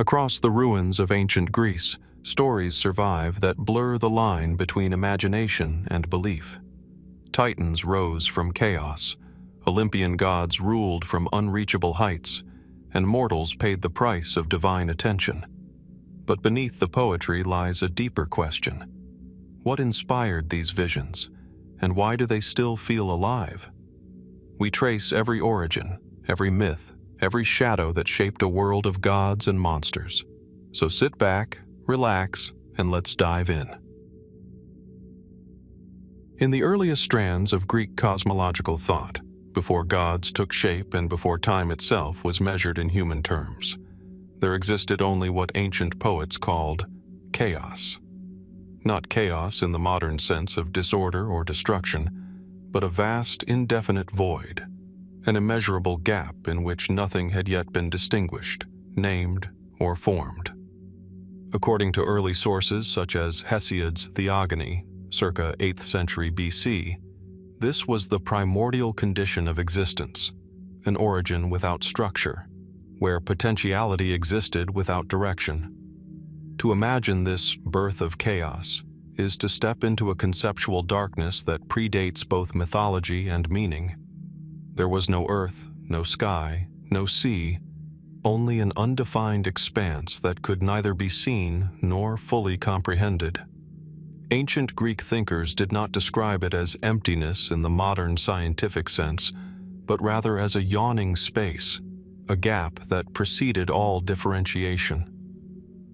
Across the ruins of ancient Greece, stories survive that blur the line between imagination and belief. Titans rose from chaos, Olympian gods ruled from unreachable heights, and mortals paid the price of divine attention. But beneath the poetry lies a deeper question. What inspired these visions, and why do they still feel alive? We trace every origin, every myth, every shadow that shaped a world of gods and monsters. So sit back, relax, and let's dive in. In the earliest strands of Greek cosmological thought, before gods took shape and before time itself was measured in human terms, there existed only what ancient poets called chaos. Not chaos in the modern sense of disorder or destruction, but a vast, indefinite void, an immeasurable gap in which nothing had yet been distinguished, named, or formed. According to early sources such as Hesiod's Theogony, circa 8th century BC, this was the primordial condition of existence, an origin without structure, where potentiality existed without direction. To imagine this birth of chaos is to step into a conceptual darkness that predates both mythology and meaning. There was no earth, no sky, no sea, only an undefined expanse that could neither be seen nor fully comprehended. Ancient Greek thinkers did not describe it as emptiness in the modern scientific sense, but rather as a yawning space, a gap that preceded all differentiation.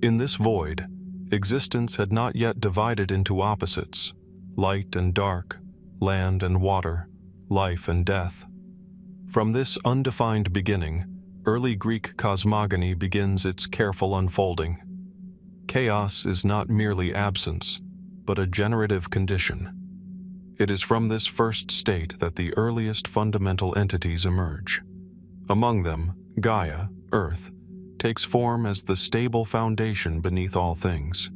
In this void, existence had not yet divided into opposites, light and dark, land and water, life and death. From this undefined beginning, early Greek cosmogony begins its careful unfolding. Chaos is not merely absence, but a generative condition. It is from this first state that the earliest fundamental entities emerge. Among them, Gaia, Earth, takes form as the stable foundation beneath all things.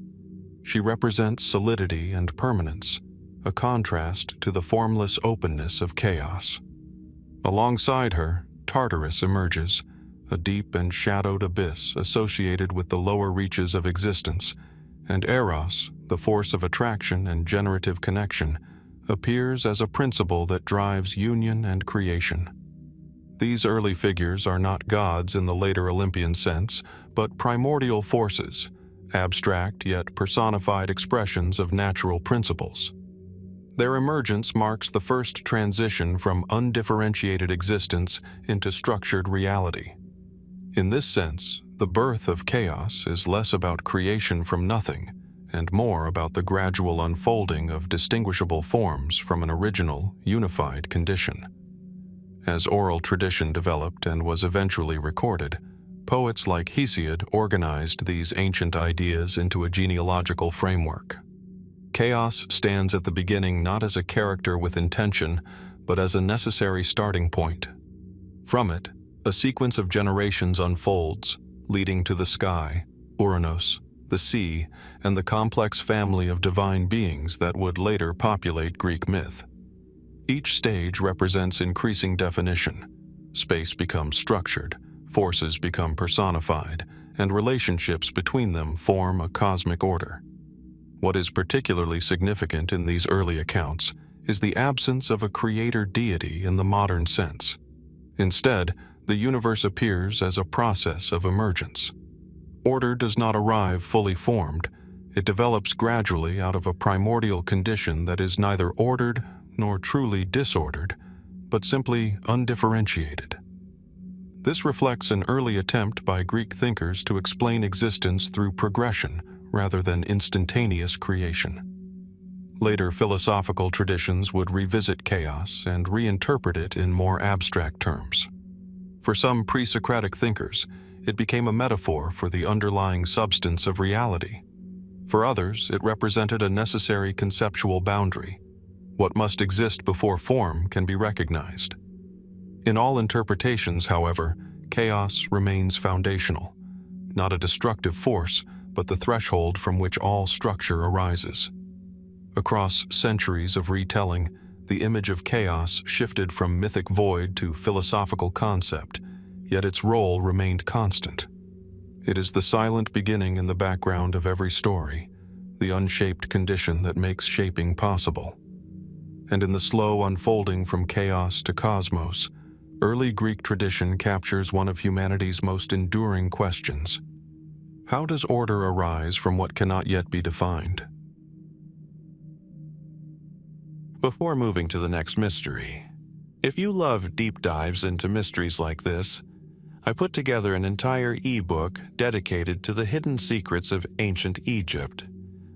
She represents solidity and permanence, a contrast to the formless openness of chaos. Alongside her, Tartarus emerges, a deep and shadowed abyss associated with the lower reaches of existence, and Eros, the force of attraction and generative connection, appears as a principle that drives union and creation. These early figures are not gods in the later Olympian sense, but primordial forces, abstract yet personified expressions of natural principles. Their emergence marks the first transition from undifferentiated existence into structured reality. In this sense, the birth of chaos is less about creation from nothing, and more about the gradual unfolding of distinguishable forms from an original, unified condition. As oral tradition developed and was eventually recorded, poets like Hesiod organized these ancient ideas into a genealogical framework. Chaos stands at the beginning not as a character with intention, but as a necessary starting point. From it, a sequence of generations unfolds, leading to the sky, Uranus, the sea, and the complex family of divine beings that would later populate Greek myth. Each stage represents increasing definition. Space becomes structured, forces become personified, and relationships between them form a cosmic order. What is particularly significant in these early accounts is the absence of a creator deity in the modern sense. Instead, the universe appears as a process of emergence. Order does not arrive fully formed. It develops gradually out of a primordial condition that is neither ordered nor truly disordered, but simply undifferentiated. This reflects an early attempt by Greek thinkers to explain existence through progression rather than instantaneous creation. Later philosophical traditions would revisit chaos and reinterpret it in more abstract terms. For some pre-Socratic thinkers, it became a metaphor for the underlying substance of reality. For others, it represented a necessary conceptual boundary. What must exist before form can be recognized. In all interpretations, however, chaos remains foundational, not a destructive force, but the threshold from which all structure arises. Across centuries of retelling, the image of chaos shifted from mythic void to philosophical concept, yet its role remained constant. It is the silent beginning in the background of every story, the unshaped condition that makes shaping possible. And in the slow unfolding from chaos to cosmos, early Greek tradition captures one of humanity's most enduring questions. How does order arise from what cannot yet be defined? Before moving to the next mystery, if you love deep dives into mysteries like this, I put together an entire ebook dedicated to the hidden secrets of ancient Egypt.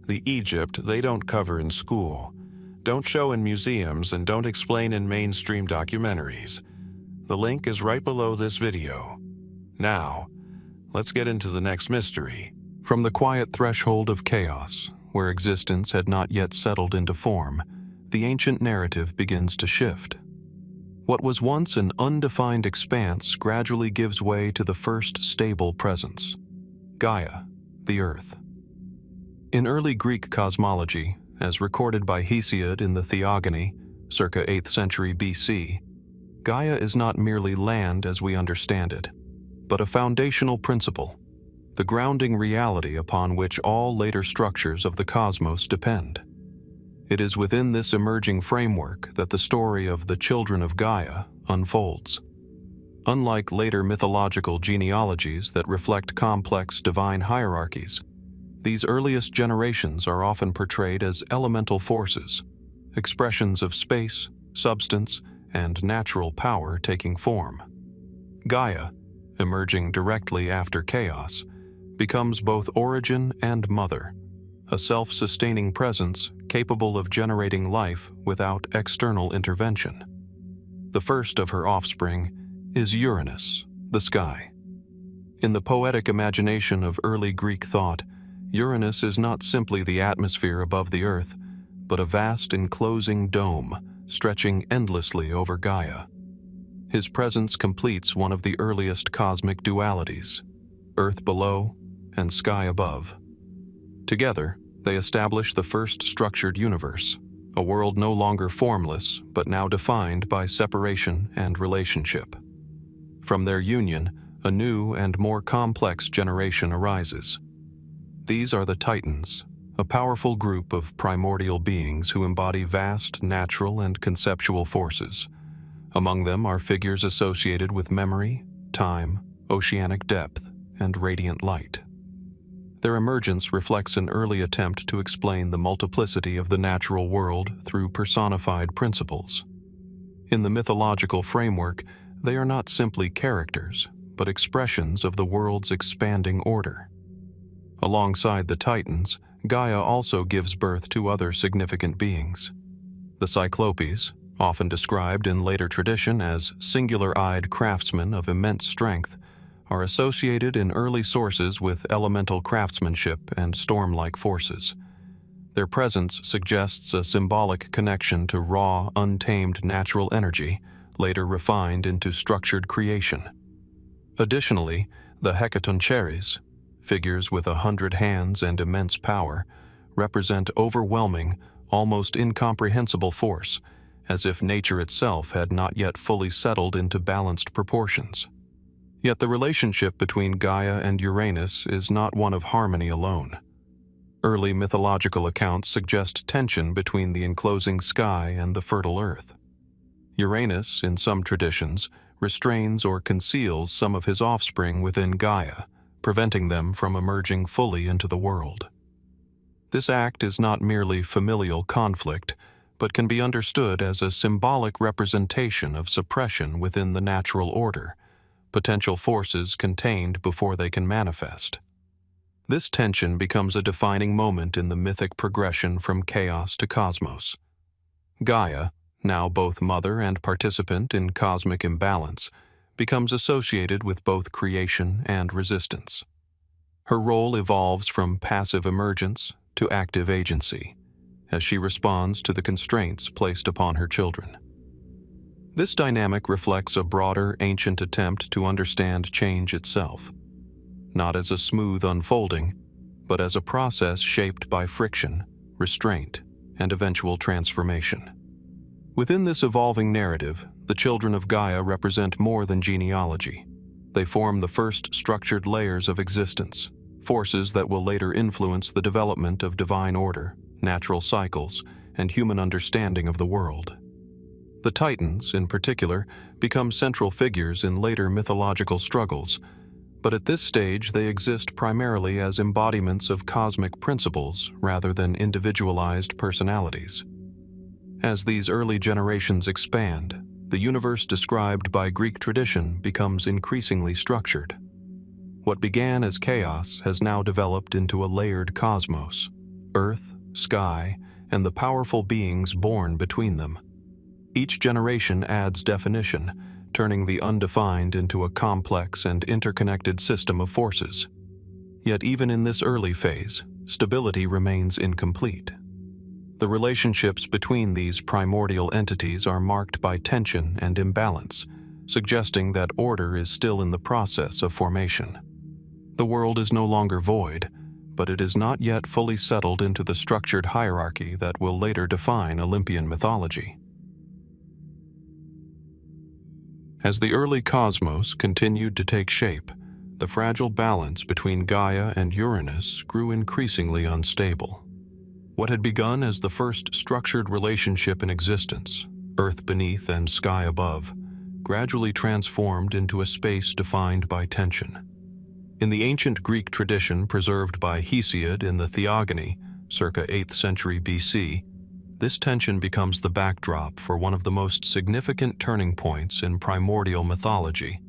The Egypt they don't cover in school, don't show in museums, and don't explain in mainstream documentaries. The link is right below this video. Now, let's get into the next mystery. From the quiet threshold of chaos, where existence had not yet settled into form, the ancient narrative begins to shift. What was once an undefined expanse gradually gives way to the first stable presence: Gaia, the Earth. In early Greek cosmology, as recorded by Hesiod in the Theogony, circa 8th century BC, Gaia is not merely land as we understand it, but a foundational principle, the grounding reality upon which all later structures of the cosmos depend. It is within this emerging framework that the story of the Children of Gaia unfolds. Unlike later mythological genealogies that reflect complex divine hierarchies, these earliest generations are often portrayed as elemental forces, expressions of space, substance, and natural power taking form. Gaia, emerging directly after chaos, becomes both origin and mother, a self-sustaining presence capable of generating life without external intervention. The first of her offspring is Uranus, the sky. In the poetic imagination of early Greek thought, Uranus is not simply the atmosphere above the Earth, but a vast enclosing dome stretching endlessly over Gaia. His presence completes one of the earliest cosmic dualities, Earth below and sky above. Together, they establish the first structured universe, a world no longer formless but now defined by separation and relationship. From their union, a new and more complex generation arises. These are the Titans, a powerful group of primordial beings who embody vast natural and conceptual forces. Among them are figures associated with memory, time, oceanic depth, and radiant light. Their emergence reflects an early attempt to explain the multiplicity of the natural world through personified principles. In the mythological framework, they are not simply characters, but expressions of the world's expanding order. Alongside the Titans, Gaia also gives birth to other significant beings. The Cyclopes, often described in later tradition as singular-eyed craftsmen of immense strength, are associated in early sources with elemental craftsmanship and storm-like forces. Their presence suggests a symbolic connection to raw, untamed natural energy, later refined into structured creation. Additionally, the Hecatoncheires, figures with 100 hands and immense power, represent overwhelming, almost incomprehensible force, as if nature itself had not yet fully settled into balanced proportions. Yet the relationship between Gaia and Uranus is not one of harmony alone. Early mythological accounts suggest tension between the enclosing sky and the fertile earth. Uranus, in some traditions, restrains or conceals some of his offspring within Gaia, preventing them from emerging fully into the world. This act is not merely familial conflict, but can be understood as a symbolic representation of suppression within the natural order, potential forces contained before they can manifest. This tension becomes a defining moment in the mythic progression from chaos to cosmos. Gaia, now both mother and participant in cosmic imbalance, becomes associated with both creation and resistance. Her role evolves from passive emergence to active agency, as she responds to the constraints placed upon her children. This dynamic reflects a broader ancient attempt to understand change itself, not as a smooth unfolding, but as a process shaped by friction, restraint, and eventual transformation. Within this evolving narrative, the Children of Gaia represent more than genealogy. They form the first structured layers of existence, forces that will later influence the development of divine order, natural cycles, and human understanding of the world. The Titans, in particular, become central figures in later mythological struggles, but at this stage they exist primarily as embodiments of cosmic principles rather than individualized personalities. As these early generations expand, the universe described by Greek tradition becomes increasingly structured. What began as chaos has now developed into a layered cosmos, earth, sky, and the powerful beings born between them. Each generation adds definition, turning the undefined into a complex and interconnected system of forces. Yet even in this early phase, stability remains incomplete. The relationships between these primordial entities are marked by tension and imbalance, suggesting that order is still in the process of formation. The world is no longer void, but it is not yet fully settled into the structured hierarchy that will later define Olympian mythology. As the early cosmos continued to take shape, the fragile balance between Gaia and Uranus grew increasingly unstable. What had begun as the first structured relationship in existence, earth beneath and sky above, gradually transformed into a space defined by tension. In the ancient Greek tradition preserved by Hesiod in the Theogony, circa 8th century BC, this tension becomes the backdrop for one of the most significant turning points in primordial mythology,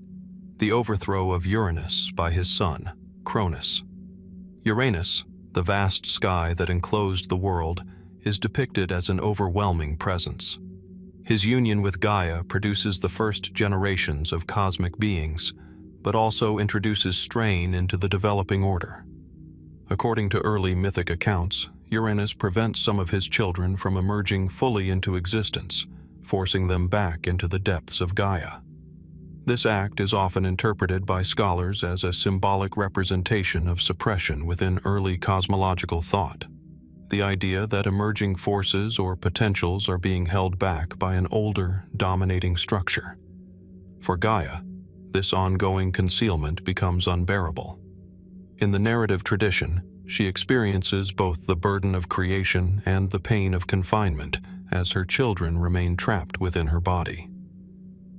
the overthrow of Uranus by his son, Cronus. Uranus, the vast sky that enclosed the world, is depicted as an overwhelming presence. His union with Gaia produces the first generations of cosmic beings, but also introduces strain into the developing order. According to early mythic accounts, Uranus prevents some of his children from emerging fully into existence, forcing them back into the depths of Gaia. This act is often interpreted by scholars as a symbolic representation of suppression within early cosmological thought, the idea that emerging forces or potentials are being held back by an older, dominating structure. For Gaia, this ongoing concealment becomes unbearable. In the narrative tradition, she experiences both the burden of creation and the pain of confinement as her children remain trapped within her body.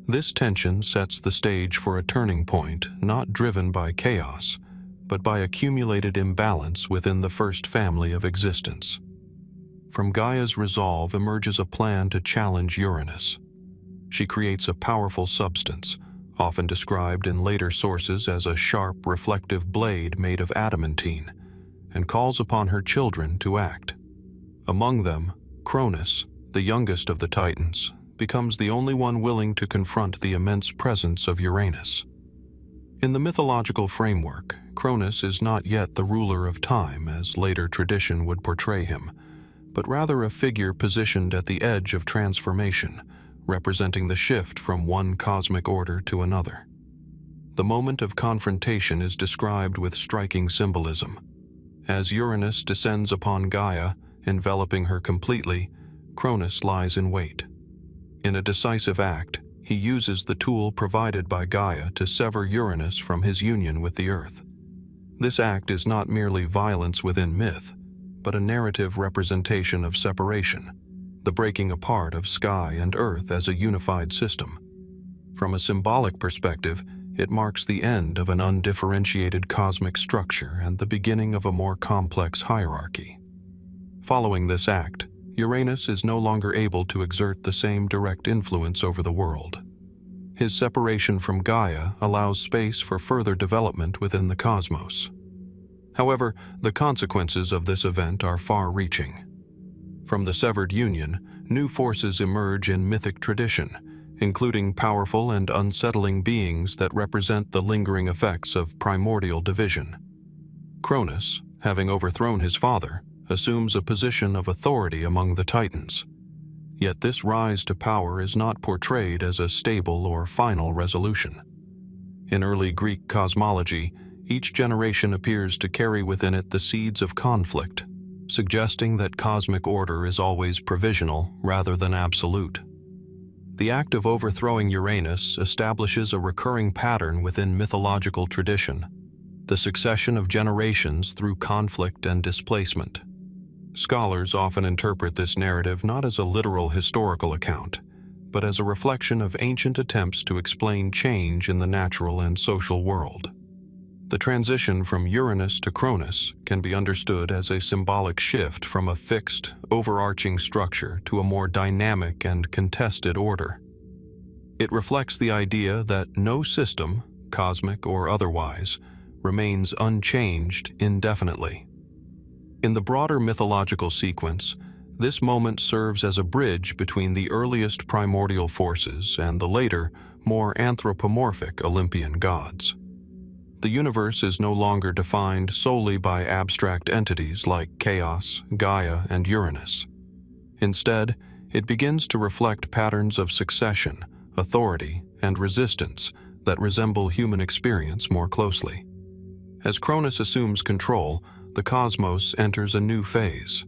This tension sets the stage for a turning point not driven by chaos, but by accumulated imbalance within the first family of existence. From Gaia's resolve emerges a plan to challenge Uranus. She creates a powerful substance, often described in later sources as a sharp, reflective blade made of adamantine, and calls upon her children to act. Among them, Cronus, the youngest of the Titans, becomes the only one willing to confront the immense presence of Uranus. In the mythological framework, Cronus is not yet the ruler of time as later tradition would portray him, but rather a figure positioned at the edge of transformation, representing the shift from one cosmic order to another. The moment of confrontation is described with striking symbolism. As Uranus descends upon Gaia, enveloping her completely, Cronus lies in wait. In a decisive act, he uses the tool provided by Gaia to sever Uranus from his union with the earth. This act is not merely violence within myth, but a narrative representation of separation, the breaking apart of sky and earth as a unified system. From a symbolic perspective, it marks the end of an undifferentiated cosmic structure and the beginning of a more complex hierarchy. Following this act, Uranus is no longer able to exert the same direct influence over the world. His separation from Gaia allows space for further development within the cosmos. However, the consequences of this event are far-reaching. From the severed union, new forces emerge in mythic tradition, including powerful and unsettling beings that represent the lingering effects of primordial division. Cronus, having overthrown his father, assumes a position of authority among the Titans. Yet this rise to power is not portrayed as a stable or final resolution. In early Greek cosmology, each generation appears to carry within it the seeds of conflict, suggesting that cosmic order is always provisional rather than absolute. The act of overthrowing Uranus establishes a recurring pattern within mythological tradition, the succession of generations through conflict and displacement. Scholars often interpret this narrative not as a literal historical account, but as a reflection of ancient attempts to explain change in the natural and social world. The transition from Uranus to Cronus can be understood as a symbolic shift from a fixed, overarching structure to a more dynamic and contested order. It reflects the idea that no system, cosmic or otherwise, remains unchanged indefinitely. In the broader mythological sequence, this moment serves as a bridge between the earliest primordial forces and the later, more anthropomorphic Olympian gods. The universe is no longer defined solely by abstract entities like chaos, Gaia, and Uranus. Instead, it begins to reflect patterns of succession, authority, and resistance that resemble human experience more closely. As Cronus assumes control, the cosmos enters a new phase,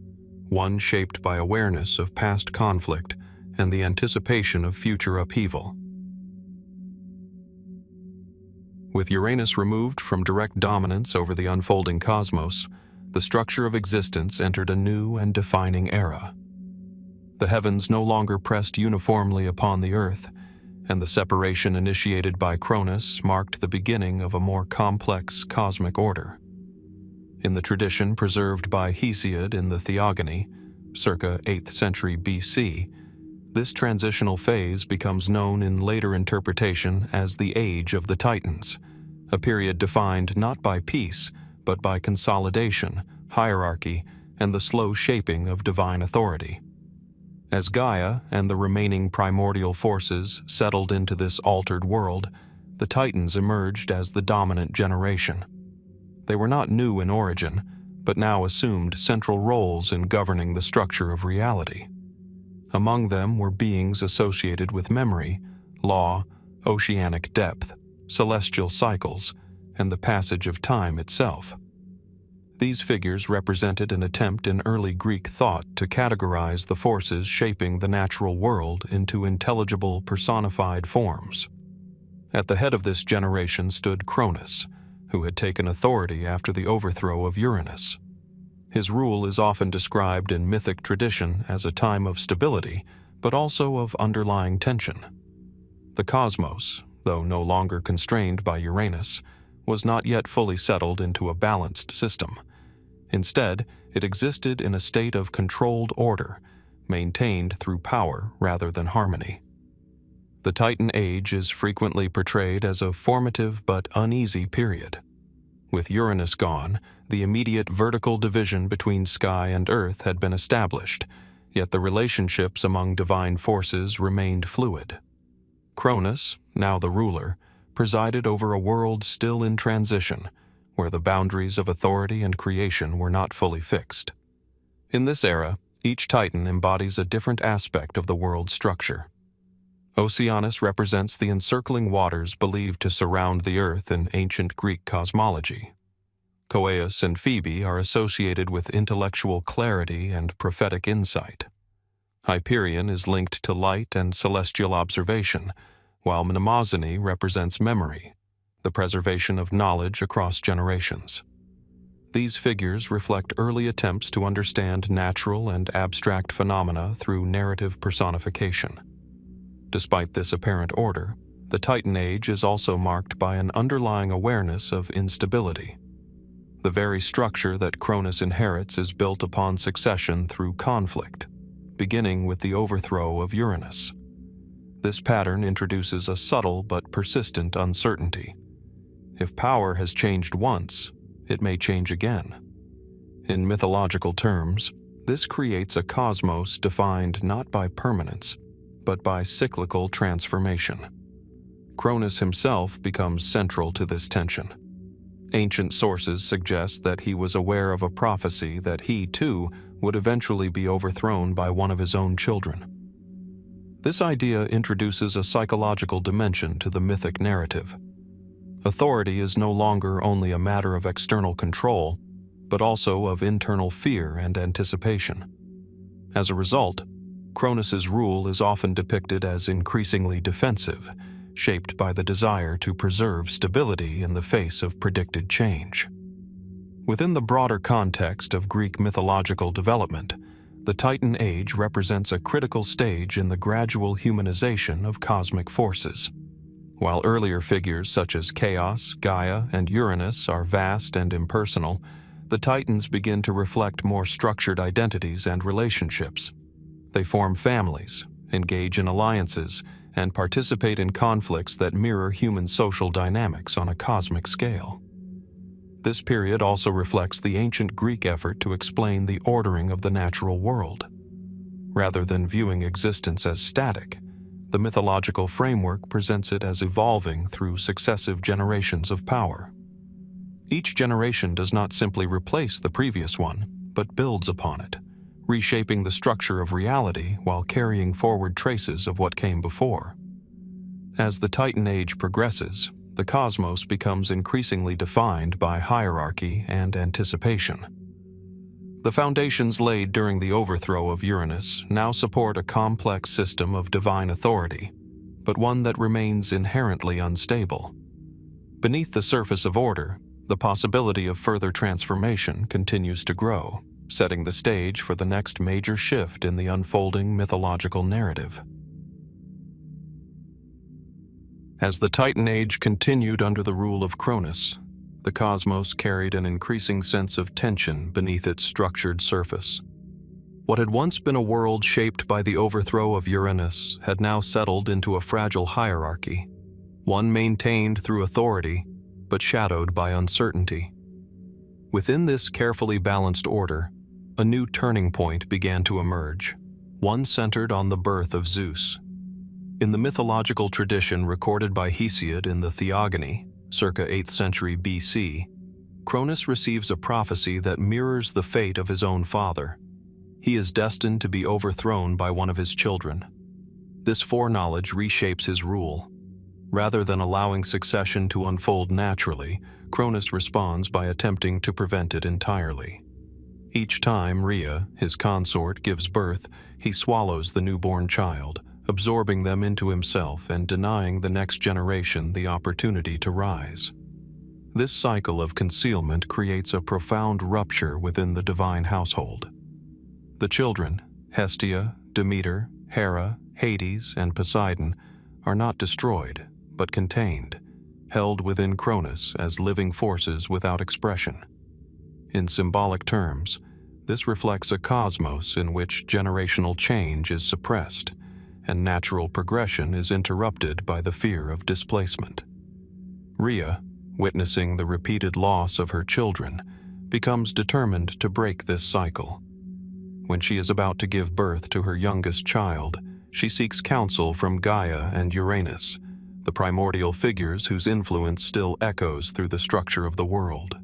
one shaped by awareness of past conflict and the anticipation of future upheaval. With Uranus removed from direct dominance over the unfolding cosmos, the structure of existence entered a new and defining era. The heavens no longer pressed uniformly upon the earth, and the separation initiated by Cronus marked the beginning of a more complex cosmic order. In the tradition preserved by Hesiod in the Theogony, circa 8th century BC, this transitional phase becomes known in later interpretation as the Age of the Titans, a period defined not by peace, but by consolidation, hierarchy, and the slow shaping of divine authority. As Gaia and the remaining primordial forces settled into this altered world, the Titans emerged as the dominant generation. They were not new in origin, but now assumed central roles in governing the structure of reality. Among them were beings associated with memory, law, oceanic depth, celestial cycles, and the passage of time itself. These figures represented an attempt in early Greek thought to categorize the forces shaping the natural world into intelligible personified forms. At the head of this generation stood Cronus, who had taken authority after the overthrow of Uranus. His rule is often described in mythic tradition as a time of stability, but also of underlying tension. The cosmos, though no longer constrained by Uranus, was not yet fully settled into a balanced system. Instead, it existed in a state of controlled order, maintained through power rather than harmony. The Titan Age is frequently portrayed as a formative but uneasy period. With Uranus gone, the immediate vertical division between sky and earth had been established, yet the relationships among divine forces remained fluid. Cronus, now the ruler, presided over a world still in transition, where the boundaries of authority and creation were not fully fixed. In this era, each Titan embodies a different aspect of the world's structure. Oceanus represents the encircling waters believed to surround the earth in ancient Greek cosmology. Coeus and Phoebe are associated with intellectual clarity and prophetic insight. Hyperion is linked to light and celestial observation, while Mnemosyne represents memory, the preservation of knowledge across generations. These figures reflect early attempts to understand natural and abstract phenomena through narrative personification. Despite this apparent order, the Titan Age is also marked by an underlying awareness of instability. The very structure that Cronus inherits is built upon succession through conflict, beginning with the overthrow of Uranus. This pattern introduces a subtle but persistent uncertainty. If power has changed once, it may change again. In mythological terms, this creates a cosmos defined not by permanence, but by cyclical transformation. Cronus himself becomes central to this tension. Ancient sources suggest that he was aware of a prophecy that he, too, would eventually be overthrown by one of his own children. This idea introduces a psychological dimension to the mythic narrative. Authority is no longer only a matter of external control, but also of internal fear and anticipation. As a result, Cronus's rule is often depicted as increasingly defensive, shaped by the desire to preserve stability in the face of predicted change. Within the broader context of Greek mythological development, the Titan Age represents a critical stage in the gradual humanization of cosmic forces. While earlier figures such as Chaos, Gaia, and Uranus are vast and impersonal, the Titans begin to reflect more structured identities and relationships. They form families, engage in alliances, and participate in conflicts that mirror human social dynamics on a cosmic scale. This period also reflects the ancient Greek effort to explain the ordering of the natural world. Rather than viewing existence as static, the mythological framework presents it as evolving through successive generations of power. Each generation does not simply replace the previous one, but builds upon it, reshaping the structure of reality while carrying forward traces of what came before. As the Titan Age progresses, the cosmos becomes increasingly defined by hierarchy and anticipation. The foundations laid during the overthrow of Uranus now support a complex system of divine authority, but one that remains inherently unstable. Beneath the surface of order, the possibility of further transformation continues to grow, setting the stage for the next major shift in the unfolding mythological narrative. As the Titan Age continued under the rule of Cronus, the cosmos carried an increasing sense of tension beneath its structured surface. What had once been a world shaped by the overthrow of Uranus had now settled into a fragile hierarchy, one maintained through authority, but shadowed by uncertainty. Within this carefully balanced order, a new turning point began to emerge, one centered on the birth of Zeus. In the mythological tradition recorded by Hesiod in the Theogony, circa 8th century BC, Cronus receives a prophecy that mirrors the fate of his own father. He is destined to be overthrown by one of his children. This foreknowledge reshapes his rule. Rather than allowing succession to unfold naturally, Cronus responds by attempting to prevent it entirely. Each time Rhea, his consort, gives birth, he swallows the newborn child, absorbing them into himself and denying the next generation the opportunity to rise. This cycle of concealment creates a profound rupture within the divine household. The children, Hestia, Demeter, Hera, Hades, and Poseidon, are not destroyed, but contained, held within Cronus as living forces without expression. In symbolic terms, this reflects a cosmos in which generational change is suppressed, and natural progression is interrupted by the fear of displacement. Rhea, witnessing the repeated loss of her children, becomes determined to break this cycle. When she is about to give birth to her youngest child, she seeks counsel from Gaia and Uranus, the primordial figures whose influence still echoes through the structure of the world.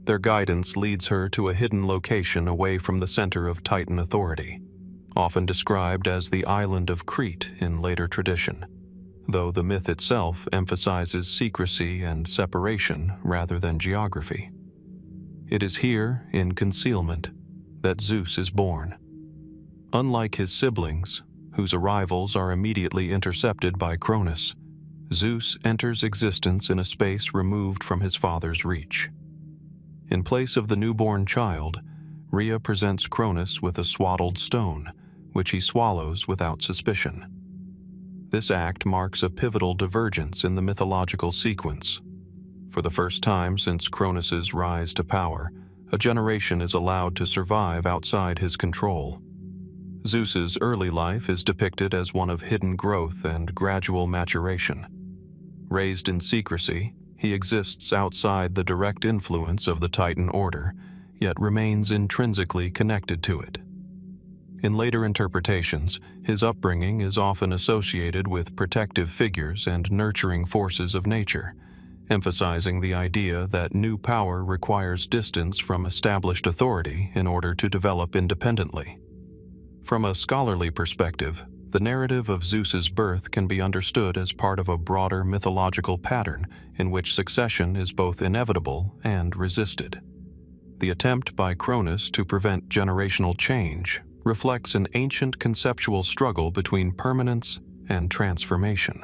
Their guidance leads her to a hidden location away from the center of Titan authority, often described as the island of Crete in later tradition, though the myth itself emphasizes secrecy and separation rather than geography. It is here, in concealment, that Zeus is born. Unlike his siblings, whose arrivals are immediately intercepted by Cronus, Zeus enters existence in a space removed from his father's reach. In place of the newborn child, Rhea presents Cronus with a swaddled stone, which he swallows without suspicion. This act marks a pivotal divergence in the mythological sequence. For the first time since Cronus's rise to power, a generation is allowed to survive outside his control. Zeus's early life is depicted as one of hidden growth and gradual maturation. Raised in secrecy, he exists outside the direct influence of the Titan order, yet remains intrinsically connected to it. In later interpretations, his upbringing is often associated with protective figures and nurturing forces of nature, emphasizing the idea that new power requires distance from established authority in order to develop independently. From a scholarly perspective, the narrative of Zeus's birth can be understood as part of a broader mythological pattern in which succession is both inevitable and resisted. The attempt by Cronus to prevent generational change reflects an ancient conceptual struggle between permanence and transformation.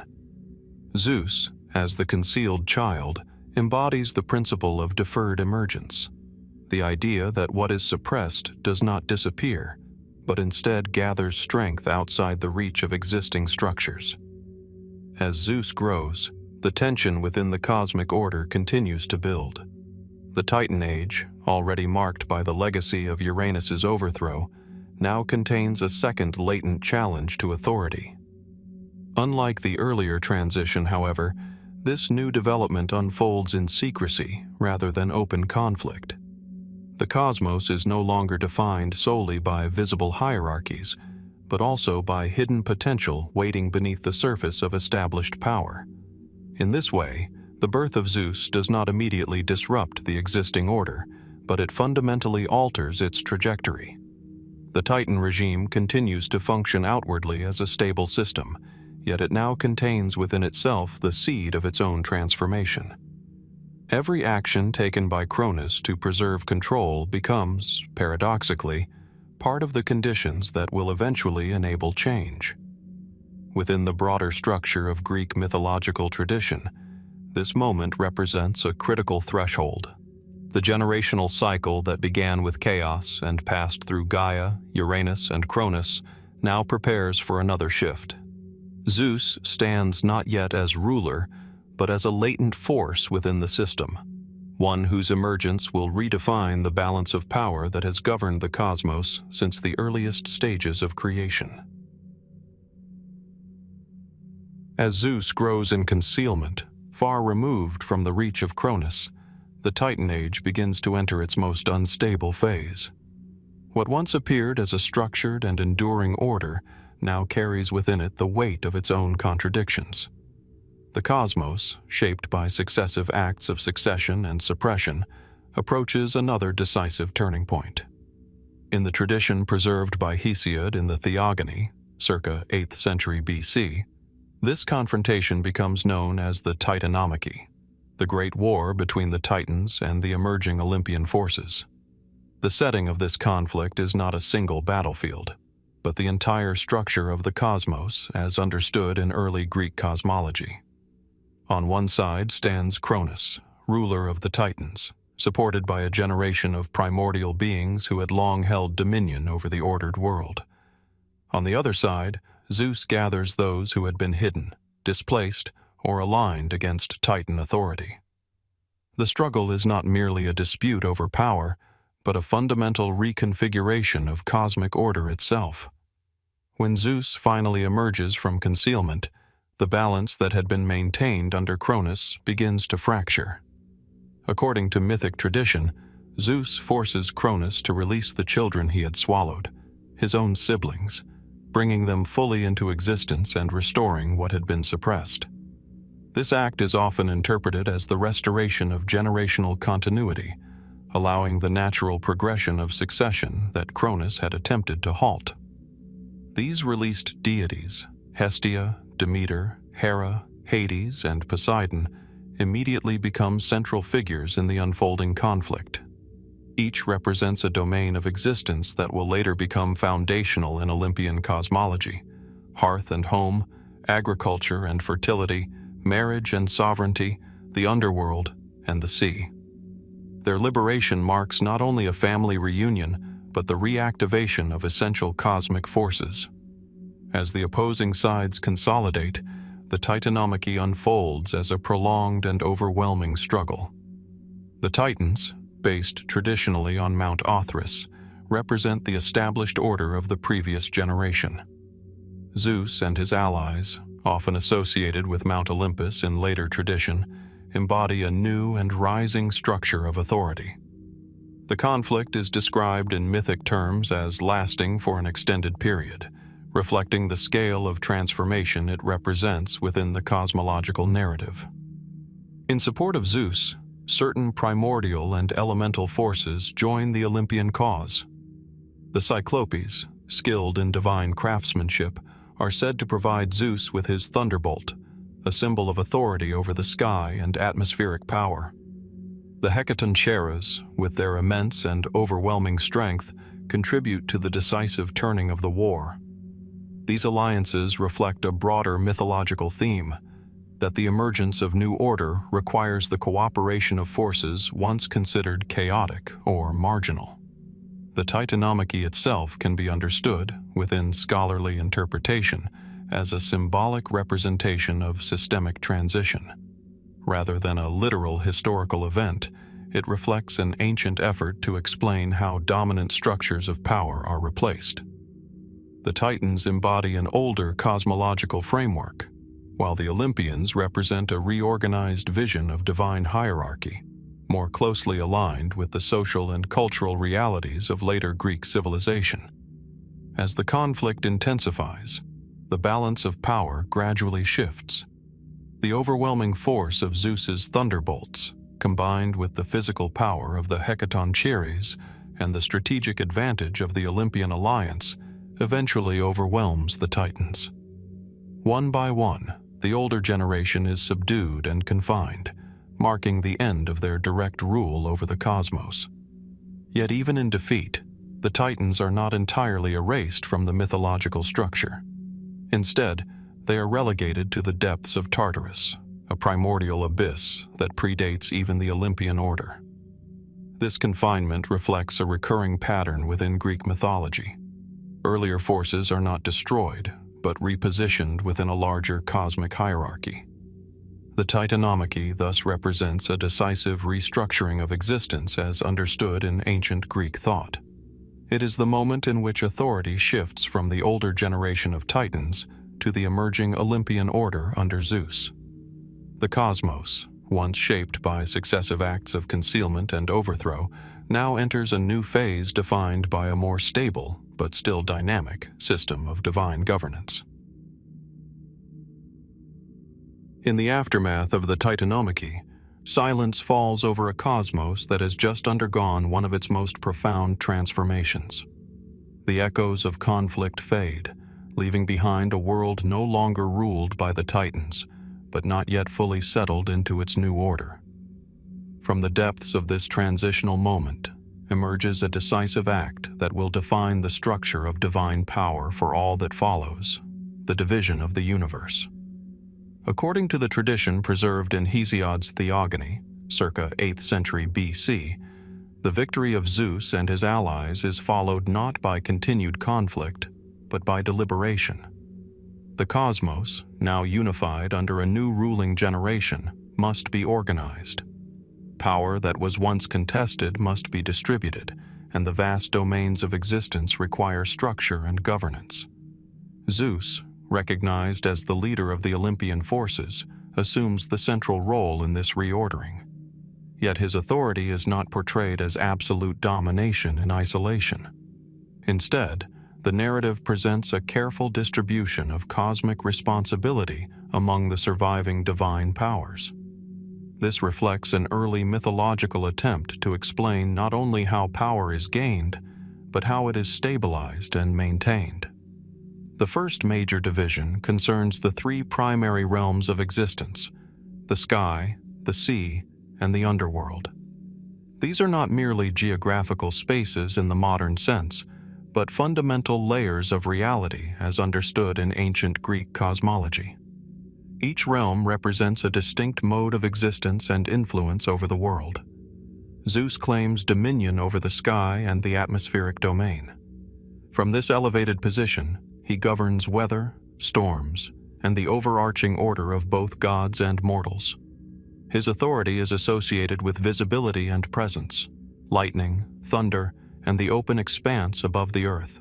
Zeus, as the concealed child, embodies the principle of deferred emergence, the idea that what is suppressed does not disappear, but instead gathers strength outside the reach of existing structures. As Zeus grows, the tension within the cosmic order continues to build. The Titan Age, already marked by the legacy of Uranus's overthrow, now contains a second latent challenge to authority. Unlike the earlier transition, however, this new development unfolds in secrecy rather than open conflict. The cosmos is no longer defined solely by visible hierarchies, but also by hidden potential waiting beneath the surface of established power. In this way, the birth of Zeus does not immediately disrupt the existing order, but it fundamentally alters its trajectory. The Titan regime continues to function outwardly as a stable system, yet it now contains within itself the seed of its own transformation. Every action taken by Cronus to preserve control becomes, paradoxically, part of the conditions that will eventually enable change. Within the broader structure of Greek mythological tradition, this moment represents a critical threshold. The generational cycle that began with chaos and passed through Gaia, Uranus, and Cronus now prepares for another shift. Zeus stands not yet as ruler, but as a latent force within the system, one whose emergence will redefine the balance of power that has governed the cosmos since the earliest stages of creation. As Zeus grows in concealment, far removed from the reach of Cronus, the Titan Age begins to enter its most unstable phase. What once appeared as a structured and enduring order now carries within it the weight of its own contradictions. The cosmos, shaped by successive acts of succession and suppression, approaches another decisive turning point. In the tradition preserved by Hesiod in the Theogony, circa 8th century BC, this confrontation becomes known as the Titanomachy, the great war between the Titans and the emerging Olympian forces. The setting of this conflict is not a single battlefield, but the entire structure of the cosmos as understood in early Greek cosmology. On one side stands Cronus, ruler of the Titans, supported by a generation of primordial beings who had long held dominion over the ordered world. On the other side, Zeus gathers those who had been hidden, displaced, or aligned against Titan authority. The struggle is not merely a dispute over power, but a fundamental reconfiguration of cosmic order itself. When Zeus finally emerges from concealment, the balance that had been maintained under Cronus begins to fracture. According to mythic tradition, Zeus forces Cronus to release the children he had swallowed, his own siblings, bringing them fully into existence and restoring what had been suppressed. This act is often interpreted as the restoration of generational continuity, allowing the natural progression of succession that Cronus had attempted to halt. These released deities, Hestia, Demeter, Hera, Hades, and Poseidon, immediately become central figures in the unfolding conflict. Each represents a domain of existence that will later become foundational in Olympian cosmology: hearth and home, agriculture and fertility, marriage and sovereignty, the underworld, and the sea. Their liberation marks not only a family reunion, but the reactivation of essential cosmic forces. As the opposing sides consolidate, the Titanomachy unfolds as a prolonged and overwhelming struggle. The Titans, based traditionally on Mount Othrys, represent the established order of the previous generation. Zeus and his allies, often associated with Mount Olympus in later tradition, embody a new and rising structure of authority. The conflict is described in mythic terms as lasting for an extended period, reflecting the scale of transformation it represents within the cosmological narrative. In support of Zeus, certain primordial and elemental forces join the Olympian cause. The Cyclopes, skilled in divine craftsmanship, are said to provide Zeus with his thunderbolt, a symbol of authority over the sky and atmospheric power. The Hecatoncheires, with their immense and overwhelming strength, contribute to the decisive turning of the war. These alliances reflect a broader mythological theme, that the emergence of new order requires the cooperation of forces once considered chaotic or marginal. The Titanomachy itself can be understood, within scholarly interpretation, as a symbolic representation of systemic transition. Rather than a literal historical event, it reflects an ancient effort to explain how dominant structures of power are replaced. The Titans embody an older cosmological framework, while the Olympians represent a reorganized vision of divine hierarchy, more closely aligned with the social and cultural realities of later Greek civilization. As the conflict intensifies, the balance of power gradually shifts. The overwhelming force of Zeus's thunderbolts, combined with the physical power of the Hecatoncheires and the strategic advantage of the Olympian alliance, eventually overwhelms the Titans. One by one, the older generation is subdued and confined, marking the end of their direct rule over the cosmos. Yet even in defeat, the Titans are not entirely erased from the mythological structure. Instead, they are relegated to the depths of Tartarus, a primordial abyss that predates even the Olympian order. This confinement reflects a recurring pattern within Greek mythology. Earlier forces are not destroyed, but repositioned within a larger cosmic hierarchy. The Titanomachy thus represents a decisive restructuring of existence as understood in ancient Greek thought. It is the moment in which authority shifts from the older generation of Titans to the emerging Olympian order under Zeus. The cosmos, once shaped by successive acts of concealment and overthrow, now enters a new phase defined by a more stable, but still dynamic, system of divine governance. In the aftermath of the Titanomachy, silence falls over a cosmos that has just undergone one of its most profound transformations. The echoes of conflict fade, leaving behind a world no longer ruled by the Titans, but not yet fully settled into its new order. From the depths of this transitional moment emerges a decisive act that will define the structure of divine power for all that follows, the division of the universe. According to the tradition preserved in Hesiod's Theogony, circa 8th century BC, the victory of Zeus and his allies is followed not by continued conflict, but by deliberation. The cosmos, now unified under a new ruling generation, must be organized. Power that was once contested must be distributed, and the vast domains of existence require structure and governance. Zeus, recognized as the leader of the Olympian forces, assumes the central role in this reordering. Yet his authority is not portrayed as absolute domination in isolation. Instead, the narrative presents a careful distribution of cosmic responsibility among the surviving divine powers. This reflects an early mythological attempt to explain not only how power is gained, but how it is stabilized and maintained. The first major division concerns the three primary realms of existence: the sky, the sea, and the underworld. These are not merely geographical spaces in the modern sense, but fundamental layers of reality as understood in ancient Greek cosmology. Each realm represents a distinct mode of existence and influence over the world. Zeus claims dominion over the sky and the atmospheric domain. From this elevated position, he governs weather, storms, and the overarching order of both gods and mortals. His authority is associated with visibility and presence, lightning, thunder, and the open expanse above the earth.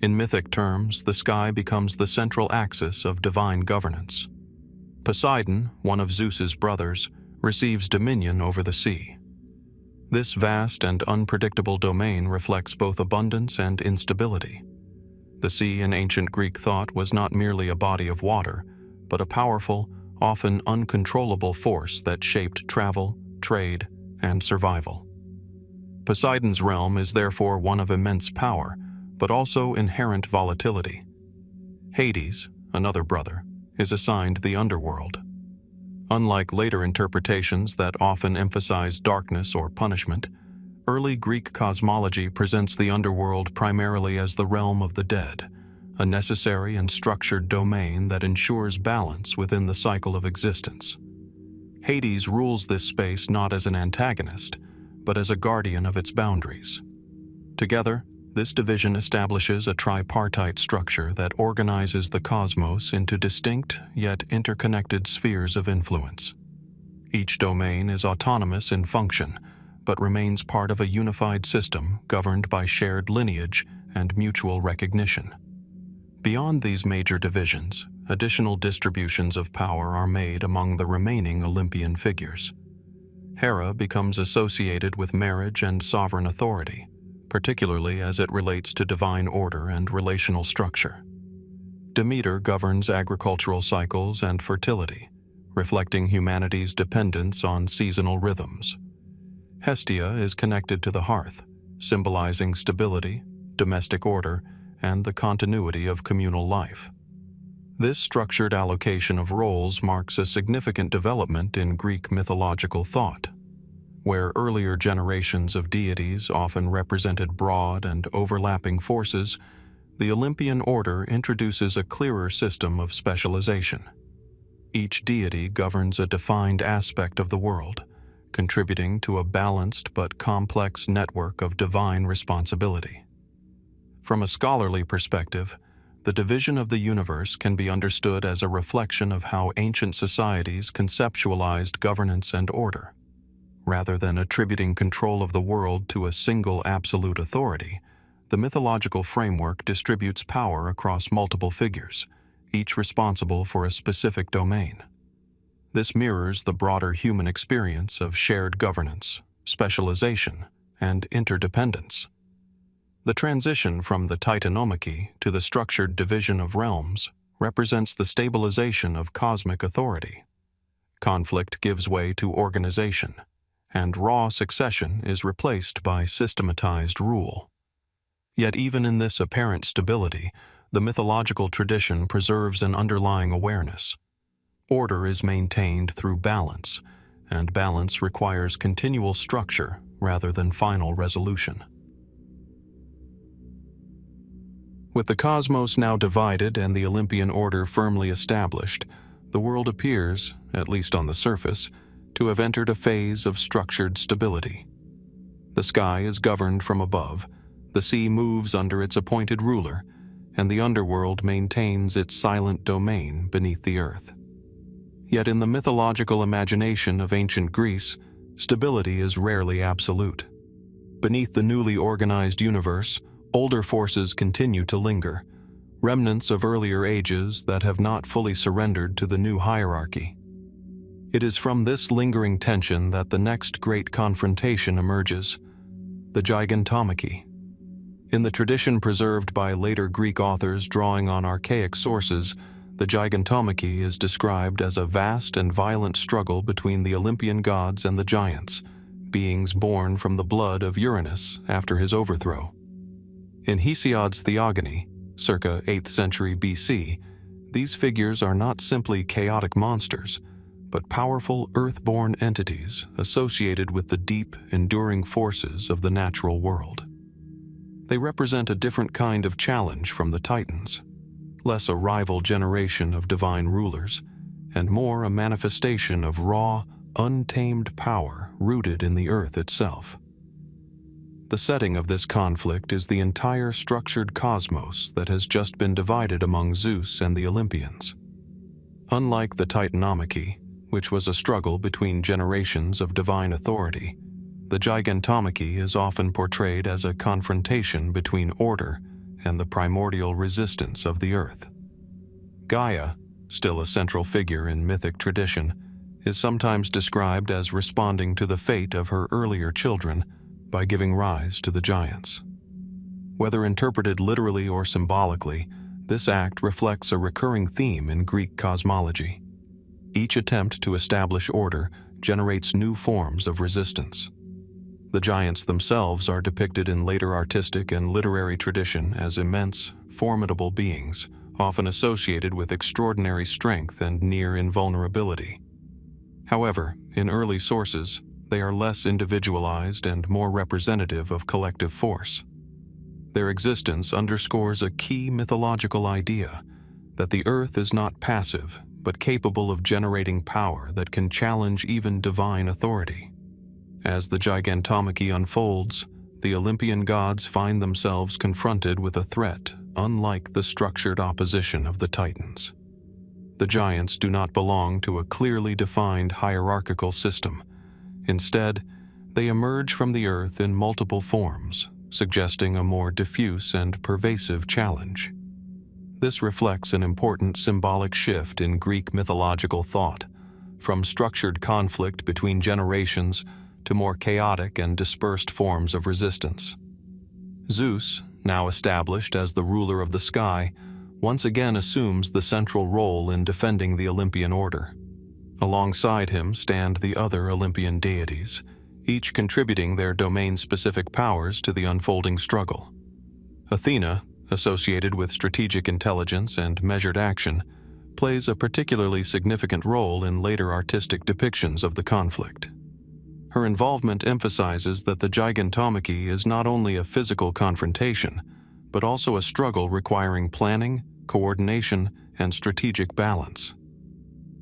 In mythic terms, the sky becomes the central axis of divine governance. Poseidon, one of Zeus's brothers, receives dominion over the sea. This vast and unpredictable domain reflects both abundance and instability. The sea in ancient Greek thought was not merely a body of water, but a powerful, often uncontrollable force that shaped travel, trade, and survival. Poseidon's realm is therefore one of immense power, but also inherent volatility. Hades, another brother, is assigned the underworld. Unlike later interpretations that often emphasize darkness or punishment, Early Greek cosmology presents the underworld primarily as the realm of the dead, a necessary and structured domain that ensures balance within the cycle of existence. Hades rules this space not as an antagonist, but as a guardian of its boundaries. Together, this division establishes a tripartite structure that organizes the cosmos into distinct yet interconnected spheres of influence. Each domain is autonomous in function, but remains part of a unified system governed by shared lineage and mutual recognition. Beyond these major divisions, additional distributions of power are made among the remaining Olympian figures. Hera becomes associated with marriage and sovereign authority, particularly as it relates to divine order and relational structure. Demeter governs agricultural cycles and fertility, reflecting humanity's dependence on seasonal rhythms. Hestia is connected to the hearth, symbolizing stability, domestic order, and the continuity of communal life. This structured allocation of roles marks a significant development in Greek mythological thought, where earlier generations of deities often represented broad and overlapping forces. The Olympian order introduces a clearer system of specialization. Each deity governs a defined aspect of the world, contributing to a balanced but complex network of divine responsibility. From a scholarly perspective, the division of the universe can be understood as a reflection of how ancient societies conceptualized governance and order. Rather than attributing control of the world to a single absolute authority, the mythological framework distributes power across multiple figures, each responsible for a specific domain. This mirrors the broader human experience of shared governance, specialization, and interdependence. The transition from the Titanomachy to the structured division of realms represents the stabilization of cosmic authority. Conflict gives way to organization, and raw succession is replaced by systematized rule. Yet even in this apparent stability, the mythological tradition preserves an underlying awareness. Order is maintained through balance, and balance requires continual structure rather than final resolution. With the cosmos now divided and the Olympian order firmly established, the world appears, at least on the surface, to have entered a phase of structured stability. The sky is governed from above, the sea moves under its appointed ruler, and the underworld maintains its silent domain beneath the earth. Yet in the mythological imagination of ancient Greece, stability is rarely absolute. Beneath the newly organized universe, older forces continue to linger, remnants of earlier ages that have not fully surrendered to the new hierarchy. It is from this lingering tension that the next great confrontation emerges, the Gigantomachy. In the tradition preserved by later Greek authors drawing on archaic sources, the Gigantomachy is described as a vast and violent struggle between the Olympian gods and the giants, beings born from the blood of Uranus after his overthrow. In Hesiod's Theogony, circa 8th century BC, these figures are not simply chaotic monsters, but powerful earth-born entities associated with the deep, enduring forces of the natural world. They represent a different kind of challenge from the Titans, less a rival generation of divine rulers, and more a manifestation of raw, untamed power rooted in the earth itself. The setting of this conflict is the entire structured cosmos that has just been divided among Zeus and the Olympians. Unlike the Titanomachy, which was a struggle between generations of divine authority, the Gigantomachy is often portrayed as a confrontation between order and the primordial resistance of the earth. Gaia, still a central figure in mythic tradition, is sometimes described as responding to the fate of her earlier children by giving rise to the giants. Whether interpreted literally or symbolically, this act reflects a recurring theme in Greek cosmology. Each attempt to establish order generates new forms of resistance. The giants themselves are depicted in later artistic and literary tradition as immense, formidable beings, often associated with extraordinary strength and near invulnerability. However, in early sources, they are less individualized and more representative of collective force. Their existence underscores a key mythological idea that the earth is not passive, but capable of generating power that can challenge even divine authority. As the Gigantomachy unfolds, the Olympian gods find themselves confronted with a threat unlike the structured opposition of the Titans. The giants do not belong to a clearly defined hierarchical system. Instead, they emerge from the earth in multiple forms, suggesting a more diffuse and pervasive challenge. This reflects an important symbolic shift in Greek mythological thought, from structured conflict between generations to more chaotic and dispersed forms of resistance. Zeus, now established as the ruler of the sky, once again assumes the central role in defending the Olympian order. Alongside him stand the other Olympian deities, each contributing their domain-specific powers to the unfolding struggle. Athena, associated with strategic intelligence and measured action, plays a particularly significant role in later artistic depictions of the conflict. Her involvement emphasizes that the Gigantomachy is not only a physical confrontation, but also a struggle requiring planning, coordination, and strategic balance.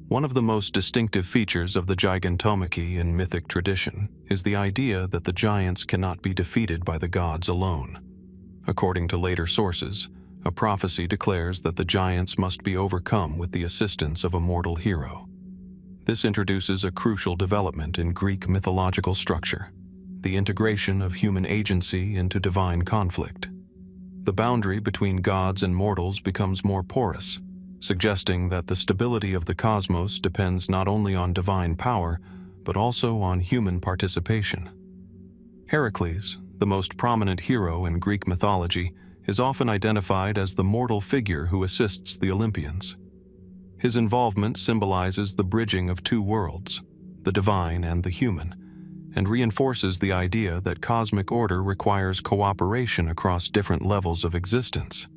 One of the most distinctive features of the Gigantomachy in mythic tradition is the idea that the giants cannot be defeated by the gods alone. According to later sources, a prophecy declares that the giants must be overcome with the assistance of a mortal hero. This introduces a crucial development in Greek mythological structure, the integration of human agency into divine conflict. The boundary between gods and mortals becomes more porous, suggesting that the stability of the cosmos depends not only on divine power, but also on human participation. Heracles, the most prominent hero in Greek mythology, is often identified as the mortal figure who assists the Olympians. His involvement symbolizes the bridging of two worlds, the divine and the human, and reinforces the idea that cosmic order requires cooperation across different levels of existence.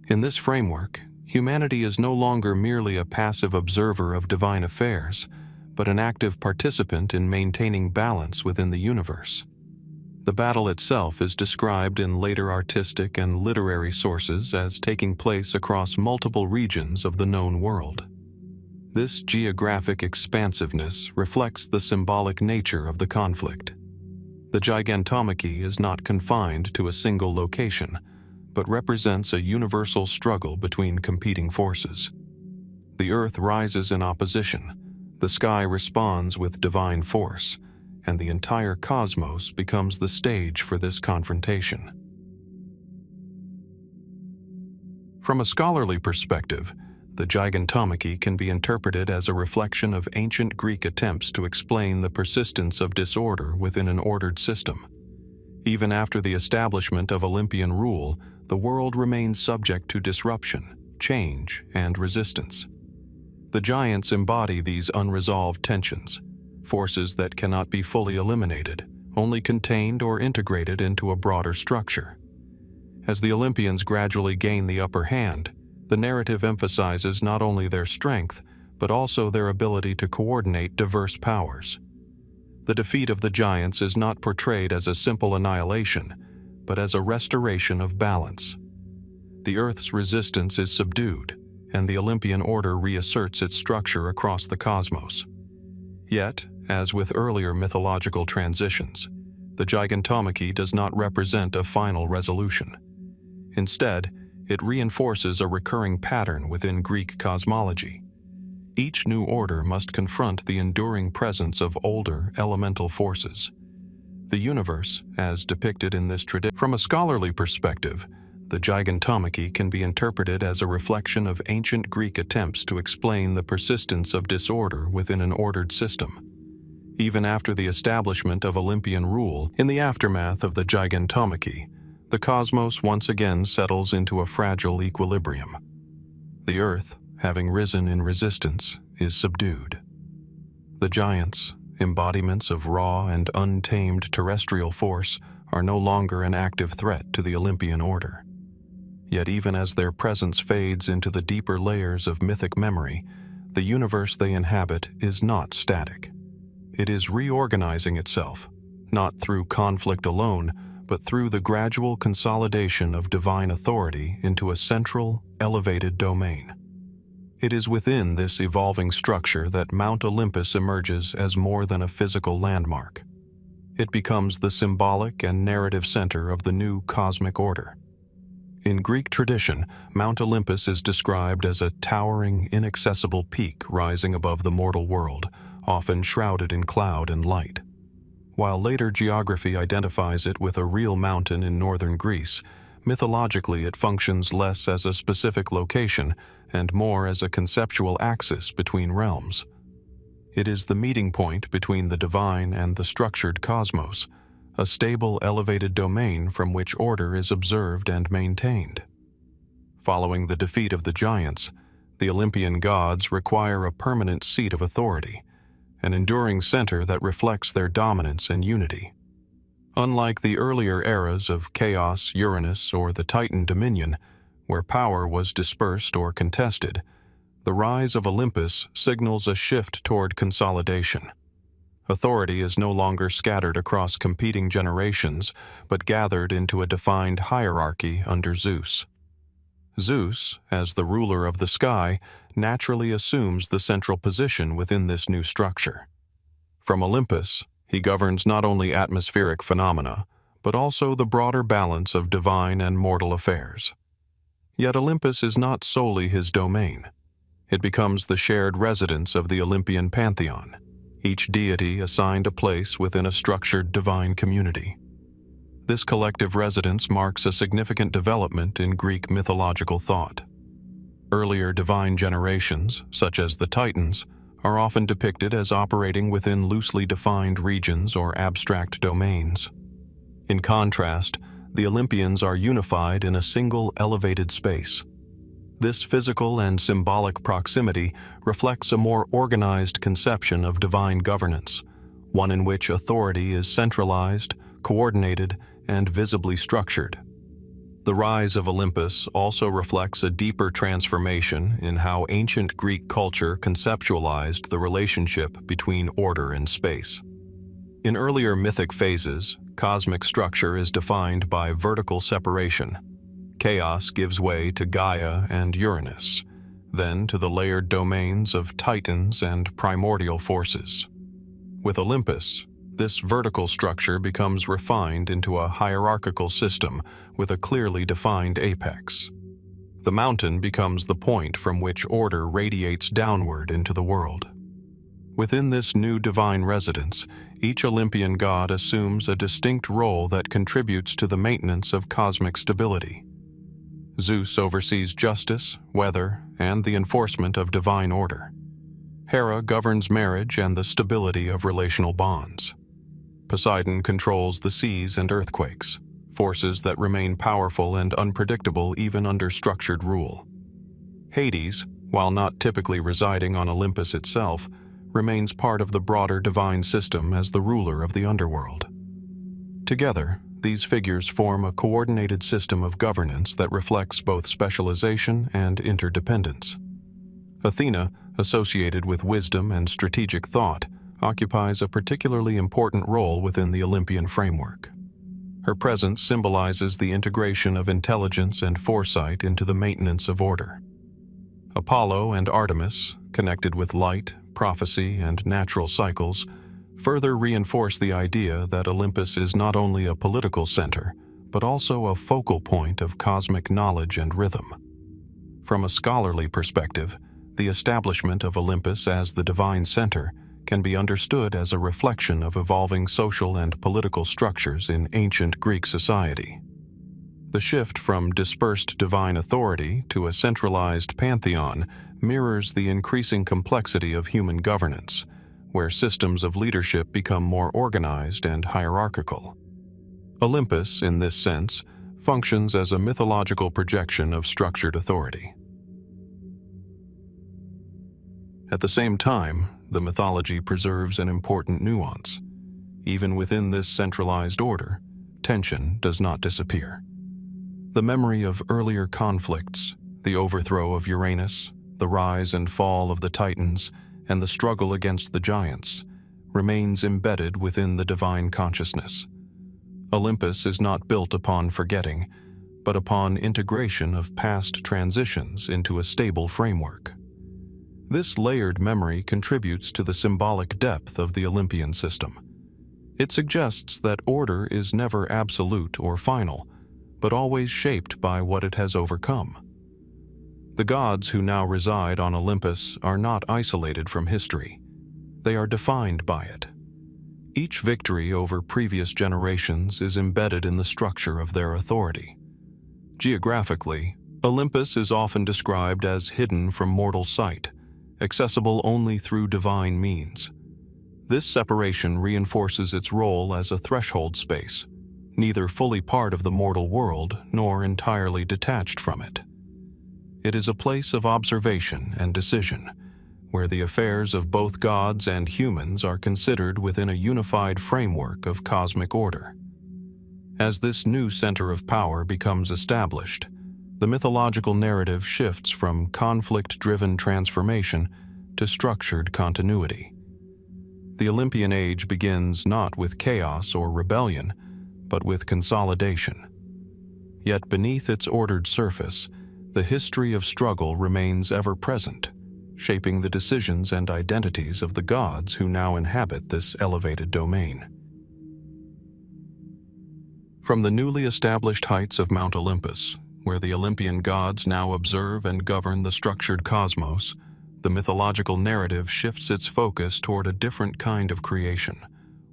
In this framework, humanity is no longer merely a passive observer of divine affairs, but an active participant in maintaining balance within the universe. The battle itself is described in later artistic and literary sources as taking place across multiple regions of the known world. This geographic expansiveness reflects the symbolic nature of the conflict. The Gigantomachy is not confined to a single location, but represents a universal struggle between competing forces. The earth rises in opposition, the sky responds with divine force, and the entire cosmos becomes the stage for this confrontation. From a scholarly perspective, the Gigantomachy can be interpreted as a reflection of ancient Greek attempts to explain the persistence of disorder within an ordered system. Even after the establishment of Olympian rule, the world remains subject to disruption, change, and resistance. The giants embody these unresolved tensions, forces that cannot be fully eliminated, only contained or integrated into a broader structure. As the Olympians gradually gain the upper hand, the narrative emphasizes not only their strength, but also their ability to coordinate diverse powers. The defeat of the giants is not portrayed as a simple annihilation, but as a restoration of balance. The Earth's resistance is subdued, and the Olympian order reasserts its structure across the cosmos. Yet, as with earlier mythological transitions, the Gigantomachy does not represent a final resolution. Instead, it reinforces a recurring pattern within Greek cosmology. Each new order must confront the enduring presence of older elemental forces. The universe, as depicted in this tradition. From a scholarly perspective, the Gigantomachy can be interpreted as a reflection of ancient Greek attempts to explain the persistence of disorder within an ordered system. Even after the establishment of Olympian rule, in the aftermath of the Gigantomachy, the cosmos once again settles into a fragile equilibrium. The Earth, having risen in resistance, is subdued. The giants, embodiments of raw and untamed terrestrial force, are no longer an active threat to the Olympian order. Yet even as their presence fades into the deeper layers of mythic memory, the universe they inhabit is not static. it is reorganizing itself, not through conflict alone, but through the gradual consolidation of divine authority into a central, elevated domain. It is within this evolving structure that Mount Olympus emerges as more than a physical landmark. It becomes the symbolic and narrative center of the new cosmic order. In Greek tradition, Mount Olympus is described as a towering, inaccessible peak rising above the mortal world, often shrouded in cloud and light. While later geography identifies it with a real mountain in northern Greece, mythologically it functions less as a specific location and more as a conceptual axis between realms. It is the meeting point between the divine and the structured cosmos, a stable, elevated domain from which order is observed and maintained. Following the defeat of the giants, the Olympian gods require a permanent seat of authority, an enduring center that reflects their dominance and unity. Unlike the earlier eras of chaos, Uranus, or the Titan dominion, where power was dispersed or contested, the rise of Olympus signals a shift toward consolidation. Authority is no longer scattered across competing generations, but gathered into a defined hierarchy under Zeus. Zeus, as the ruler of the sky, naturally assumes the central position within this new structure. From Olympus, he governs not only atmospheric phenomena, but also the broader balance of divine and mortal affairs. Yet Olympus is not solely his domain. It becomes the shared residence of the Olympian pantheon, each deity assigned a place within a structured divine community. This collective residence marks a significant development in Greek mythological thought. Earlier divine generations, such as the Titans, are often depicted as operating within loosely defined regions or abstract domains. In contrast, the Olympians are unified in a single elevated space. This physical and symbolic proximity reflects a more organized conception of divine governance, one in which authority is centralized, coordinated, and visibly structured. The rise of Olympus also reflects a deeper transformation in how ancient Greek culture conceptualized the relationship between order and space. In earlier mythic phases, cosmic structure is defined by vertical separation. Chaos gives way to Gaia and Uranus, then to the layered domains of Titans and primordial forces. With Olympus, this vertical structure becomes refined into a hierarchical system with a clearly defined apex. The mountain becomes the point from which order radiates downward into the world. Within this new divine residence, each Olympian god assumes a distinct role that contributes to the maintenance of cosmic stability. Zeus oversees justice, weather, and the enforcement of divine order. Hera governs marriage and the stability of relational bonds. Poseidon controls the seas and earthquakes, forces that remain powerful and unpredictable even under structured rule. Hades, while not typically residing on Olympus itself, remains part of the broader divine system as the ruler of the underworld. Together, these figures form a coordinated system of governance that reflects both specialization and interdependence. Athena, associated with wisdom and strategic thought, occupies a particularly important role within the Olympian framework. Her presence symbolizes the integration of intelligence and foresight into the maintenance of order. Apollo and Artemis, connected with light, prophecy, and natural cycles, further reinforce the idea that Olympus is not only a political center, but also a focal point of cosmic knowledge and rhythm. From a scholarly perspective, the establishment of Olympus as the divine center can be understood as a reflection of evolving social and political structures in ancient Greek society. The shift from dispersed divine authority to a centralized pantheon mirrors the increasing complexity of human governance, where systems of leadership become more organized and hierarchical. Olympus, in this sense, functions as a mythological projection of structured authority. At the same time, the mythology preserves an important nuance. Even within this centralized order, tension does not disappear. The memory of earlier conflicts, the overthrow of Uranus, the rise and fall of the Titans, and the struggle against the giants, remains embedded within the divine consciousness. Olympus is not built upon forgetting, but upon integration of past transitions into a stable framework. This layered memory contributes to the symbolic depth of the Olympian system. It suggests that order is never absolute or final, but always shaped by what it has overcome. The gods who now reside on Olympus are not isolated from history. They are defined by it. Each victory over previous generations is embedded in the structure of their authority. Geographically, Olympus is often described as hidden from mortal sight, accessible only through divine means. This separation reinforces its role as a threshold space, neither fully part of the mortal world nor entirely detached from it. It is a place of observation and decision, where the affairs of both gods and humans are considered within a unified framework of cosmic order. As this new center of power becomes established, the mythological narrative shifts from conflict-driven transformation to structured continuity. The Olympian age begins not with chaos or rebellion, but with consolidation. Yet beneath its ordered surface, the history of struggle remains ever present, shaping the decisions and identities of the gods who now inhabit this elevated domain. From the newly established heights of Mount Olympus, where the Olympian gods now observe and govern the structured cosmos, the mythological narrative shifts its focus toward a different kind of creation,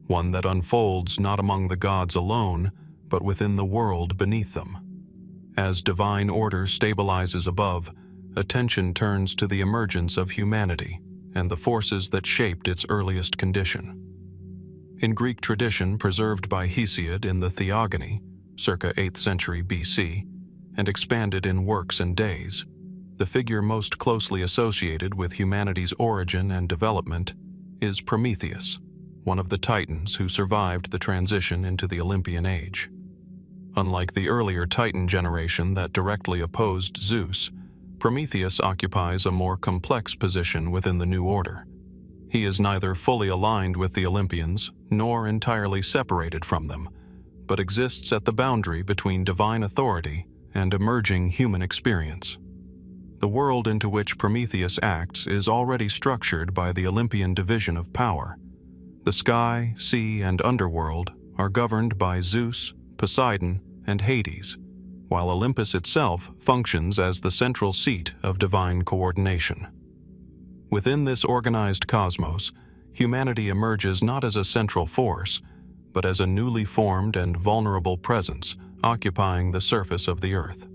one that unfolds not among the gods alone, but within the world beneath them. As divine order stabilizes above, attention turns to the emergence of humanity and the forces that shaped its earliest condition. In Greek tradition preserved by Hesiod in the Theogony, circa 8th century BC, and expanded in Works and Days, the figure most closely associated with humanity's origin and development is Prometheus, one of the Titans who survived the transition into the Olympian age. Unlike the earlier Titan generation that directly opposed Zeus, Prometheus occupies a more complex position within the new order. He is neither fully aligned with the Olympians nor entirely separated from them, but exists at the boundary between divine authority and emerging human experience. The world into which Prometheus acts is already structured by the Olympian division of power. The sky, sea, and underworld are governed by Zeus, Poseidon, and Hades, while Olympus itself functions as the central seat of divine coordination. Within this organized cosmos, humanity emerges not as a central force, but as a newly formed and vulnerable presence occupying the surface of the earth.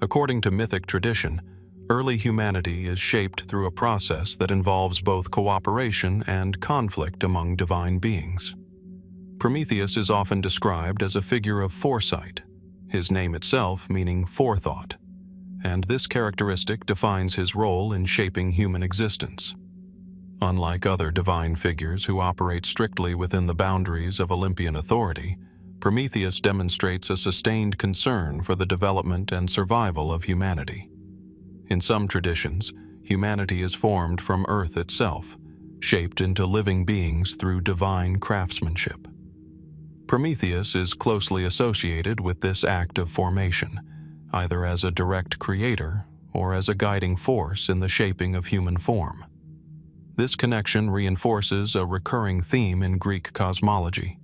According to mythic tradition, early humanity is shaped through a process that involves both cooperation and conflict among divine beings. Prometheus is often described as a figure of foresight, his name itself meaning forethought, and this characteristic defines his role in shaping human existence. Unlike other divine figures who operate strictly within the boundaries of Olympian authority, Prometheus demonstrates a sustained concern for the development and survival of humanity. In some traditions, humanity is formed from Earth itself, shaped into living beings through divine craftsmanship. Prometheus is closely associated with this act of formation, either as a direct creator or as a guiding force in the shaping of human form. This connection reinforces a recurring theme in Greek cosmology.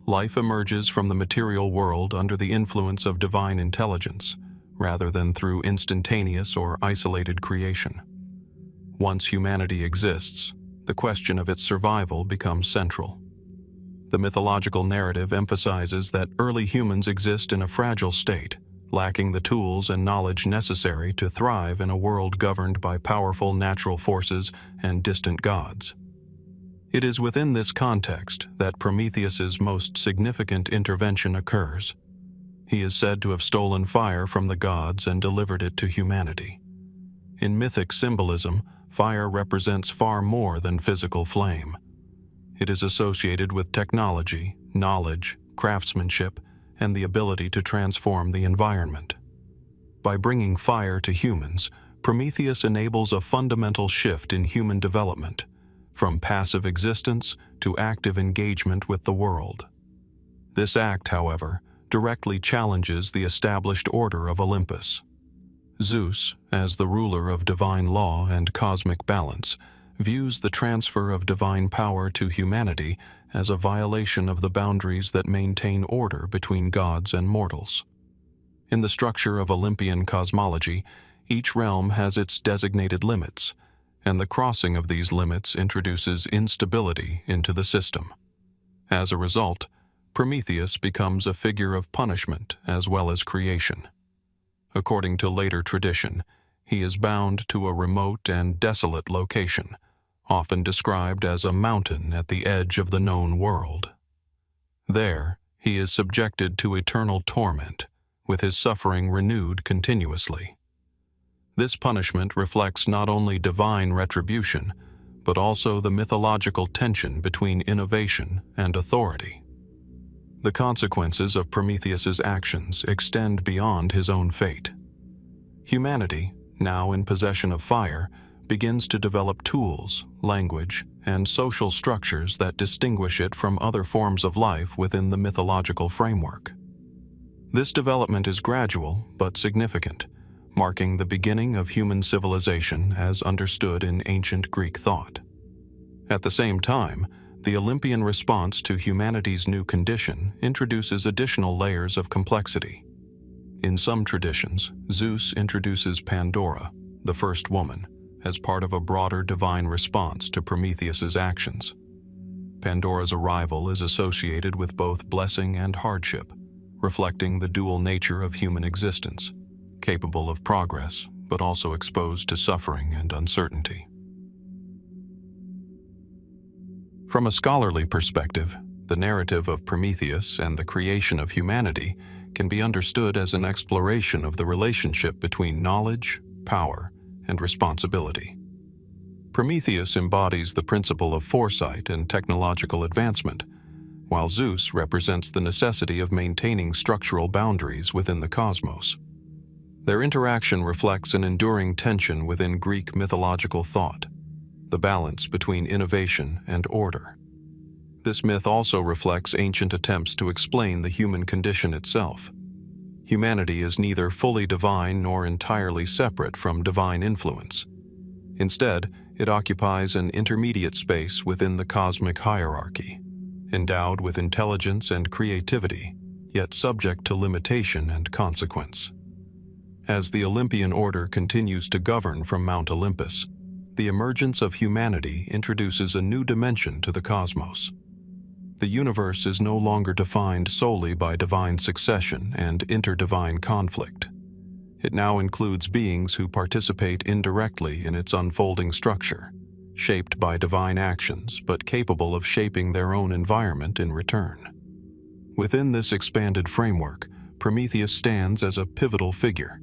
Life emerges from the material world under the influence of divine intelligence, rather than through instantaneous or isolated creation. Once humanity exists, the question of its survival becomes central. The mythological narrative emphasizes that early humans exist in a fragile state, lacking the tools and knowledge necessary to thrive in a world governed by powerful natural forces and distant gods. It is within this context that Prometheus's most significant intervention occurs. He is said to have stolen fire from the gods and delivered it to humanity. In mythic symbolism, fire represents far more than physical flame. It is associated with technology, knowledge, craftsmanship, and the ability to transform the environment. By bringing fire to humans, Prometheus enables a fundamental shift in human development, from passive existence to active engagement with the world. This act, however, directly challenges the established order of Olympus. Zeus, as the ruler of divine law and cosmic balance, views the transfer of divine power to humanity as a violation of the boundaries that maintain order between gods and mortals. In the structure of Olympian cosmology, each realm has its designated limits, and the crossing of these limits introduces instability into the system. As a result, Prometheus becomes a figure of punishment as well as creation. According to later tradition, he is bound to a remote and desolate location, often described as a mountain at the edge of the known world. There, he is subjected to eternal torment, with his suffering renewed continuously. This punishment reflects not only divine retribution, but also the mythological tension between innovation and authority. The consequences of Prometheus's actions extend beyond his own fate. Humanity, now in possession of fire, begins to develop tools, language, and social structures that distinguish it from other forms of life within the mythological framework. This development is gradual but significant, marking the beginning of human civilization as understood in ancient Greek thought. At the same time, the Olympian response to humanity's new condition introduces additional layers of complexity. In some traditions, Zeus introduces Pandora, the first woman, as part of a broader divine response to Prometheus's actions. Pandora's arrival is associated with both blessing and hardship, reflecting the dual nature of human existence, capable of progress, but also exposed to suffering and uncertainty. From a scholarly perspective, the narrative of Prometheus and the creation of humanity can be understood as an exploration of the relationship between knowledge, power, and responsibility. Prometheus embodies the principle of foresight and technological advancement, while Zeus represents the necessity of maintaining structural boundaries within the cosmos. Their interaction reflects an enduring tension within Greek mythological thought, the balance between innovation and order. This myth also reflects ancient attempts to explain the human condition itself. Humanity is neither fully divine nor entirely separate from divine influence. Instead, it occupies an intermediate space within the cosmic hierarchy, endowed with intelligence and creativity, yet subject to limitation and consequence. As the Olympian order continues to govern from Mount Olympus, the emergence of humanity introduces a new dimension to the cosmos. The universe is no longer defined solely by divine succession and interdivine conflict. It now includes beings who participate indirectly in its unfolding structure, shaped by divine actions but capable of shaping their own environment in return. Within this expanded framework, Prometheus stands as a pivotal figure.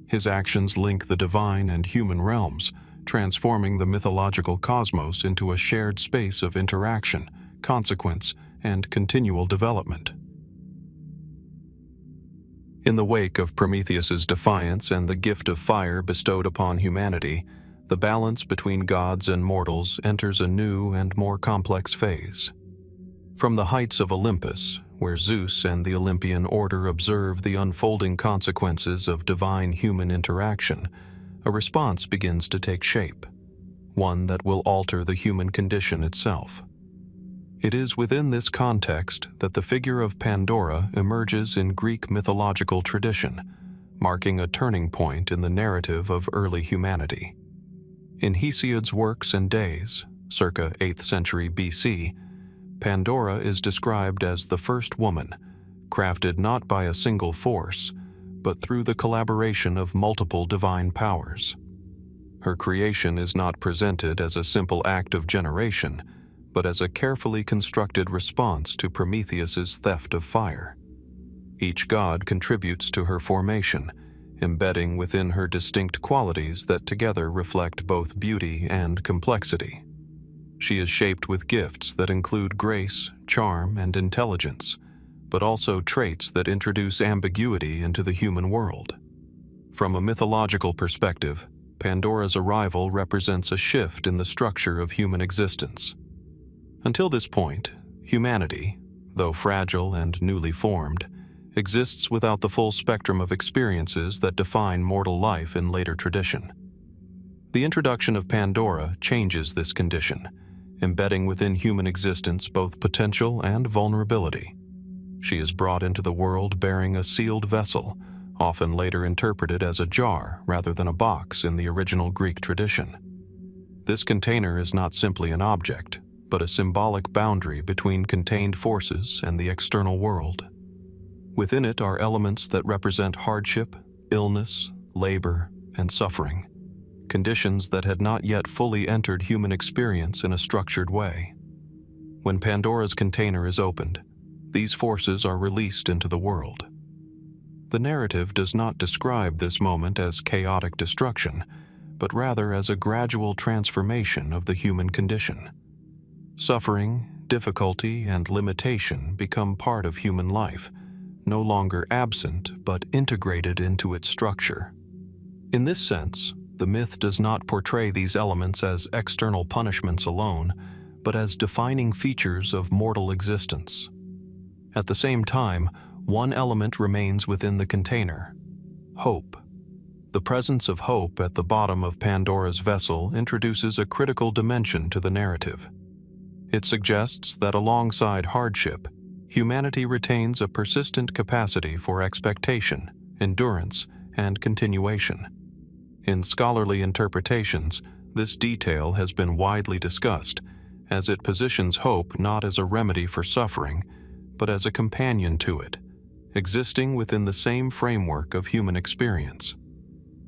His actions link the divine and human realms, transforming the mythological cosmos into a shared space of interaction, consequence, and continual development. In the wake of Prometheus's defiance and the gift of fire bestowed upon humanity, the balance between gods and mortals enters a new and more complex phase. From the heights of Olympus, where Zeus and the Olympian order observe the unfolding consequences of divine-human interaction, a response begins to take shape, one that will alter the human condition itself. It is within this context that the figure of Pandora emerges in Greek mythological tradition, marking a turning point in the narrative of early humanity. In Hesiod's Works and Days, circa 8th century BC, Pandora is described as the first woman, crafted not by a single force, but through the collaboration of multiple divine powers. Her creation is not presented as a simple act of generation, but as a carefully constructed response to Prometheus's theft of fire. Each god contributes to her formation, embedding within her distinct qualities that together reflect both beauty and complexity. She is shaped with gifts that include grace, charm, and intelligence, but also traits that introduce ambiguity into the human world. From a mythological perspective, Pandora's arrival represents a shift in the structure of human existence. Until this point, humanity, though fragile and newly formed, exists without the full spectrum of experiences that define mortal life in later tradition. The introduction of Pandora changes this condition, embedding within human existence both potential and vulnerability. She is brought into the world bearing a sealed vessel, often later interpreted as a jar rather than a box in the original Greek tradition. This container is not simply an object, but a symbolic boundary between contained forces and the external world. Within it are elements that represent hardship, illness, labor, and suffering, conditions that had not yet fully entered human experience in a structured way. When Pandora's container is opened, these forces are released into the world. The narrative does not describe this moment as chaotic destruction, but rather as a gradual transformation of the human condition. Suffering, difficulty, and limitation become part of human life, no longer absent but integrated into its structure. In this sense, the myth does not portray these elements as external punishments alone, but as defining features of mortal existence. At the same time, one element remains within the container: hope. The presence of hope at the bottom of Pandora's vessel introduces a critical dimension to the narrative. It suggests that alongside hardship, humanity retains a persistent capacity for expectation, endurance, and continuation. In scholarly interpretations, this detail has been widely discussed, as it positions hope not as a remedy for suffering, but as a companion to it, existing within the same framework of human experience.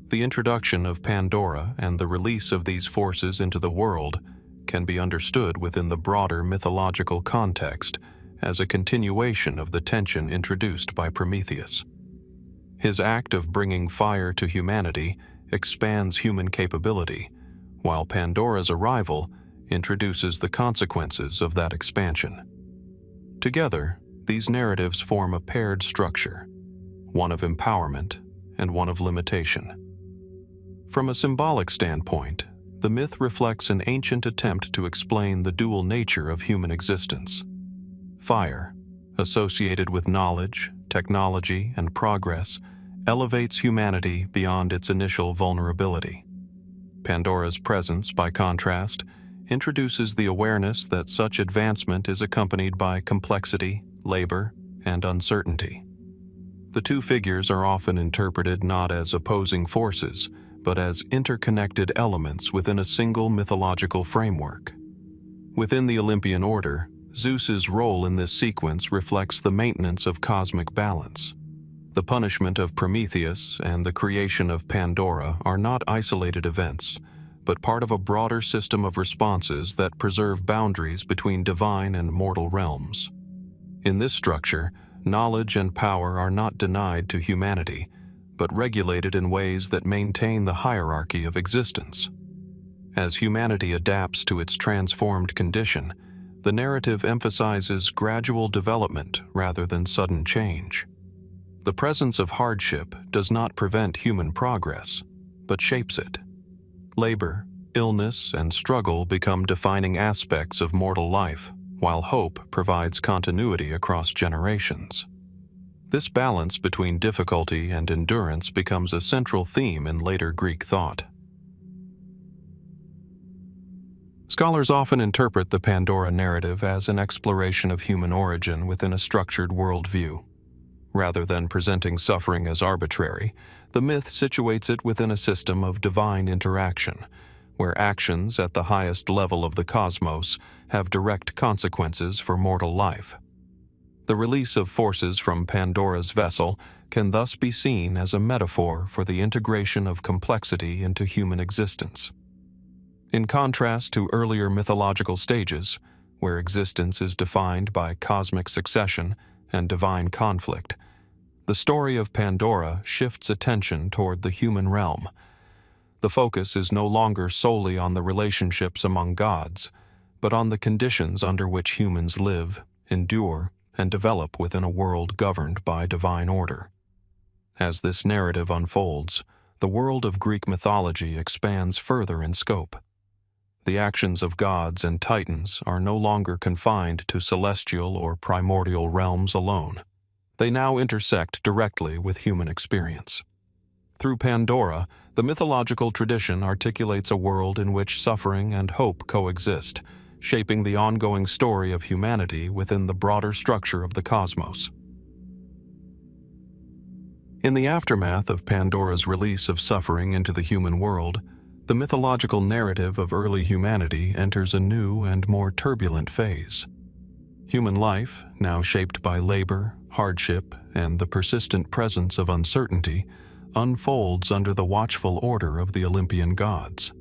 The introduction of Pandora and the release of these forces into the world can be understood within the broader mythological context as a continuation of the tension introduced by Prometheus. His act of bringing fire to humanity expands human capability, while Pandora's arrival introduces the consequences of that expansion. Together, these narratives form a paired structure, one of empowerment and one of limitation. From a symbolic standpoint, the myth reflects an ancient attempt to explain the dual nature of human existence. Fire, associated with knowledge, technology, and progress, elevates humanity beyond its initial vulnerability. Pandora's presence, by contrast, introduces the awareness that such advancement is accompanied by complexity, labor, and uncertainty. The two figures are often interpreted not as opposing forces, but as interconnected elements within a single mythological framework. Within the Olympian order, Zeus's role in this sequence reflects the maintenance of cosmic balance. The punishment of Prometheus and the creation of Pandora are not isolated events, but part of a broader system of responses that preserve boundaries between divine and mortal realms. In this structure, knowledge and power are not denied to humanity, but regulated in ways that maintain the hierarchy of existence. As humanity adapts to its transformed condition, the narrative emphasizes gradual development rather than sudden change. The presence of hardship does not prevent human progress, but shapes it. Labor, illness, and struggle become defining aspects of mortal life, while hope provides continuity across generations. This balance between difficulty and endurance becomes a central theme in later Greek thought. Scholars often interpret the Pandora narrative as an exploration of human origin within a structured worldview. Rather than presenting suffering as arbitrary, the myth situates it within a system of divine interaction, where actions at the highest level of the cosmos have direct consequences for mortal life. The release of forces from Pandora's vessel can thus be seen as a metaphor for the integration of complexity into human existence. In contrast to earlier mythological stages, where existence is defined by cosmic succession and divine conflict, the story of Pandora shifts attention toward the human realm. The focus is no longer solely on the relationships among gods, but on the conditions under which humans live, endure, and develop within a world governed by divine order. As this narrative unfolds, the world of Greek mythology expands further in scope. The actions of gods and titans are no longer confined to celestial or primordial realms alone. They now intersect directly with human experience. Through Pandora, the mythological tradition articulates a world in which suffering and hope coexist, shaping the ongoing story of humanity within the broader structure of the cosmos. In the aftermath of Pandora's release of suffering into the human world, the mythological narrative of early humanity enters a new and more turbulent phase. Human life, now shaped by labor, hardship, and the persistent presence of uncertainty, unfolds under the watchful order of the Olympian gods.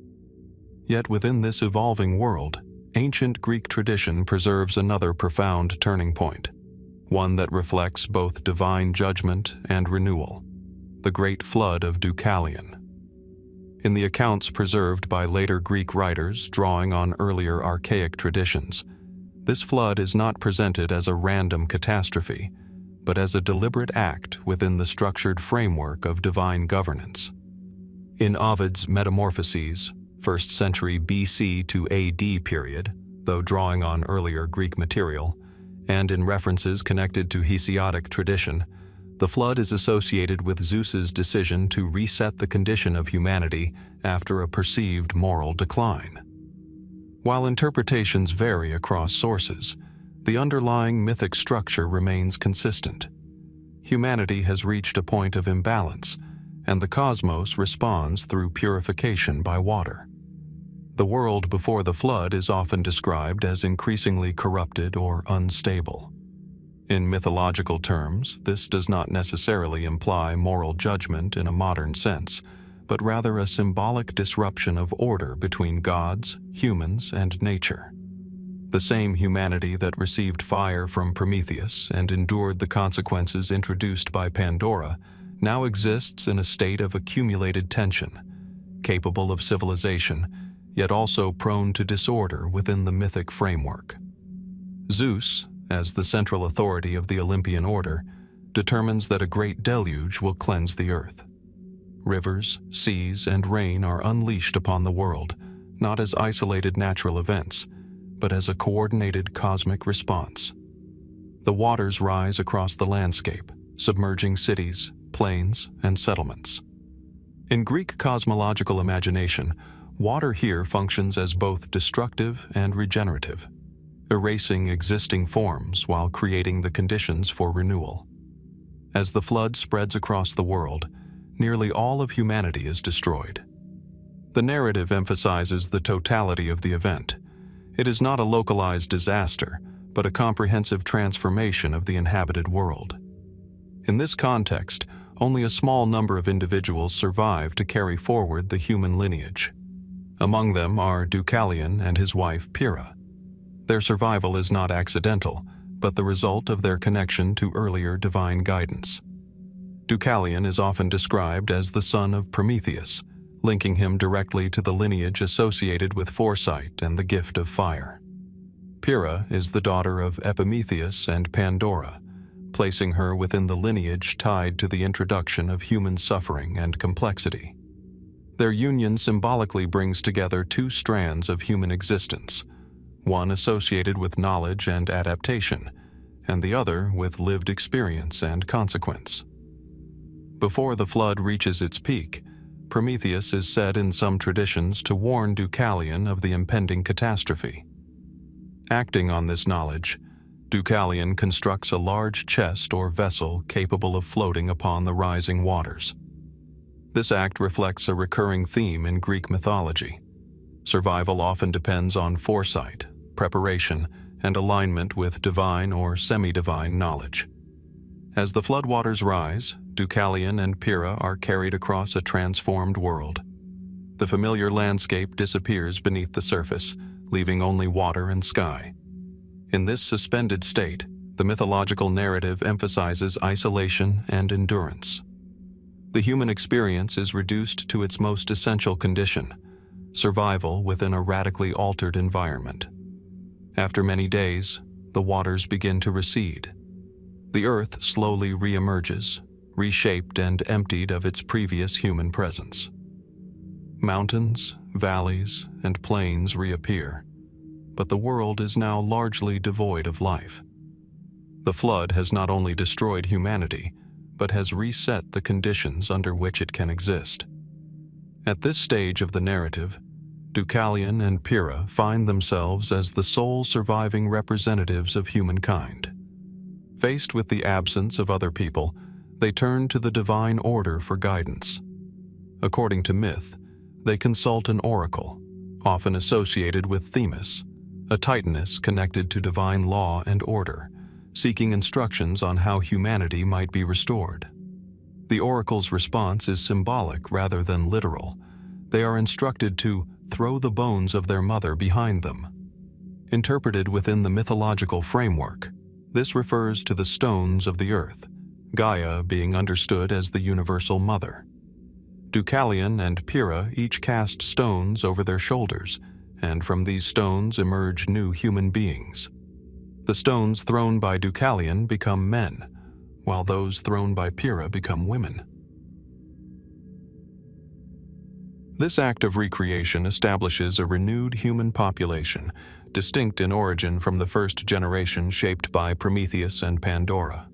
Yet within this evolving world, ancient Greek tradition preserves another profound turning point, one that reflects both divine judgment and renewal: the Great Flood of Deucalion. In the accounts preserved by later Greek writers drawing on earlier archaic traditions, this flood is not presented as a random catastrophe, but as a deliberate act within the structured framework of divine governance. In Ovid's Metamorphoses, 1st century BC to AD period, though drawing on earlier Greek material, and in references connected to Hesiodic tradition, the flood is associated with Zeus's decision to reset the condition of humanity after a perceived moral decline. While interpretations vary across sources, the underlying mythic structure remains consistent. Humanity has reached a point of imbalance, and the cosmos responds through purification by water. The world before the flood is often described as increasingly corrupted or unstable. In mythological terms, this does not necessarily imply moral judgment in a modern sense, but rather a symbolic disruption of order between gods, humans, and nature. The same humanity that received fire from Prometheus and endured the consequences introduced by Pandora now exists in a state of accumulated tension, capable of civilization, yet also prone to disorder within the mythic framework. Zeus, as the central authority of the Olympian order, determines that a great deluge will cleanse the earth. Rivers, seas, and rain are unleashed upon the world, not as isolated natural events, but as a coordinated cosmic response. The waters rise across the landscape, submerging cities, plains, and settlements. In Greek cosmological imagination, water here functions as both destructive and regenerative, erasing existing forms while creating the conditions for renewal. As the flood spreads across the world, nearly all of humanity is destroyed. The narrative emphasizes the totality of the event. It is not a localized disaster, but a comprehensive transformation of the inhabited world. In this context, only a small number of individuals survive to carry forward the human lineage. Among them are Deucalion and his wife Pyrrha. Their survival is not accidental, but the result of their connection to earlier divine guidance. Deucalion is often described as the son of Prometheus, linking him directly to the lineage associated with foresight and the gift of fire. Pyrrha is the daughter of Epimetheus and Pandora, placing her within the lineage tied to the introduction of human suffering and complexity. Their union symbolically brings together two strands of human existence, one associated with knowledge and adaptation, and the other with lived experience and consequence. Before the flood reaches its peak, Prometheus is said in some traditions to warn Deucalion of the impending catastrophe. Acting on this knowledge, Deucalion constructs a large chest or vessel capable of floating upon the rising waters. This act reflects a recurring theme in Greek mythology. Survival often depends on foresight, preparation, and alignment with divine or semi-divine knowledge. As the floodwaters rise, Deucalion and Pyrrha are carried across a transformed world. The familiar landscape disappears beneath the surface, leaving only water and sky. In this suspended state, the mythological narrative emphasizes isolation and endurance. The human experience is reduced to its most essential condition: survival within a radically altered environment. After many days, the waters begin to recede. The earth slowly re-emerges, reshaped and emptied of its previous human presence. Mountains, valleys, and plains reappear, but the world is now largely devoid of life. The flood has not only destroyed humanity, but has reset the conditions under which it can exist. At this stage of the narrative, Deucalion and Pyrrha find themselves as the sole surviving representatives of humankind. Faced with the absence of other people, they turn to the divine order for guidance. According to myth, they consult an oracle, often associated with Themis, a titaness connected to divine law and order, seeking instructions on how humanity might be restored. The oracle's response is symbolic rather than literal. They are instructed to throw the bones of their mother behind them. Interpreted within the mythological framework, this refers to the stones of the earth, Gaia being understood as the universal mother. Deucalion and Pyrrha each cast stones over their shoulders, and from these stones emerge new human beings. The stones thrown by Deucalion become men, while those thrown by Pyrrha become women. This act of recreation establishes a renewed human population, distinct in origin from the first generation shaped by Prometheus and Pandora.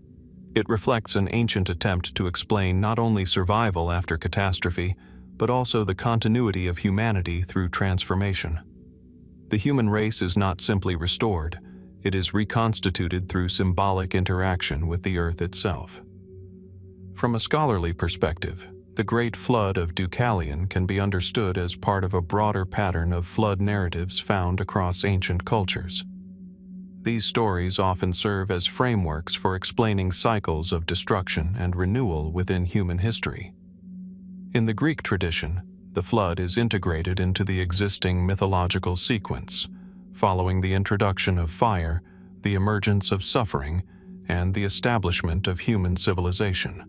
It reflects an ancient attempt to explain not only survival after catastrophe, but also the continuity of humanity through transformation. The human race is not simply restored, it is reconstituted through symbolic interaction with the earth itself. From a scholarly perspective, the Great Flood of Deucalion can be understood as part of a broader pattern of flood narratives found across ancient cultures. These stories often serve as frameworks for explaining cycles of destruction and renewal within human history. In the Greek tradition, the flood is integrated into the existing mythological sequence, following the introduction of fire, the emergence of suffering, and the establishment of human civilization.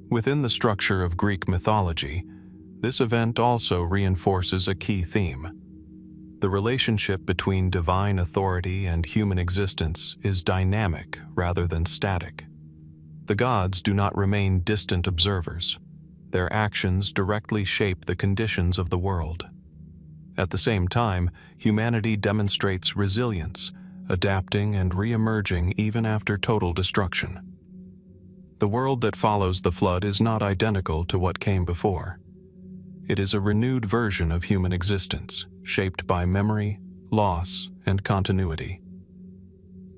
Within the structure of Greek mythology, this event also reinforces a key theme. The relationship between divine authority and human existence is dynamic rather than static. The gods do not remain distant observers. Their actions directly shape the conditions of the world. At the same time, humanity demonstrates resilience, adapting and re-emerging even after total destruction. The world that follows the flood is not identical to what came before. It is a renewed version of human existence, shaped by memory, loss, and continuity.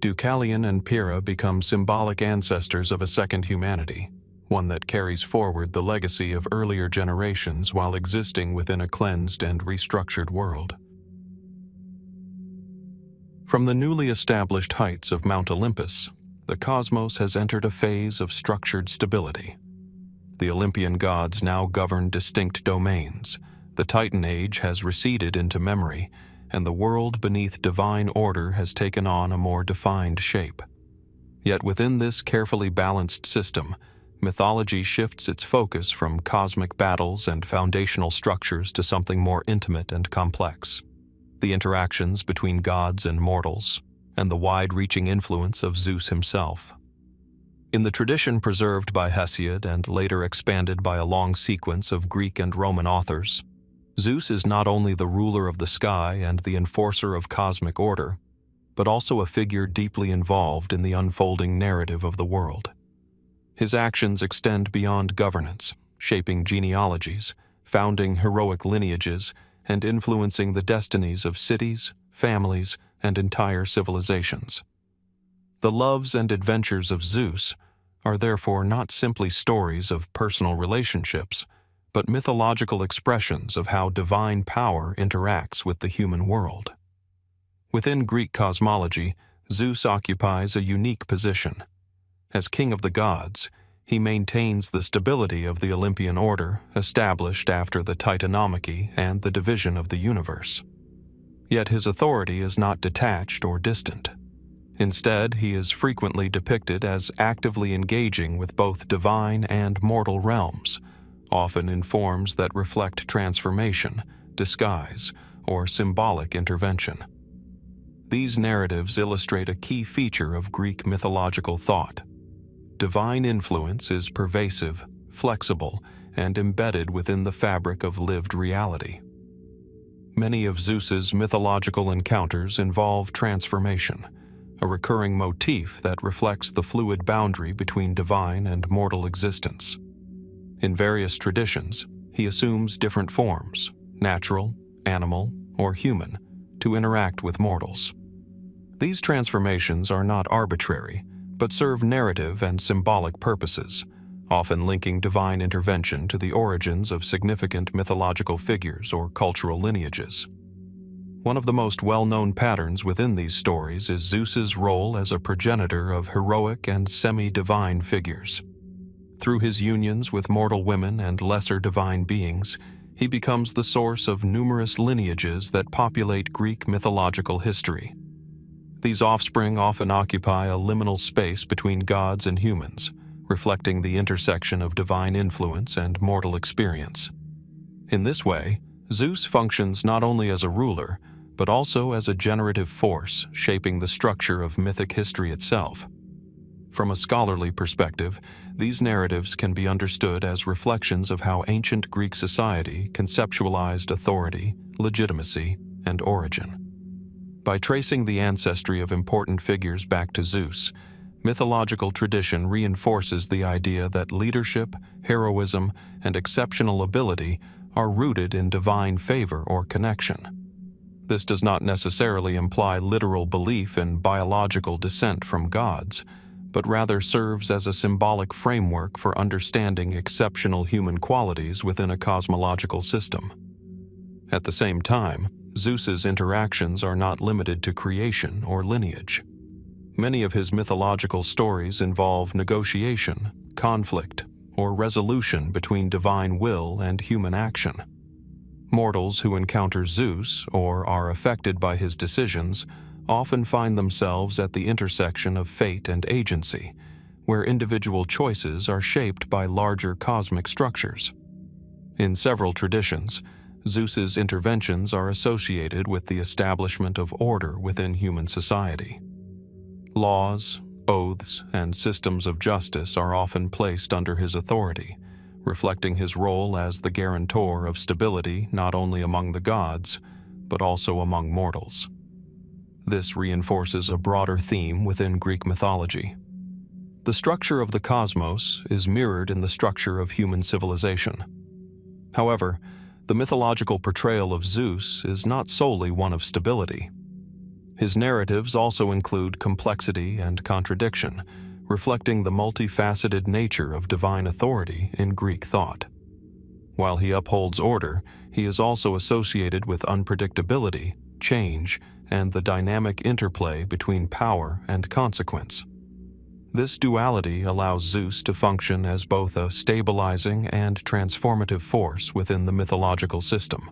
Deucalion and Pyrrha become symbolic ancestors of a second humanity, one that carries forward the legacy of earlier generations while existing within a cleansed and restructured world. From the newly established heights of Mount Olympus, the cosmos has entered a phase of structured stability. The Olympian gods now govern distinct domains, the Titan Age has receded into memory, and the world beneath divine order has taken on a more defined shape. Yet within this carefully balanced system, mythology shifts its focus from cosmic battles and foundational structures to something more intimate and complex: the interactions between gods and mortals, and the wide-reaching influence of Zeus himself. In the tradition preserved by Hesiod and later expanded by a long sequence of Greek and Roman authors, Zeus is not only the ruler of the sky and the enforcer of cosmic order, but also a figure deeply involved in the unfolding narrative of the world. His actions extend beyond governance, shaping genealogies, founding heroic lineages, and influencing the destinies of cities, families, and entire civilizations. The loves and adventures of Zeus are therefore not simply stories of personal relationships, but mythological expressions of how divine power interacts with the human world. Within Greek cosmology, Zeus occupies a unique position. As king of the gods, he maintains the stability of the Olympian order established after the Titanomachy and the division of the universe. Yet his authority is not detached or distant. Instead, he is frequently depicted as actively engaging with both divine and mortal realms, often in forms that reflect transformation, disguise, or symbolic intervention. These narratives illustrate a key feature of Greek mythological thought: divine influence is pervasive, flexible, and embedded within the fabric of lived reality. Many of Zeus's mythological encounters involve transformation, a recurring motif that reflects the fluid boundary between divine and mortal existence. In various traditions, he assumes different forms, natural, animal, or human, to interact with mortals. These transformations are not arbitrary, but serve narrative and symbolic purposes, often linking divine intervention to the origins of significant mythological figures or cultural lineages. One of the most well-known patterns within these stories is Zeus's role as a progenitor of heroic and semi-divine figures. Through his unions with mortal women and lesser divine beings, he becomes the source of numerous lineages that populate Greek mythological history. These offspring often occupy a liminal space between gods and humans, reflecting the intersection of divine influence and mortal experience. In this way, Zeus functions not only as a ruler, but also as a generative force shaping the structure of mythic history itself. From a scholarly perspective, these narratives can be understood as reflections of how ancient Greek society conceptualized authority, legitimacy, and origin. By tracing the ancestry of important figures back to Zeus, mythological tradition reinforces the idea that leadership, heroism, and exceptional ability are rooted in divine favor or connection. This does not necessarily imply literal belief in biological descent from gods, but rather serves as a symbolic framework for understanding exceptional human qualities within a cosmological system. At the same time, Zeus's interactions are not limited to creation or lineage. Many of his mythological stories involve negotiation, conflict, or resolution between divine will and human action. Mortals who encounter Zeus or are affected by his decisions often find themselves at the intersection of fate and agency, where individual choices are shaped by larger cosmic structures. In several traditions, Zeus's interventions are associated with the establishment of order within human society. Laws, oaths, and systems of justice are often placed under his authority, reflecting his role as the guarantor of stability not only among the gods, but also among mortals. This reinforces a broader theme within Greek mythology. The structure of the cosmos is mirrored in the structure of human civilization. However, the mythological portrayal of Zeus is not solely one of stability. His narratives also include complexity and contradiction, reflecting the multifaceted nature of divine authority in Greek thought. While he upholds order, he is also associated with unpredictability, change, and the dynamic interplay between power and consequence. This duality allows Zeus to function as both a stabilizing and transformative force within the mythological system.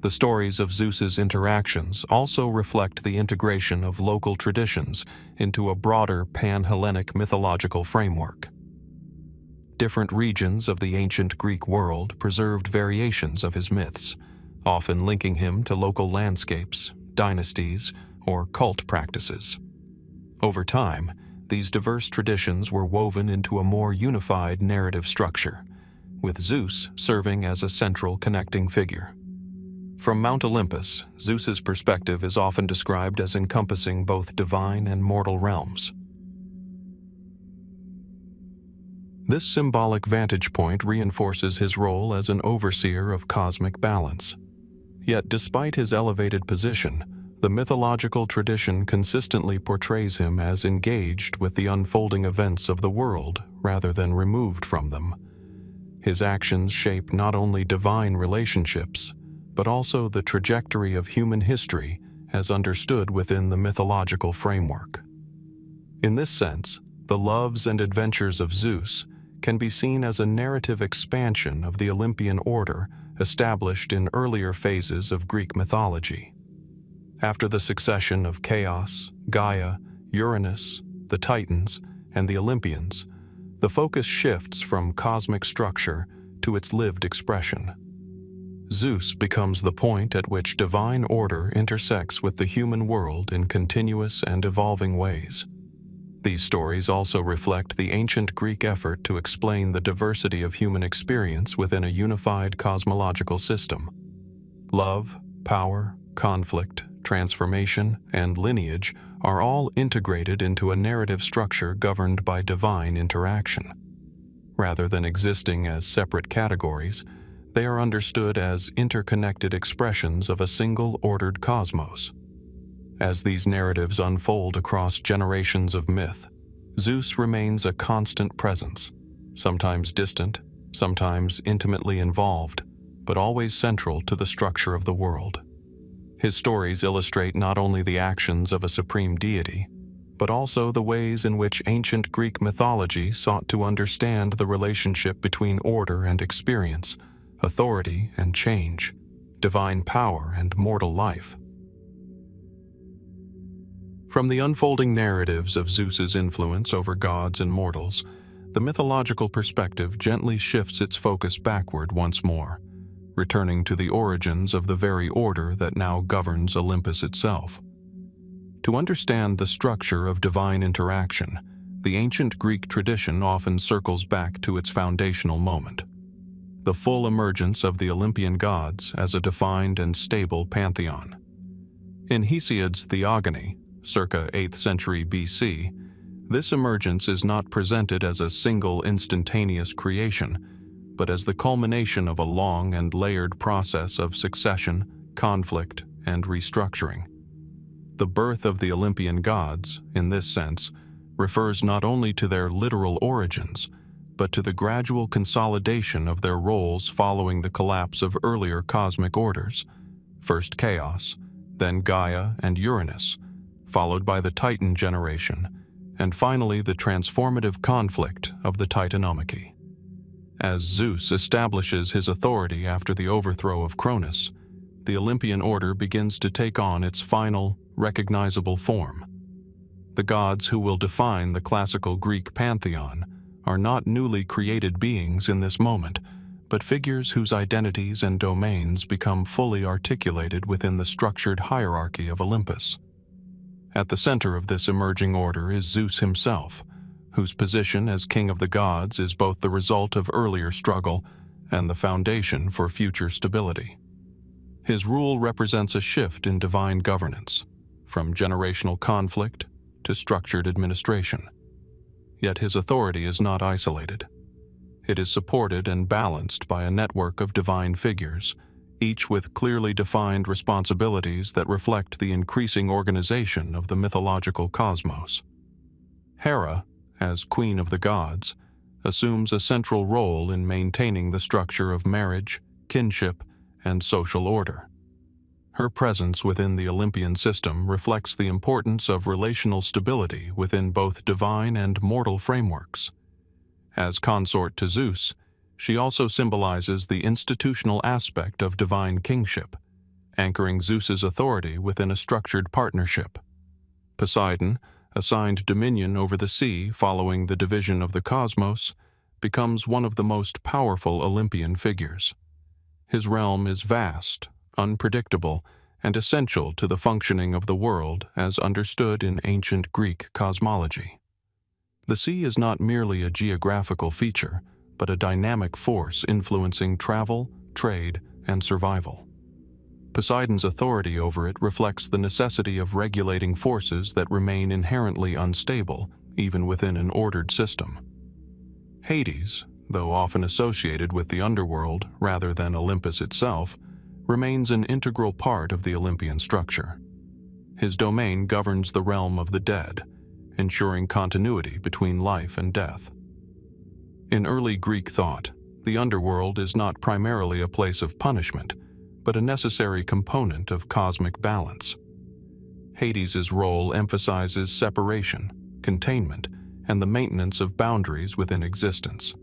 The stories of Zeus's interactions also reflect the integration of local traditions into a broader pan-Hellenic mythological framework. Different regions of the ancient Greek world preserved variations of his myths, often linking him to local landscapes, dynasties, or cult practices. Over time, these diverse traditions were woven into a more unified narrative structure, with Zeus serving as a central connecting figure. From Mount Olympus, Zeus's perspective is often described as encompassing both divine and mortal realms. This symbolic vantage point reinforces his role as an overseer of cosmic balance. Yet, despite his elevated position, the mythological tradition consistently portrays him as engaged with the unfolding events of the world rather than removed from them. His actions shape not only divine relationships, but also the trajectory of human history as understood within the mythological framework. In this sense, the loves and adventures of Zeus can be seen as a narrative expansion of the Olympian order established in earlier phases of Greek mythology. After the succession of Chaos, Gaia, Uranus, the Titans, and the Olympians, the focus shifts from cosmic structure to its lived expression. Zeus becomes the point at which divine order intersects with the human world in continuous and evolving ways. These stories also reflect the ancient Greek effort to explain the diversity of human experience within a unified cosmological system. Love, power, conflict, transformation, and lineage are all integrated into a narrative structure governed by divine interaction. Rather than existing as separate categories, they are understood as interconnected expressions of a single ordered cosmos. As these narratives unfold across generations of myth, Zeus remains a constant presence, sometimes distant, sometimes intimately involved, but always central to the structure of the world. His stories illustrate not only the actions of a supreme deity, but also the ways in which ancient Greek mythology sought to understand the relationship between order and experience, authority and change, divine power and mortal life. From the unfolding narratives of Zeus's influence over gods and mortals, the mythological perspective gently shifts its focus backward once more, returning to the origins of the very order that now governs Olympus itself. To understand the structure of divine interaction, the ancient Greek tradition often circles back to its foundational moment: the full emergence of the Olympian gods as a defined and stable pantheon. In Hesiod's Theogony, circa 8th century BC, this emergence is not presented as a single instantaneous creation, but as the culmination of a long and layered process of succession, conflict, and restructuring. The birth of the Olympian gods, in this sense, refers not only to their literal origins, but to the gradual consolidation of their roles following the collapse of earlier cosmic orders, first Chaos, then Gaia and Uranus, followed by the Titan generation, and finally the transformative conflict of the Titanomachy. As Zeus establishes his authority after the overthrow of Cronus, the Olympian order begins to take on its final, recognizable form. The gods who will define the classical Greek pantheon are not newly created beings in this moment, but figures whose identities and domains become fully articulated within the structured hierarchy of Olympus. At the center of this emerging order is Zeus himself, whose position as king of the gods is both the result of earlier struggle and the foundation for future stability. His rule represents a shift in divine governance, from generational conflict to structured administration. Yet his authority is not isolated. It is supported and balanced by a network of divine figures, each with clearly defined responsibilities that reflect the increasing organization of the mythological cosmos. Hera, as queen of the gods, assumes a central role in maintaining the structure of marriage, kinship, and social order. Her presence within the Olympian system reflects the importance of relational stability within both divine and mortal frameworks. As consort to Zeus, she also symbolizes the institutional aspect of divine kingship, anchoring Zeus's authority within a structured partnership. Poseidon, assigned dominion over the sea following the division of the cosmos, becomes one of the most powerful Olympian figures. His realm is vast, unpredictable, and essential to the functioning of the world as understood in ancient Greek cosmology. The sea is not merely a geographical feature, but a dynamic force influencing travel, trade, and survival. Poseidon's authority over it reflects the necessity of regulating forces that remain inherently unstable, even within an ordered system. Hades, though often associated with the underworld rather than Olympus itself, remains an integral part of the Olympian structure. His domain governs the realm of the dead, ensuring continuity between life and death. In early Greek thought, the underworld is not primarily a place of punishment, but a necessary component of cosmic balance. Hades' role emphasizes separation, containment, and the maintenance of boundaries within existence.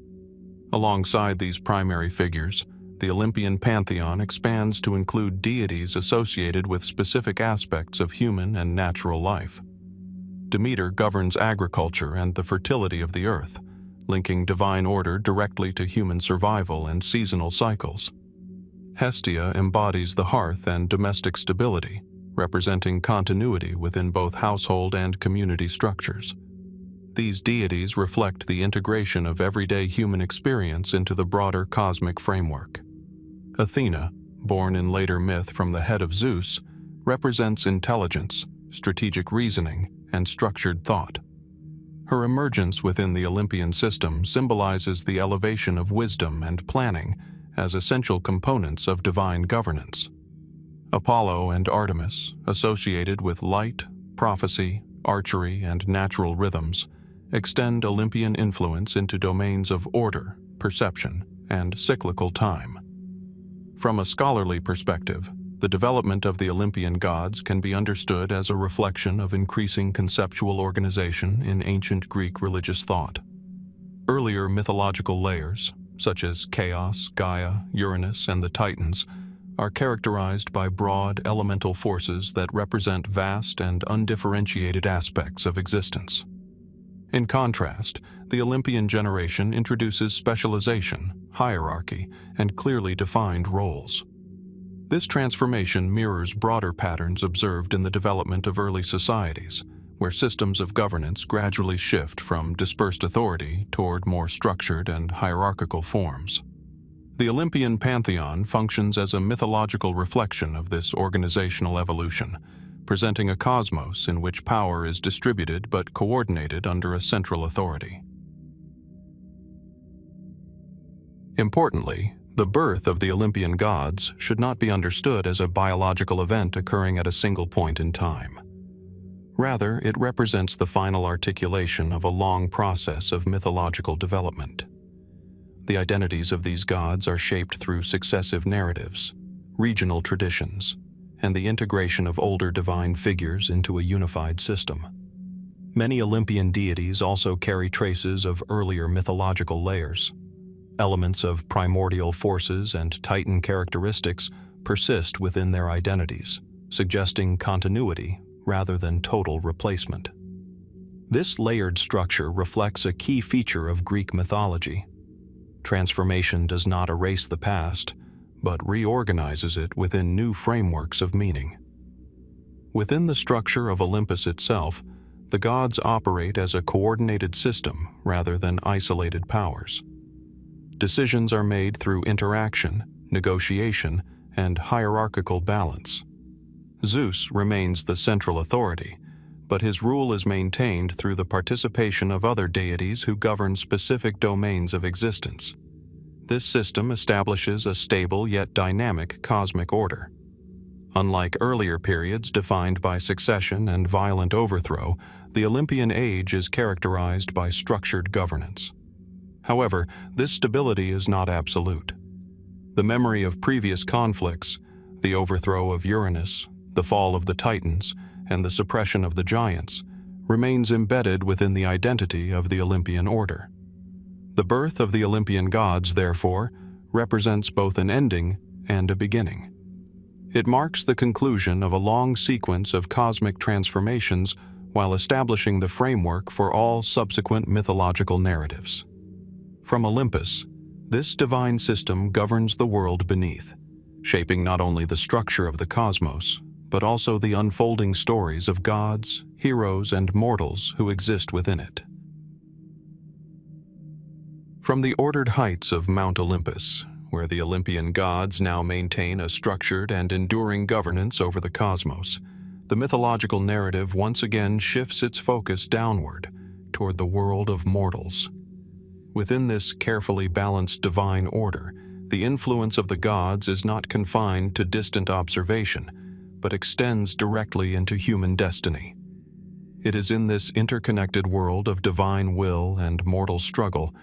Alongside these primary figures, the Olympian pantheon expands to include deities associated with specific aspects of human and natural life. Demeter governs agriculture and the fertility of the earth, linking divine order directly to human survival and seasonal cycles. Hestia embodies the hearth and domestic stability, representing continuity within both household and community structures. These deities reflect the integration of everyday human experience into the broader cosmic framework. Athena, born in later myth from the head of Zeus, represents intelligence, strategic reasoning, and structured thought. Her emergence within the Olympian system symbolizes the elevation of wisdom and planning as essential components of divine governance. Apollo and Artemis, associated with light, prophecy, archery, and natural rhythms, extend Olympian influence into domains of order, perception, and cyclical time. From a scholarly perspective, the development of the Olympian gods can be understood as a reflection of increasing conceptual organization in ancient Greek religious thought. Earlier mythological layers, such as Chaos, Gaia, Uranus, and the Titans, are characterized by broad elemental forces that represent vast and undifferentiated aspects of existence. In contrast, the Olympian generation introduces specialization, hierarchy, and clearly defined roles. This transformation mirrors broader patterns observed in the development of early societies, where systems of governance gradually shift from dispersed authority toward more structured and hierarchical forms. The Olympian pantheon functions as a mythological reflection of this organizational evolution, presenting a cosmos in which power is distributed but coordinated under a central authority. Importantly, the birth of the Olympian gods should not be understood as a biological event occurring at a single point in time. Rather, it represents the final articulation of a long process of mythological development. The identities of these gods are shaped through successive narratives, regional traditions, and the integration of older divine figures into a unified system. Many Olympian deities also carry traces of earlier mythological layers. Elements of primordial forces and Titan characteristics persist within their identities, suggesting continuity rather than total replacement. This layered structure reflects a key feature of Greek mythology. Transformation does not erase the past, but reorganizes it within new frameworks of meaning. Within the structure of Olympus itself, the gods operate as a coordinated system rather than isolated powers. Decisions are made through interaction, negotiation, and hierarchical balance. Zeus remains the central authority, but his rule is maintained through the participation of other deities who govern specific domains of existence. This system establishes a stable yet dynamic cosmic order. Unlike earlier periods defined by succession and violent overthrow, the Olympian age is characterized by structured governance. However, this stability is not absolute. The memory of previous conflicts, the overthrow of Uranus, the fall of the Titans, and the suppression of the giants, remains embedded within the identity of the Olympian order. The birth of the Olympian gods, therefore, represents both an ending and a beginning. It marks the conclusion of a long sequence of cosmic transformations while establishing the framework for all subsequent mythological narratives. From Olympus, this divine system governs the world beneath, shaping not only the structure of the cosmos, but also the unfolding stories of gods, heroes, and mortals who exist within it. From the ordered heights of Mount Olympus, where the Olympian gods now maintain a structured and enduring governance over the cosmos, the mythological narrative once again shifts its focus downward, toward the world of mortals. Within this carefully balanced divine order, the influence of the gods is not confined to distant observation, but extends directly into human destiny. It is in this interconnected world of divine will and mortal struggle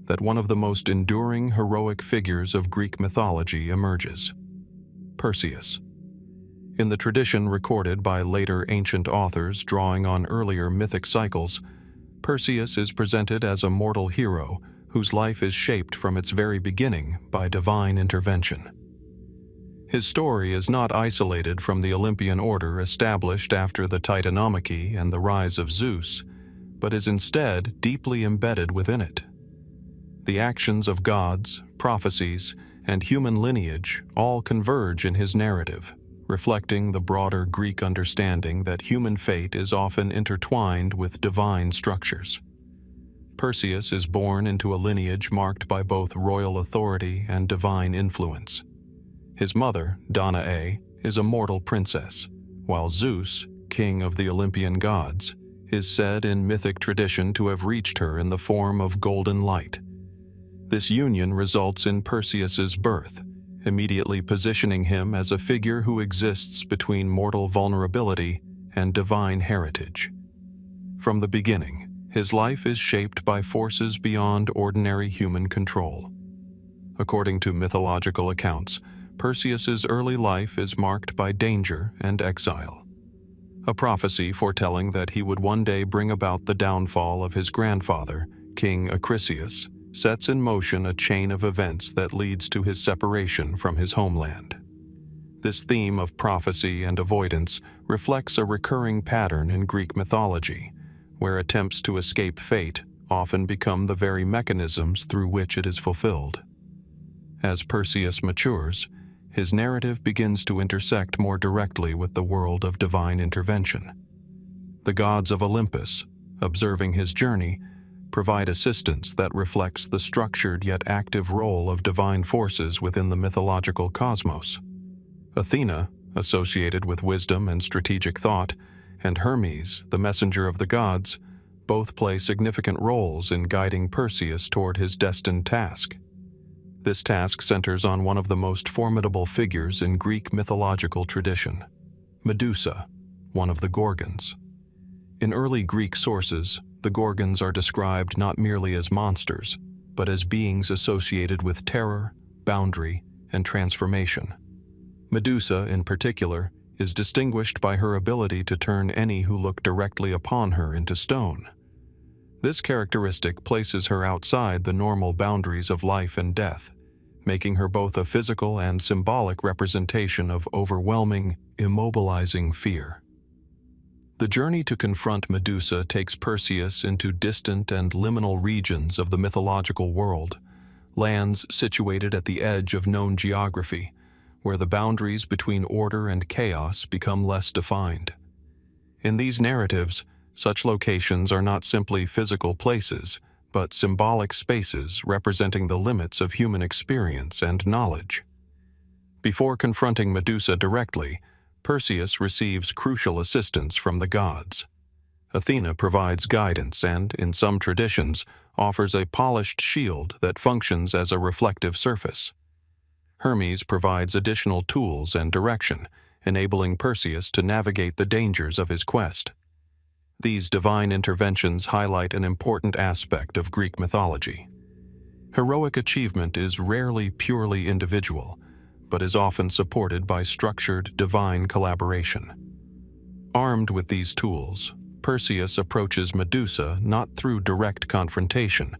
that one of the most enduring heroic figures of Greek mythology emerges: Perseus. In the tradition recorded by later ancient authors drawing on earlier mythic cycles, Perseus is presented as a mortal hero whose life is shaped from its very beginning by divine intervention. His story is not isolated from the Olympian order established after the Titanomachy and the rise of Zeus, but is instead deeply embedded within it. The actions of gods, prophecies, and human lineage all converge in his narrative, reflecting the broader Greek understanding that human fate is often intertwined with divine structures. Perseus is born into a lineage marked by both royal authority and divine influence. His mother, Danae, is a mortal princess, while Zeus, king of the Olympian gods, is said in mythic tradition to have reached her in the form of golden light. This union results in Perseus's birth, immediately positioning him as a figure who exists between mortal vulnerability and divine heritage. From the beginning, his life is shaped by forces beyond ordinary human control. According to mythological accounts, Perseus's early life is marked by danger and exile, a prophecy foretelling that he would one day bring about the downfall of his grandfather, King Acrisius, sets in motion a chain of events that leads to his separation from his homeland. This theme of prophecy and avoidance reflects a recurring pattern in Greek mythology, where attempts to escape fate often become the very mechanisms through which it is fulfilled. As Perseus matures, his narrative begins to intersect more directly with the world of divine intervention. The gods of Olympus, observing his journey, provide assistance that reflects the structured yet active role of divine forces within the mythological cosmos. Athena, associated with wisdom and strategic thought, and Hermes, the messenger of the gods, both play significant roles in guiding Perseus toward his destined task. This task centers on one of the most formidable figures in Greek mythological tradition, Medusa, one of the Gorgons. In early Greek sources, the Gorgons are described not merely as monsters, but as beings associated with terror, boundary, and transformation. Medusa, in particular, is distinguished by her ability to turn any who look directly upon her into stone. This characteristic places her outside the normal boundaries of life and death, making her both a physical and symbolic representation of overwhelming, immobilizing fear. The journey to confront Medusa takes Perseus into distant and liminal regions of the mythological world, lands situated at the edge of known geography, where the boundaries between order and chaos become less defined. In these narratives, such locations are not simply physical places, but symbolic spaces representing the limits of human experience and knowledge. Before confronting Medusa directly, Perseus receives crucial assistance from the gods. Athena provides guidance and, in some traditions, offers a polished shield that functions as a reflective surface. Hermes provides additional tools and direction, enabling Perseus to navigate the dangers of his quest. These divine interventions highlight an important aspect of Greek mythology. Heroic achievement is rarely purely individual, but is often supported by structured divine collaboration. Armed with these tools, Perseus approaches Medusa not through direct confrontation,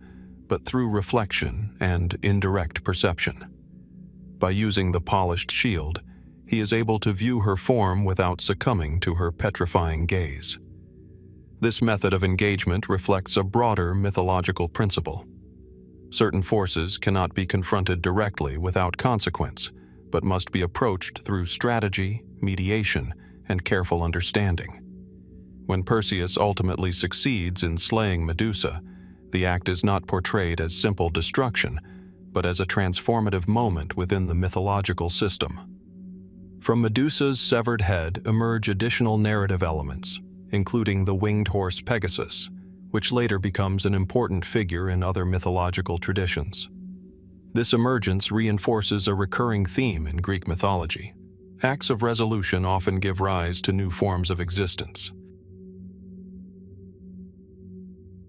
but through reflection and indirect perception. By using the polished shield, he is able to view her form without succumbing to her petrifying gaze. This method of engagement reflects a broader mythological principle. Certain forces cannot be confronted directly without consequence, but must be approached through strategy, mediation, and careful understanding. When Perseus ultimately succeeds in slaying Medusa, the act is not portrayed as simple destruction, but as a transformative moment within the mythological system. From Medusa's severed head emerge additional narrative elements, including the winged horse Pegasus, which later becomes an important figure in other mythological traditions. This emergence reinforces a recurring theme in Greek mythology. Acts of resolution often give rise to new forms of existence.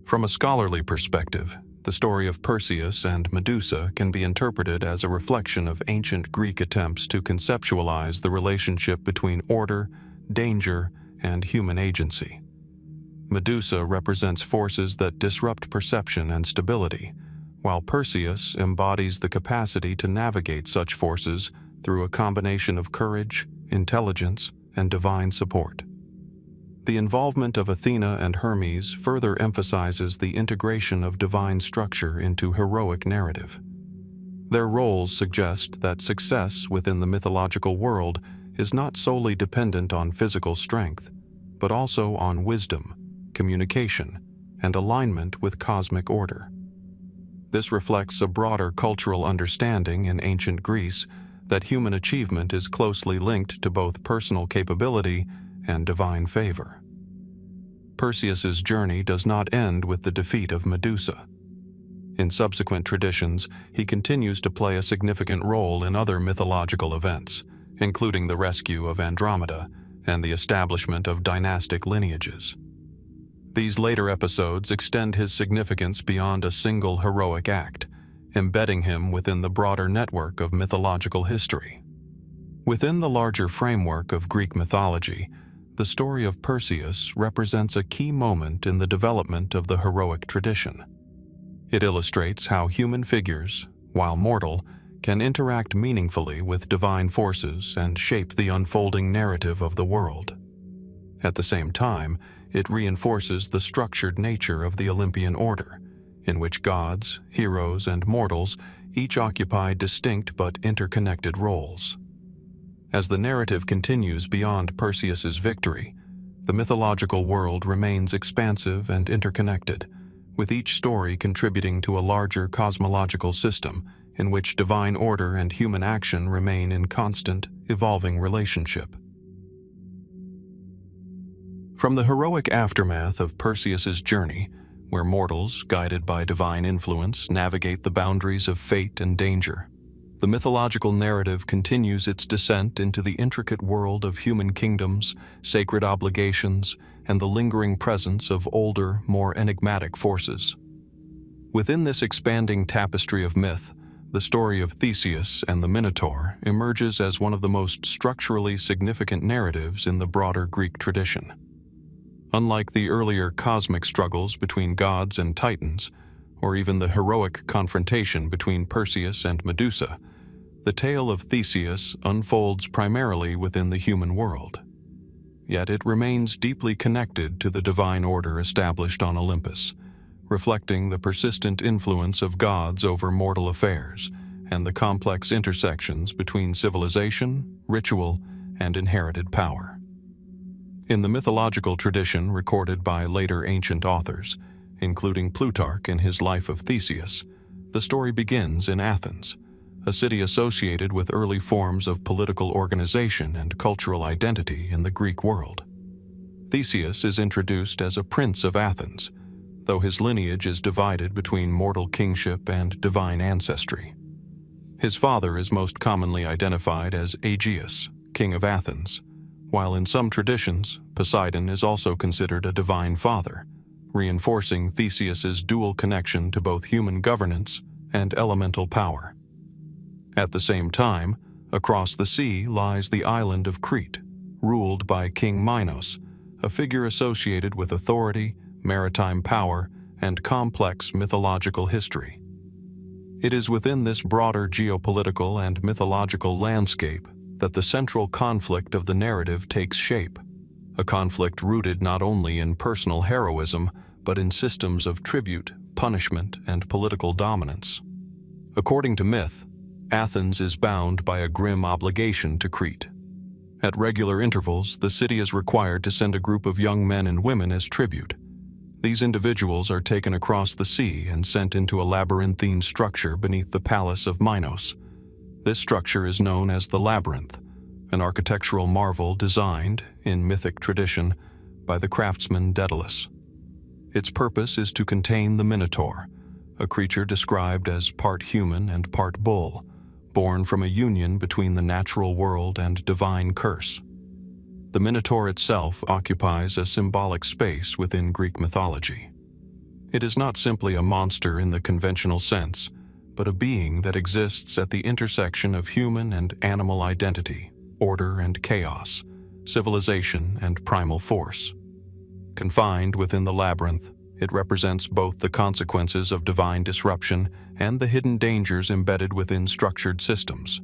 From a scholarly perspective, the story of Perseus and Medusa can be interpreted as a reflection of ancient Greek attempts to conceptualize the relationship between order, danger, and human agency. Medusa represents forces that disrupt perception and stability, while Perseus embodies the capacity to navigate such forces through a combination of courage, intelligence, and divine support. The involvement of Athena and Hermes further emphasizes the integration of divine structure into heroic narrative. Their roles suggest that success within the mythological world is not solely dependent on physical strength, but also on wisdom, communication, and alignment with cosmic order. This reflects a broader cultural understanding in ancient Greece that human achievement is closely linked to both personal capability and divine favor. Perseus's journey does not end with the defeat of Medusa. In subsequent traditions, he continues to play a significant role in other mythological events, including the rescue of Andromeda and the establishment of dynastic lineages. These later episodes extend his significance beyond a single heroic act, embedding him within the broader network of mythological history. Within the larger framework of Greek mythology, the story of Perseus represents a key moment in the development of the heroic tradition. It illustrates how human figures, while mortal, can interact meaningfully with divine forces and shape the unfolding narrative of the world. At the same time, it reinforces the structured nature of the Olympian order, in which gods, heroes, and mortals each occupy distinct but interconnected roles. As the narrative continues beyond Perseus's victory, the mythological world remains expansive and interconnected, with each story contributing to a larger cosmological system in which divine order and human action remain in constant, evolving relationship. From the heroic aftermath of Perseus's journey, where mortals, guided by divine influence, navigate the boundaries of fate and danger, the mythological narrative continues its descent into the intricate world of human kingdoms, sacred obligations, and the lingering presence of older, more enigmatic forces. Within this expanding tapestry of myth, the story of Theseus and the Minotaur emerges as one of the most structurally significant narratives in the broader Greek tradition. Unlike the earlier cosmic struggles between gods and titans, or even the heroic confrontation between Perseus and Medusa, the tale of Theseus unfolds primarily within the human world. Yet it remains deeply connected to the divine order established on Olympus, reflecting the persistent influence of gods over mortal affairs and the complex intersections between civilization, ritual, and inherited power. In the mythological tradition recorded by later ancient authors, including Plutarch in his Life of Theseus, the story begins in Athens, a city associated with early forms of political organization and cultural identity in the Greek world. Theseus is introduced as a prince of Athens, though his lineage is divided between mortal kingship and divine ancestry. His father is most commonly identified as Aegeus, king of Athens, while in some traditions, Poseidon is also considered a divine father, reinforcing Theseus's dual connection to both human governance and elemental power. At the same time, across the sea lies the island of Crete, ruled by King Minos, a figure associated with authority, maritime power, and complex mythological history. It is within this broader geopolitical and mythological landscape that the central conflict of the narrative takes shape, a conflict rooted not only in personal heroism, but in systems of tribute, punishment, and political dominance. According to myth, Athens is bound by a grim obligation to Crete. At regular intervals, the city is required to send a group of young men and women as tribute. These individuals are taken across the sea and sent into a labyrinthine structure beneath the palace of Minos. This structure is known as the Labyrinth, an architectural marvel designed, in mythic tradition, by the craftsman Daedalus. Its purpose is to contain the Minotaur, a creature described as part human and part bull, born from a union between the natural world and divine curse. The Minotaur itself occupies a symbolic space within Greek mythology. It is not simply a monster in the conventional sense, but a being that exists at the intersection of human and animal identity, order and chaos, civilization and primal force. Confined within the labyrinth, it represents both the consequences of divine disruption and the hidden dangers embedded within structured systems.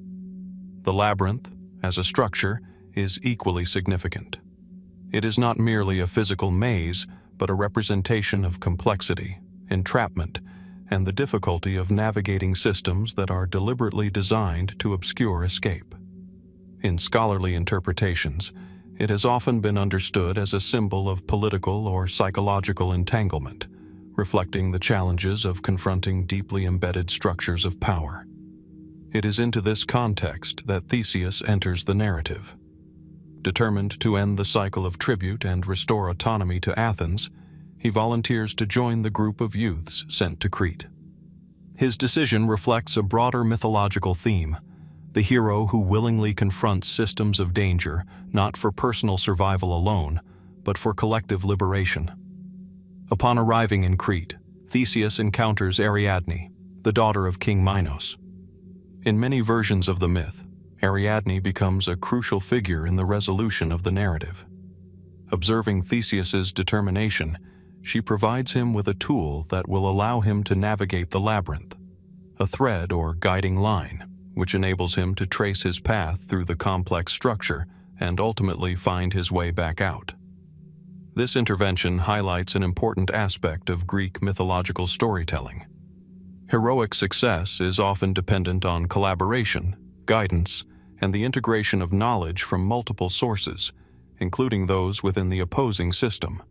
The labyrinth, as a structure, is equally significant. It is not merely a physical maze, but a representation of complexity, entrapment, and the difficulty of navigating systems that are deliberately designed to obscure escape. In scholarly interpretations, it has often been understood as a symbol of political or psychological entanglement, reflecting the challenges of confronting deeply embedded structures of power. It is into this context that Theseus enters the narrative. Determined to end the cycle of tribute and restore autonomy to Athens, he volunteers to join the group of youths sent to Crete. His decision reflects a broader mythological theme: the hero who willingly confronts systems of danger not for personal survival alone, but for collective liberation. Upon arriving in Crete, Theseus encounters Ariadne, the daughter of King Minos. In many versions of the myth, Ariadne becomes a crucial figure in the resolution of the narrative. Observing Theseus's determination, she provides him with a tool that will allow him to navigate the labyrinth, a thread or guiding line, which enables him to trace his path through the complex structure and ultimately find his way back out. This intervention highlights an important aspect of Greek mythological storytelling. Heroic success is often dependent on collaboration, guidance, and the integration of knowledge from multiple sources, including those within the opposing system.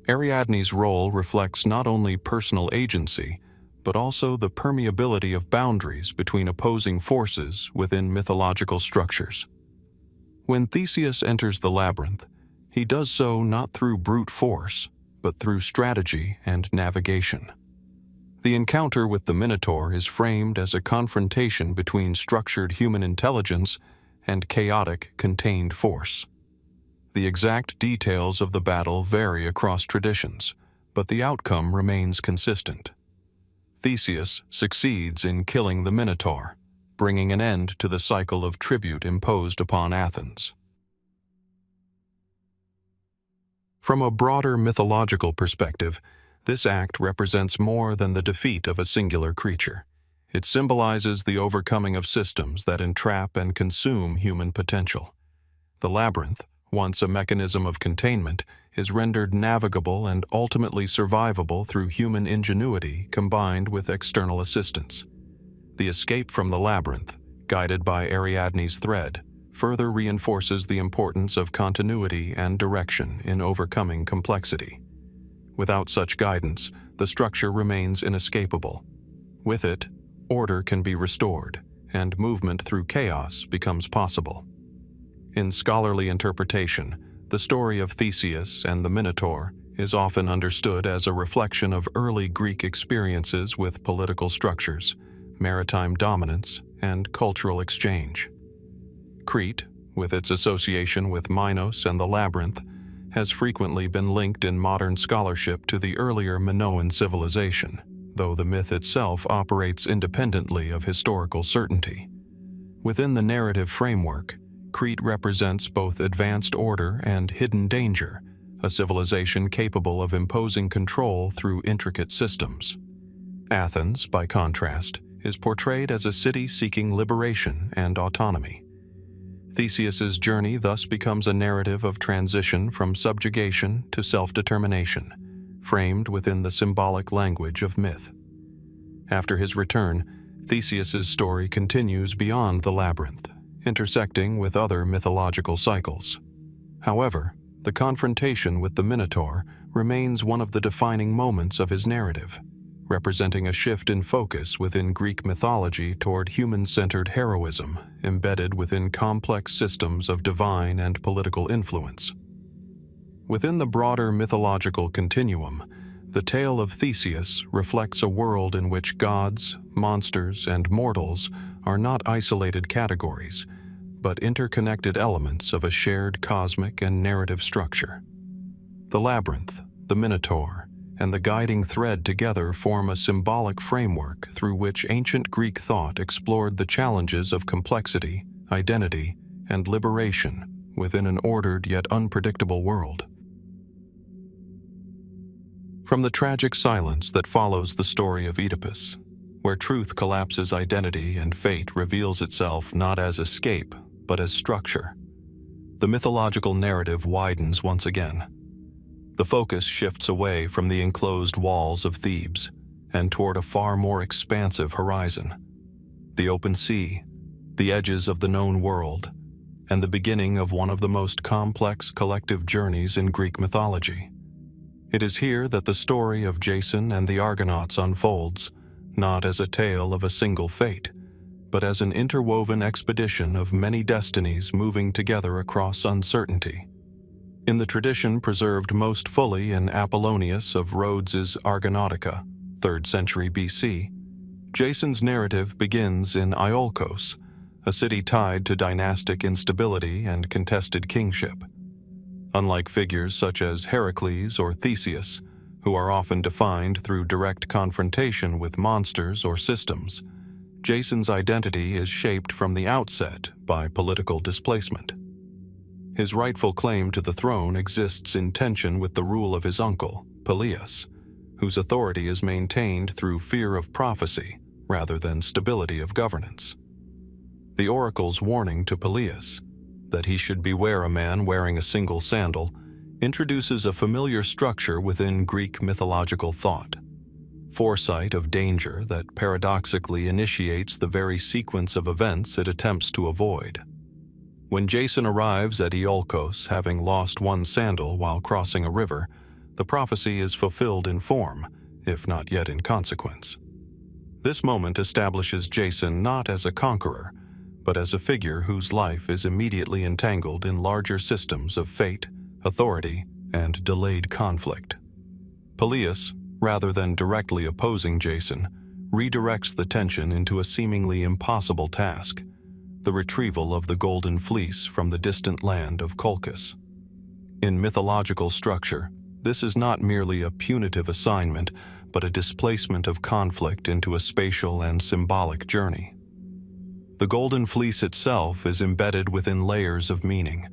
Ariadne's role reflects not only personal agency, but also the permeability of boundaries between opposing forces within mythological structures. When Theseus enters the labyrinth, he does so not through brute force, but through strategy and navigation. The encounter with the Minotaur is framed as a confrontation between structured human intelligence and chaotic, contained force. The exact details of the battle vary across traditions, but the outcome remains consistent. Theseus succeeds in killing the Minotaur, bringing an end to the cycle of tribute imposed upon Athens. From a broader mythological perspective, this act represents more than the defeat of a singular creature. It symbolizes the overcoming of systems that entrap and consume human potential. The labyrinth, once a mechanism of containment, is rendered navigable and ultimately survivable through human ingenuity combined with external assistance. The escape from the labyrinth, guided by Ariadne's thread, further reinforces the importance of continuity and direction in overcoming complexity. Without such guidance, the structure remains inescapable. With it, order can be restored, and movement through chaos becomes possible. In scholarly interpretation, the story of Theseus and the Minotaur is often understood as a reflection of early Greek experiences with political structures, maritime dominance, and cultural exchange. Crete, with its association with Minos and the labyrinth, has frequently been linked in modern scholarship to the earlier Minoan civilization, though the myth itself operates independently of historical certainty. Within the narrative framework, Crete represents both advanced order and hidden danger, a civilization capable of imposing control through intricate systems. Athens, by contrast, is portrayed as a city seeking liberation and autonomy. Theseus's journey thus becomes a narrative of transition from subjugation to self-determination, framed within the symbolic language of myth. After his return, Theseus's story continues beyond the labyrinth, intersecting with other mythological cycles. However, the confrontation with the Minotaur remains one of the defining moments of his narrative, representing a shift in focus within Greek mythology toward human-centered heroism embedded within complex systems of divine and political influence. Within the broader mythological continuum, the tale of Theseus reflects a world in which gods, monsters, and mortals are not isolated categories, but interconnected elements of a shared cosmic and narrative structure. The labyrinth, the Minotaur, and the guiding thread together form a symbolic framework through which ancient Greek thought explored the challenges of complexity, identity, and liberation within an ordered yet unpredictable world. From the tragic silence that follows the story of Oedipus, where truth collapses identity and fate reveals itself not as escape, but as structure, the mythological narrative widens once again. The focus shifts away from the enclosed walls of Thebes and toward a far more expansive horizon. The open sea, the edges of the known world, and the beginning of one of the most complex collective journeys in Greek mythology. It is here that the story of Jason and the Argonauts unfolds, not as a tale of a single fate, but as an interwoven expedition of many destinies moving together across uncertainty. In the tradition preserved most fully in Apollonius of Rhodes's Argonautica, 3rd century BC, Jason's narrative begins in Iolcos, a city tied to dynastic instability and contested kingship. Unlike figures such as Heracles or Theseus, who are often defined through direct confrontation with monsters or systems, Jason's identity is shaped from the outset by political displacement. His rightful claim to the throne exists in tension with the rule of his uncle, Peleus, whose authority is maintained through fear of prophecy rather than stability of governance. The oracle's warning to Peleus, that he should beware a man wearing a single sandal, introduces a familiar structure within Greek mythological thought. Foresight of danger that paradoxically initiates the very sequence of events it attempts to avoid. When Jason arrives at Iolcos having lost one sandal while crossing a river, the prophecy is fulfilled in form, if not yet in consequence. This moment establishes Jason not as a conqueror, but as a figure whose life is immediately entangled in larger systems of fate, authority, and delayed conflict. Peleus, rather than directly opposing Jason, redirects the tension into a seemingly impossible task, the retrieval of the Golden Fleece from the distant land of Colchis. In mythological structure, this is not merely a punitive assignment, but a displacement of conflict into a spatial and symbolic journey. The Golden Fleece itself is embedded within layers of meaning,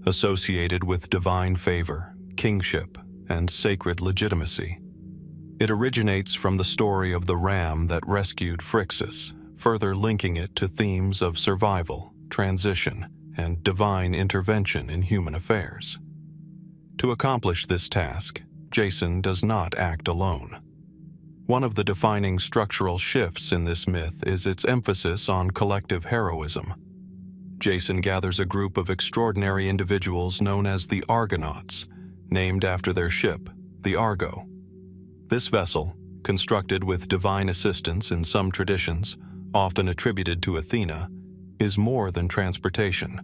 associated with divine favor, kingship, and sacred legitimacy. It originates from the story of the ram that rescued Phrixus, further linking it to themes of survival, transition, and divine intervention in human affairs. To accomplish this task, Jason does not act alone. One of the defining structural shifts in this myth is its emphasis on collective heroism. Jason gathers a group of extraordinary individuals known as the Argonauts, named after their ship, the Argo. This vessel, constructed with divine assistance in some traditions, often attributed to Athena, is more than transportation.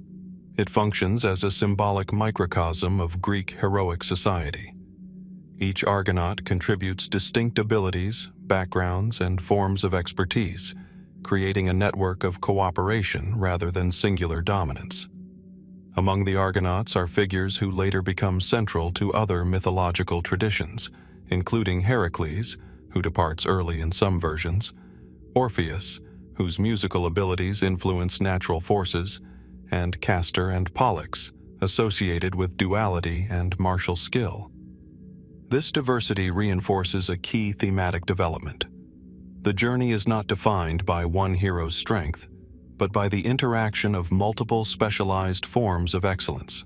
It functions as a symbolic microcosm of Greek heroic society. Each Argonaut contributes distinct abilities, backgrounds, and forms of expertise, creating a network of cooperation rather than singular dominance. Among the Argonauts are figures who later become central to other mythological traditions, including Heracles, who departs early in some versions, Orpheus, whose musical abilities influence natural forces, and Castor and Pollux, associated with duality and martial skill. This diversity reinforces a key thematic development. The journey is not defined by one hero's strength, but by the interaction of multiple specialized forms of excellence.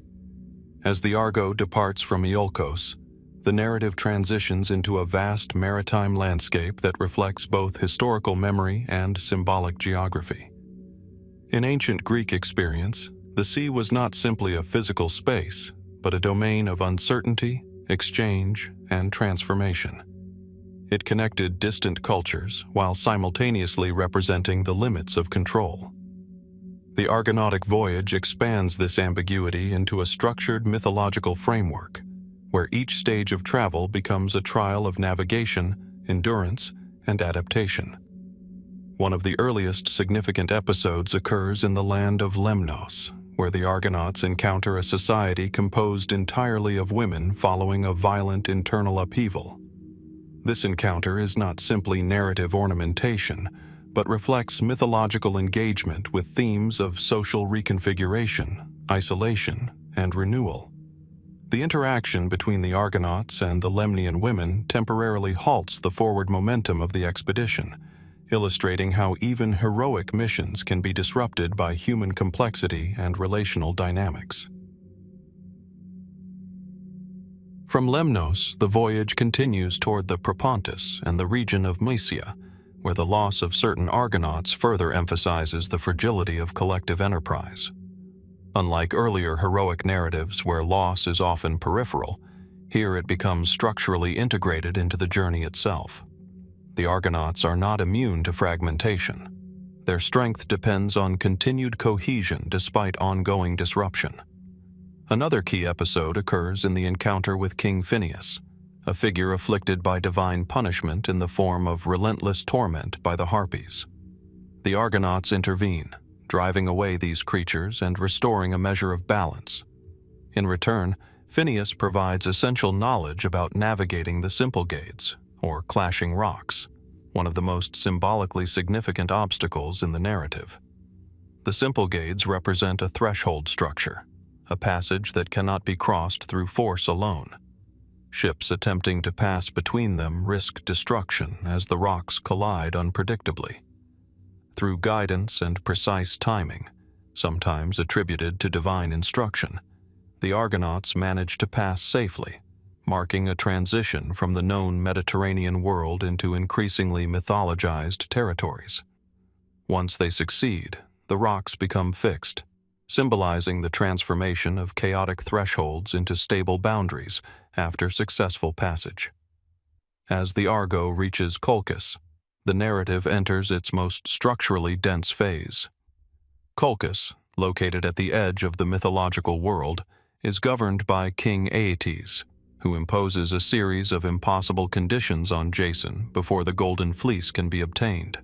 As the Argo departs from Iolcos, the narrative transitions into a vast maritime landscape that reflects both historical memory and symbolic geography. In ancient Greek experience, the sea was not simply a physical space, but a domain of uncertainty, exchange, and transformation. It connected distant cultures while simultaneously representing the limits of control. The Argonautic voyage expands this ambiguity into a structured mythological framework, where each stage of travel becomes a trial of navigation, endurance, and adaptation. One of the earliest significant episodes occurs in the land of Lemnos, where the Argonauts encounter a society composed entirely of women following a violent internal upheaval. This encounter is not simply narrative ornamentation, but reflects mythological engagement with themes of social reconfiguration, isolation, and renewal. The interaction between the Argonauts and the Lemnian women temporarily halts the forward momentum of the expedition, illustrating how even heroic missions can be disrupted by human complexity and relational dynamics. From Lemnos, the voyage continues toward the Propontis and the region of Mysia, where the loss of certain Argonauts further emphasizes the fragility of collective enterprise. Unlike earlier heroic narratives where loss is often peripheral, Here it becomes structurally integrated into the journey itself. The Argonauts are not immune to fragmentation. Their strength depends on continued cohesion despite ongoing disruption. Another key episode occurs in the encounter with King Phineus, a figure afflicted by divine punishment in the form of relentless torment by the Harpies. The Argonauts intervene, driving away these creatures and restoring a measure of balance. In return, Phineus provides essential knowledge about navigating the Symplegades, or clashing rocks, one of the most symbolically significant obstacles in the narrative. The Symplegades represent a threshold structure, a passage that cannot be crossed through force alone. Ships attempting to pass between them risk destruction as the rocks collide unpredictably. Through guidance and precise timing, sometimes attributed to divine instruction, the Argonauts manage to pass safely, marking a transition from the known Mediterranean world into increasingly mythologized territories. Once they succeed, the rocks become fixed, symbolizing the transformation of chaotic thresholds into stable boundaries after successful passage. As the Argo reaches Colchis, the narrative enters its most structurally dense phase. Colchis, located at the edge of the mythological world, is governed by King Aeetes, who imposes a series of impossible conditions on Jason before the Golden Fleece can be obtained.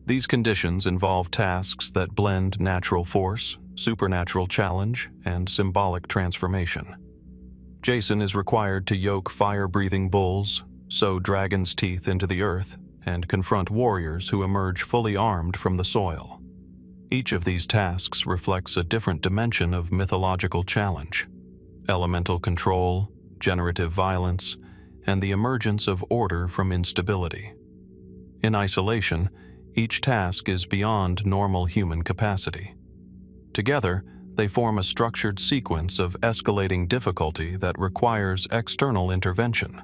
These conditions involve tasks that blend natural force, supernatural challenge, and symbolic transformation. Jason is required to yoke fire-breathing bulls, sow dragon's teeth into the earth, and confront warriors who emerge fully armed from the soil. Each of these tasks reflects a different dimension of mythological challenge: elemental control, generative violence, and the emergence of order from instability. In isolation, each task is beyond normal human capacity. Together, they form a structured sequence of escalating difficulty that requires external intervention.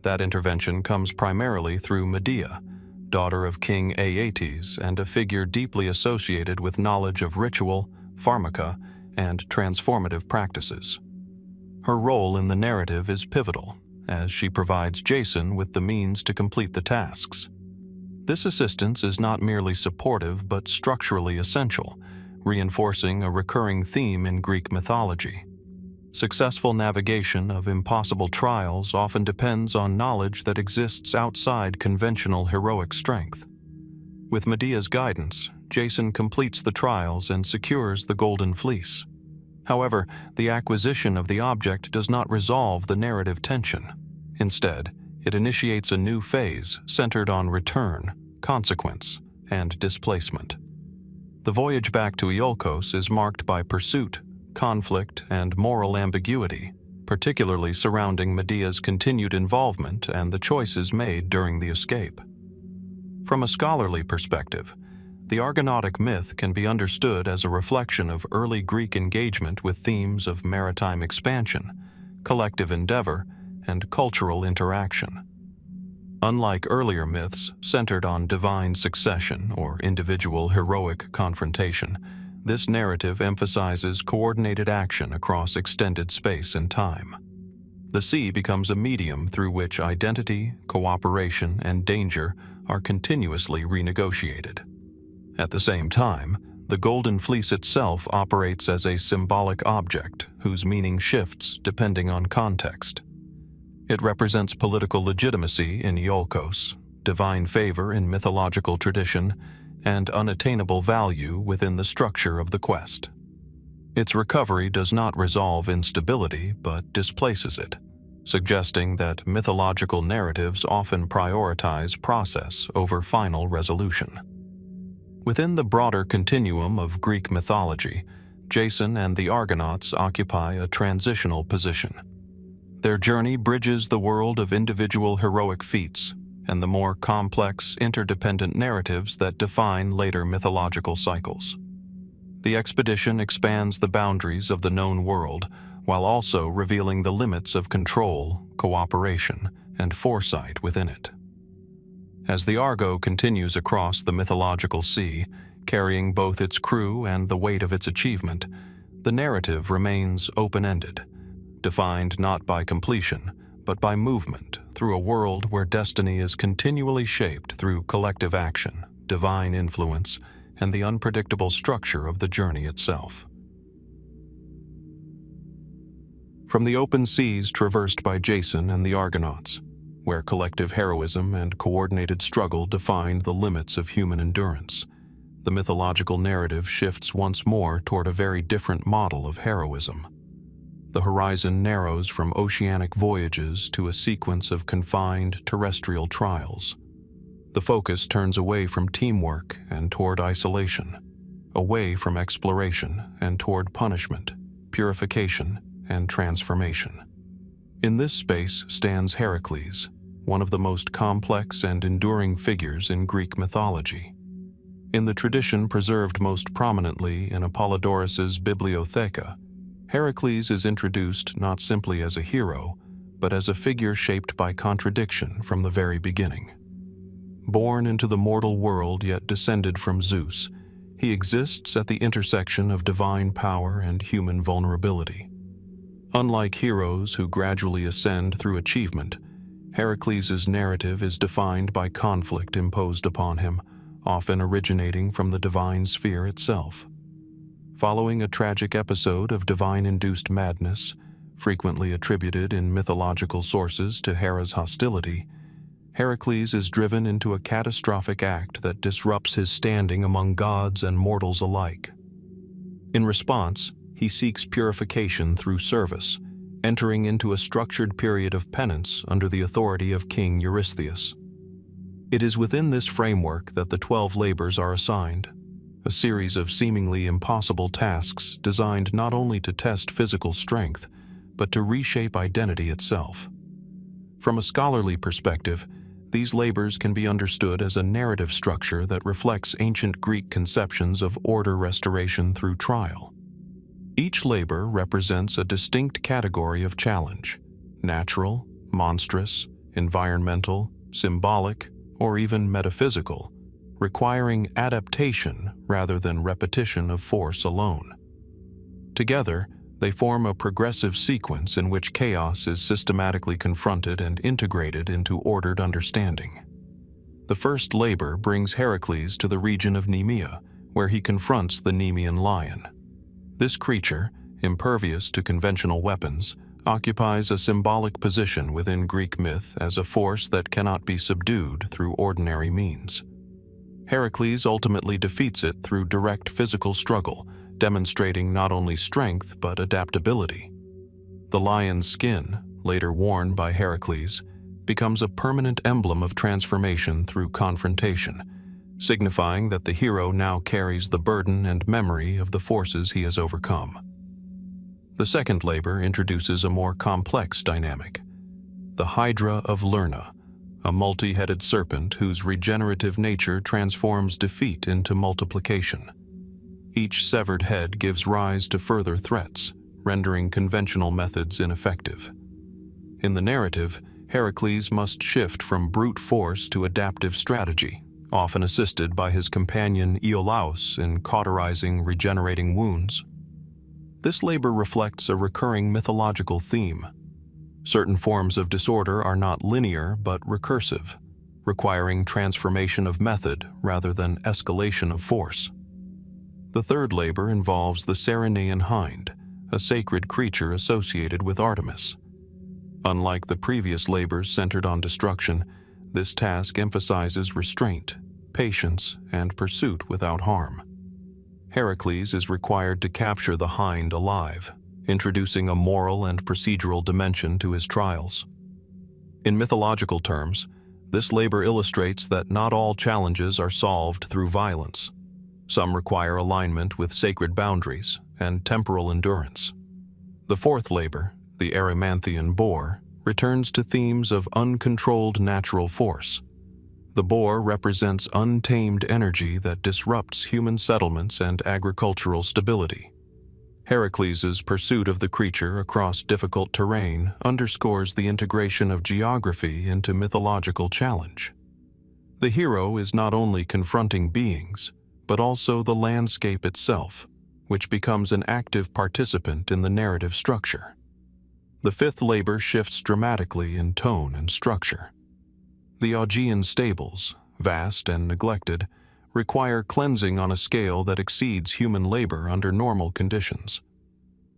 That intervention comes primarily through Medea, daughter of King Aeetes and a figure deeply associated with knowledge of ritual, pharmaca, and transformative practices. Her role in the narrative is pivotal, as she provides Jason with the means to complete the tasks. This assistance is not merely supportive but structurally essential, reinforcing a recurring theme in Greek mythology. Successful navigation of impossible trials often depends on knowledge that exists outside conventional heroic strength. With Medea's guidance, Jason completes the trials and secures the Golden Fleece. However, the acquisition of the object does not resolve the narrative tension. Instead, it initiates a new phase centered on return, consequence, and displacement. The voyage back to Iolcos is marked by pursuit, conflict, and moral ambiguity, particularly surrounding Medea's continued involvement and the choices made during the escape. From a scholarly perspective, the Argonautic myth can be understood as a reflection of early Greek engagement with themes of maritime expansion, collective endeavor, and cultural interaction. Unlike earlier myths centered on divine succession or individual heroic confrontation, this narrative emphasizes coordinated action across extended space and time. The sea becomes a medium through which identity, cooperation, and danger are continuously renegotiated. At the same time, the Golden Fleece itself operates as a symbolic object whose meaning shifts depending on context. It represents political legitimacy in Iolcos, divine favor in mythological tradition, and unattainable value within the structure of the quest. Its recovery does not resolve instability but displaces it, suggesting that mythological narratives often prioritize process over final resolution. Within the broader continuum of Greek mythology, Jason and the Argonauts occupy a transitional position. Their journey bridges the world of individual heroic feats and the more complex, interdependent narratives that define later mythological cycles. The expedition expands the boundaries of the known world while also revealing the limits of control, cooperation, and foresight within it. As the Argo continues across the mythological sea, carrying both its crew and the weight of its achievement, the narrative remains open-ended, defined not by completion, but by movement through a world where destiny is continually shaped through collective action, divine influence, and the unpredictable structure of the journey itself. From the open seas traversed by Jason and the Argonauts, where collective heroism and coordinated struggle defined the limits of human endurance, the mythological narrative shifts once more toward a very different model of heroism. The horizon narrows from oceanic voyages to a sequence of confined terrestrial trials. The focus turns away from teamwork and toward isolation, away from exploration and toward punishment, purification, and transformation. In this space stands Heracles, one of the most complex and enduring figures in Greek mythology. In the tradition preserved most prominently in Apollodorus's Bibliotheca, Heracles is introduced not simply as a hero, but as a figure shaped by contradiction from the very beginning. Born into the mortal world yet descended from Zeus, he exists at the intersection of divine power and human vulnerability. Unlike heroes who gradually ascend through achievement, Heracles' narrative is defined by conflict imposed upon him, often originating from the divine sphere itself. Following a tragic episode of divine-induced madness, frequently attributed in mythological sources to Hera's hostility, Heracles is driven into a catastrophic act that disrupts his standing among gods and mortals alike. In response, he seeks purification through service, entering into a structured period of penance under the authority of King Eurystheus. It is within this framework that the 12 labors are assigned, a series of seemingly impossible tasks designed not only to test physical strength, but to reshape identity itself. From a scholarly perspective, these labors can be understood as a narrative structure that reflects ancient Greek conceptions of order restoration through trial. Each labor represents a distinct category of challenge: natural, monstrous, environmental, symbolic, or even metaphysical, requiring adaptation rather than repetition of force alone. Together, they form a progressive sequence in which chaos is systematically confronted and integrated into ordered understanding. The first labor brings Heracles to the region of Nemea, where he confronts the Nemean lion. This creature, impervious to conventional weapons, occupies a symbolic position within Greek myth as a force that cannot be subdued through ordinary means. Heracles ultimately defeats it through direct physical struggle, demonstrating not only strength but adaptability. The lion's skin, later worn by Heracles, becomes a permanent emblem of transformation through confrontation, signifying that the hero now carries the burden and memory of the forces he has overcome. The second labor introduces a more complex dynamic: the Hydra of Lerna, a multi-headed serpent whose regenerative nature transforms defeat into multiplication. Each severed head gives rise to further threats, rendering conventional methods ineffective. In the narrative, Heracles must shift from brute force to adaptive strategy, often assisted by his companion Iolaus in cauterizing regenerating wounds. This labor reflects a recurring mythological theme. Certain forms of disorder are not linear but recursive, requiring transformation of method rather than escalation of force. The third labor involves the Ceryneian hind, a sacred creature associated with Artemis. Unlike the previous labors centered on destruction, this task emphasizes restraint, patience, and pursuit without harm. Heracles is required to capture the hind alive, introducing a moral and procedural dimension to his trials. In mythological terms, this labor illustrates that not all challenges are solved through violence. Some require alignment with sacred boundaries and temporal endurance. The fourth labor, the Erymanthian boar, returns to themes of uncontrolled natural force. The boar represents untamed energy that disrupts human settlements and agricultural stability. Heracles' pursuit of the creature across difficult terrain underscores the integration of geography into mythological challenge. The hero is not only confronting beings, but also the landscape itself, which becomes an active participant in the narrative structure. The fifth labor shifts dramatically in tone and structure. The Augean stables, vast and neglected, require cleansing on a scale that exceeds human labor under normal conditions.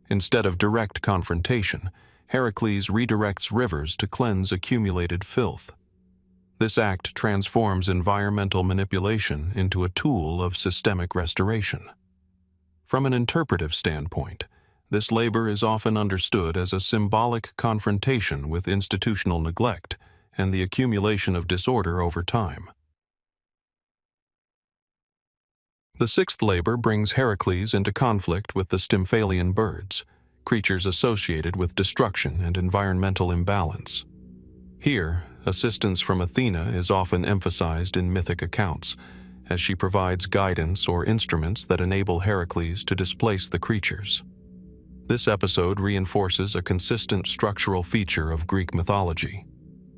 Instead of direct confrontation, Heracles redirects rivers to cleanse accumulated filth. This act transforms environmental manipulation into a tool of systemic restoration. From an interpretive standpoint, this labor is often understood as a symbolic confrontation with institutional neglect and the accumulation of disorder over time. The sixth labor brings Heracles into conflict with the Stymphalian birds, creatures associated with destruction and environmental imbalance. Here, assistance from Athena is often emphasized in mythic accounts, as she provides guidance or instruments that enable Heracles to displace the creatures. This episode reinforces a consistent structural feature of Greek mythology.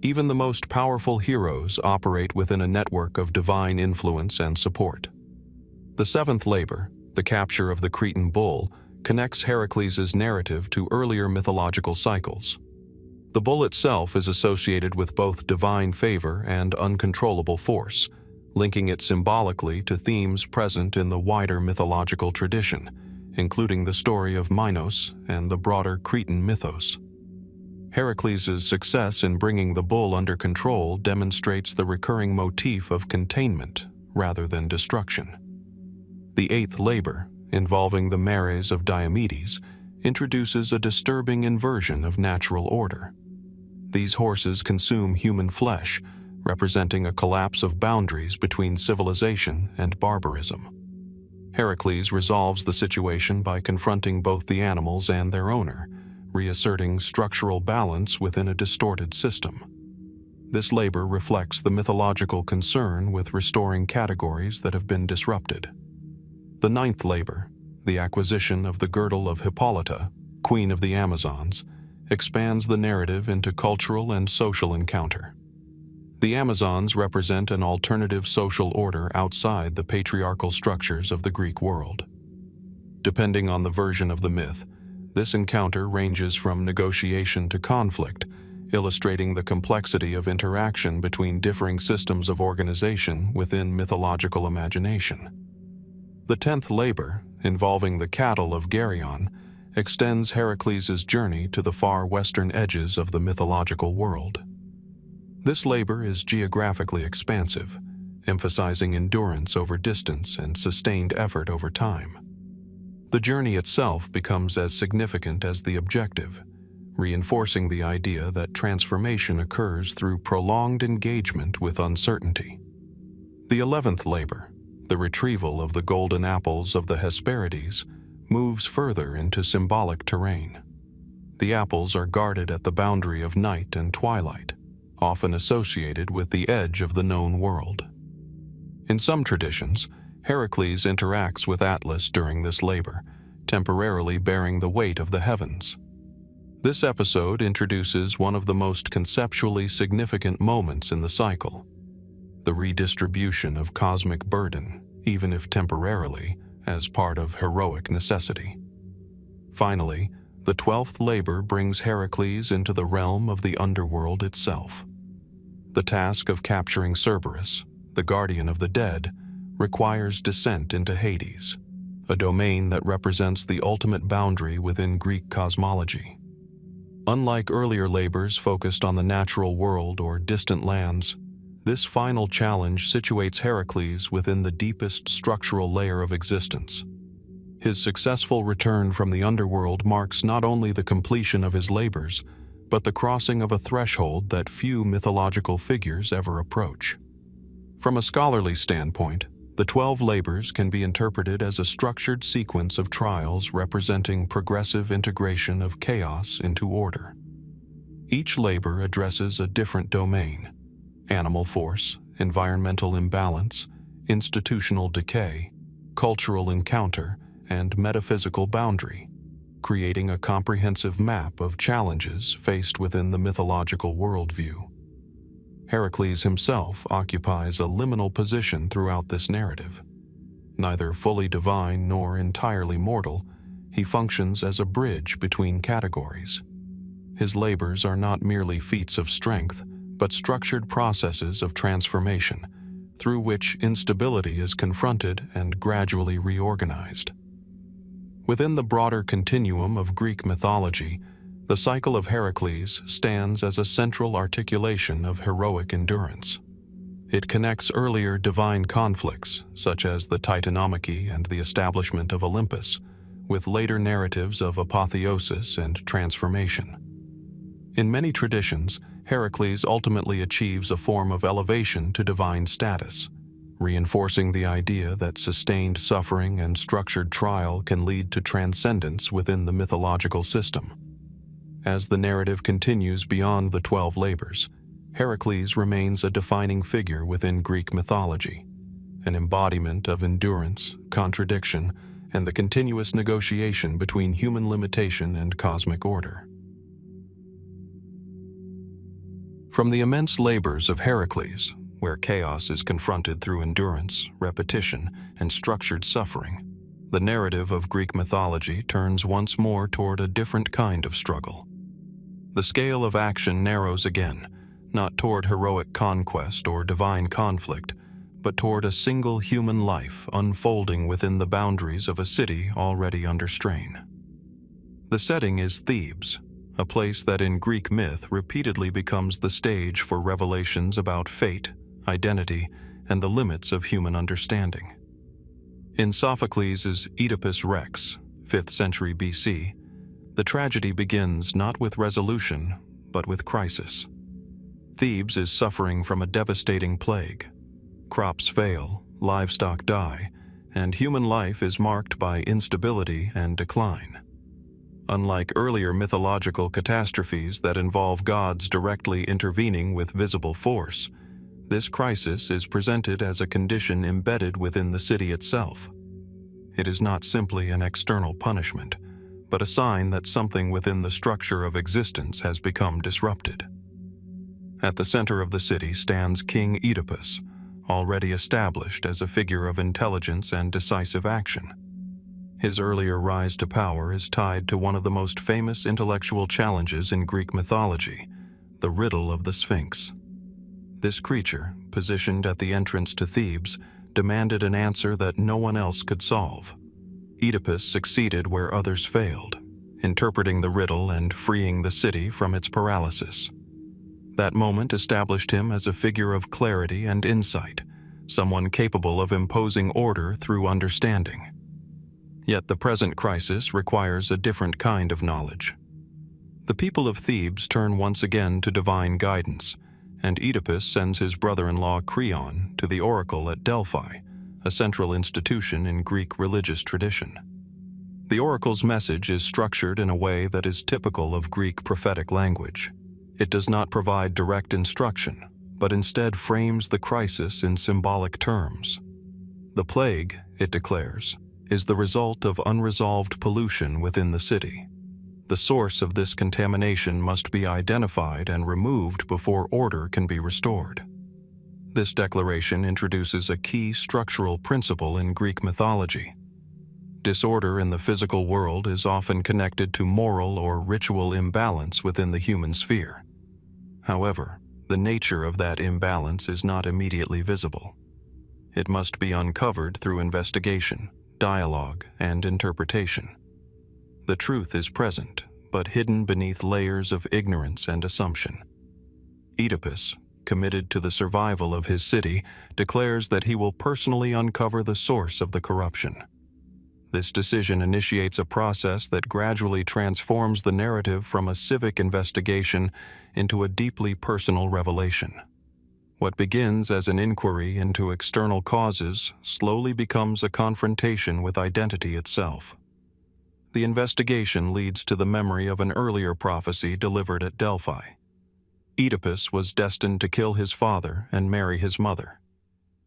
Even the most powerful heroes operate within a network of divine influence and support. The seventh labor, the capture of the Cretan bull, connects Heracles' narrative to earlier mythological cycles. The bull itself is associated with both divine favor and uncontrollable force, linking it symbolically to themes present in the wider mythological tradition, including the story of Minos and the broader Cretan mythos. Heracles' success in bringing the bull under control demonstrates the recurring motif of containment rather than destruction. The eighth labor, involving the mares of Diomedes, introduces a disturbing inversion of natural order. These horses consume human flesh, representing a collapse of boundaries between civilization and barbarism. Heracles resolves the situation by confronting both the animals and their owner, reasserting structural balance within a distorted system. This labor reflects the mythological concern with restoring categories that have been disrupted. The ninth labor, the acquisition of the girdle of Hippolyta, queen of the Amazons, expands the narrative into cultural and social encounter. The Amazons represent an alternative social order outside the patriarchal structures of the Greek world. Depending on the version of the myth, this encounter ranges from negotiation to conflict, illustrating the complexity of interaction between differing systems of organization within mythological imagination. The tenth labor, involving the cattle of Geryon, extends Heracles' journey to the far western edges of the mythological world. This labor is geographically expansive, emphasizing endurance over distance and sustained effort over time. The journey itself becomes as significant as the objective, reinforcing the idea that transformation occurs through prolonged engagement with uncertainty. The 11th labor, the retrieval of the golden apples of the Hesperides, moves further into symbolic terrain. The apples are guarded at the boundary of night and twilight, often associated with the edge of the known world. In some traditions, Heracles interacts with Atlas during this labor, temporarily bearing the weight of the heavens. This episode introduces one of the most conceptually significant moments in the cycle: the redistribution of cosmic burden, even if temporarily, as part of heroic necessity. Finally, the 12th labor brings Heracles into the realm of the underworld itself. The task of capturing Cerberus, the guardian of the dead, requires descent into Hades, a domain that represents the ultimate boundary within Greek cosmology. Unlike earlier labors focused on the natural world or distant lands, this final challenge situates Heracles within the deepest structural layer of existence. His successful return from the underworld marks not only the completion of his labors, but the crossing of a threshold that few mythological figures ever approach. From a scholarly standpoint, the 12 labors can be interpreted as a structured sequence of trials representing progressive integration of chaos into order. Each labor addresses a different domain: animal force, environmental imbalance, institutional decay, cultural encounter, and metaphysical boundary, creating a comprehensive map of challenges faced within the mythological worldview. Heracles himself occupies a liminal position throughout this narrative. Neither fully divine nor entirely mortal, he functions as a bridge between categories. his labors are not merely feats of strength, but structured processes of transformation, through which instability is confronted and gradually reorganized. Within the broader continuum of Greek mythology, the cycle of Heracles stands as a central articulation of heroic endurance. It connects earlier divine conflicts, such as the Titanomachy and the establishment of Olympus, with later narratives of apotheosis and transformation. In many traditions, Heracles ultimately achieves a form of elevation to divine status, reinforcing the idea that sustained suffering and structured trial can lead to transcendence within the mythological system. As the narrative continues beyond the 12 labors, Heracles remains a defining figure within Greek mythology, an embodiment of endurance, contradiction, and the continuous negotiation between human limitation and cosmic order. From the immense labors of Heracles, where chaos is confronted through endurance, repetition, and structured suffering, the narrative of Greek mythology turns once more toward a different kind of struggle. The scale of action narrows again, not toward heroic conquest or divine conflict, but toward a single human life unfolding within the boundaries of a city already under strain. The setting is Thebes, a place that in Greek myth repeatedly becomes the stage for revelations about fate, identity, and the limits of human understanding. In Sophocles' Oedipus Rex, 5th century BC, the tragedy begins not with resolution, but with crisis. Thebes is suffering from a devastating plague. Crops fail, livestock die, and human life is marked by instability and decline. Unlike earlier mythological catastrophes that involve gods directly intervening with visible force, this crisis is presented as a condition embedded within the city itself. It is not simply an external punishment, but a sign that something within the structure of existence has become disrupted. At the center of the city stands King Oedipus, already established as a figure of intelligence and decisive action. His earlier rise to power is tied to one of the most famous intellectual challenges in Greek mythology, the riddle of the Sphinx. This creature, positioned at the entrance to Thebes, demanded an answer that no one else could solve. Oedipus succeeded where others failed, interpreting the riddle and freeing the city from its paralysis. That moment established him as a figure of clarity and insight, someone capable of imposing order through understanding. Yet the present crisis requires a different kind of knowledge. The people of Thebes turn once again to divine guidance, and Oedipus sends his brother-in-law Creon to the oracle at Delphi, a central institution in Greek religious tradition. The oracle's message is structured in a way that is typical of Greek prophetic language. It does not provide direct instruction, but instead frames the crisis in symbolic terms. The plague, it declares, is the result of unresolved pollution within the city. The source of this contamination must be identified and removed before order can be restored. This declaration introduces a key structural principle in Greek mythology. Disorder in the physical world is often connected to moral or ritual imbalance within the human sphere. However, the nature of that imbalance is not immediately visible. It must be uncovered through investigation, dialogue, and interpretation. The truth is present, but hidden beneath layers of ignorance and assumption. Oedipus, committed to the survival of his city, declares that he will personally uncover the source of the corruption. This decision initiates a process that gradually transforms the narrative from a civic investigation into a deeply personal revelation. What begins as an inquiry into external causes slowly becomes a confrontation with identity itself. The investigation leads to the memory of an earlier prophecy delivered at Delphi. Oedipus was destined to kill his father and marry his mother.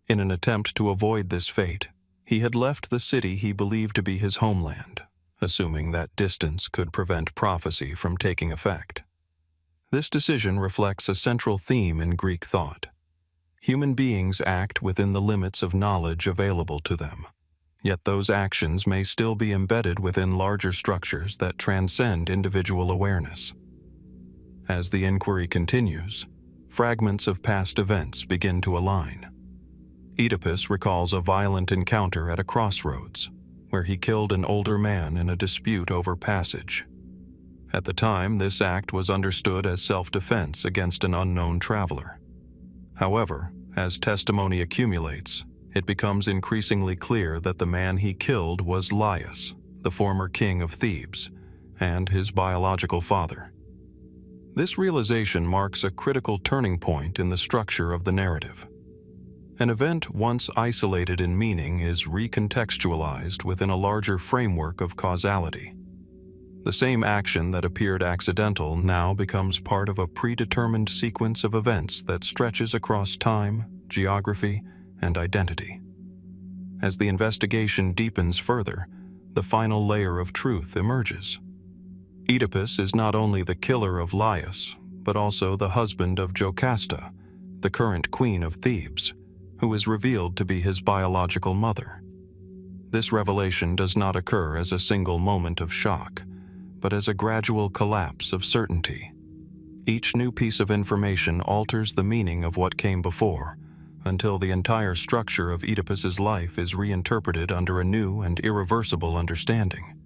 In an attempt to avoid this fate, he had left the city he believed to be his homeland, assuming that distance could prevent prophecy from taking effect. This decision reflects a central theme in Greek thought. Human beings act within the limits of knowledge available to them, yet those actions may still be embedded within larger structures that transcend individual awareness. As the inquiry continues, fragments of past events begin to align. Oedipus recalls a violent encounter at a crossroads, where he killed an older man in a dispute over passage. At the time, this act was understood as self-defense against an unknown traveler. However, as testimony accumulates, it becomes increasingly clear that the man he killed was Laius, the former king of Thebes, and his biological father. This realization marks a critical turning point in the structure of the narrative. An event once isolated in meaning is recontextualized within a larger framework of causality. The same action that appeared accidental now becomes part of a predetermined sequence of events that stretches across time, geography, and identity. As the investigation deepens further, the final layer of truth emerges. Oedipus is not only the killer of Laius, but also the husband of Jocasta, the current queen of Thebes, who is revealed to be his biological mother. This revelation does not occur as a single moment of shock, but as a gradual collapse of certainty. Each new piece of information alters the meaning of what came before, until the entire structure of Oedipus's life is reinterpreted under a new and irreversible understanding.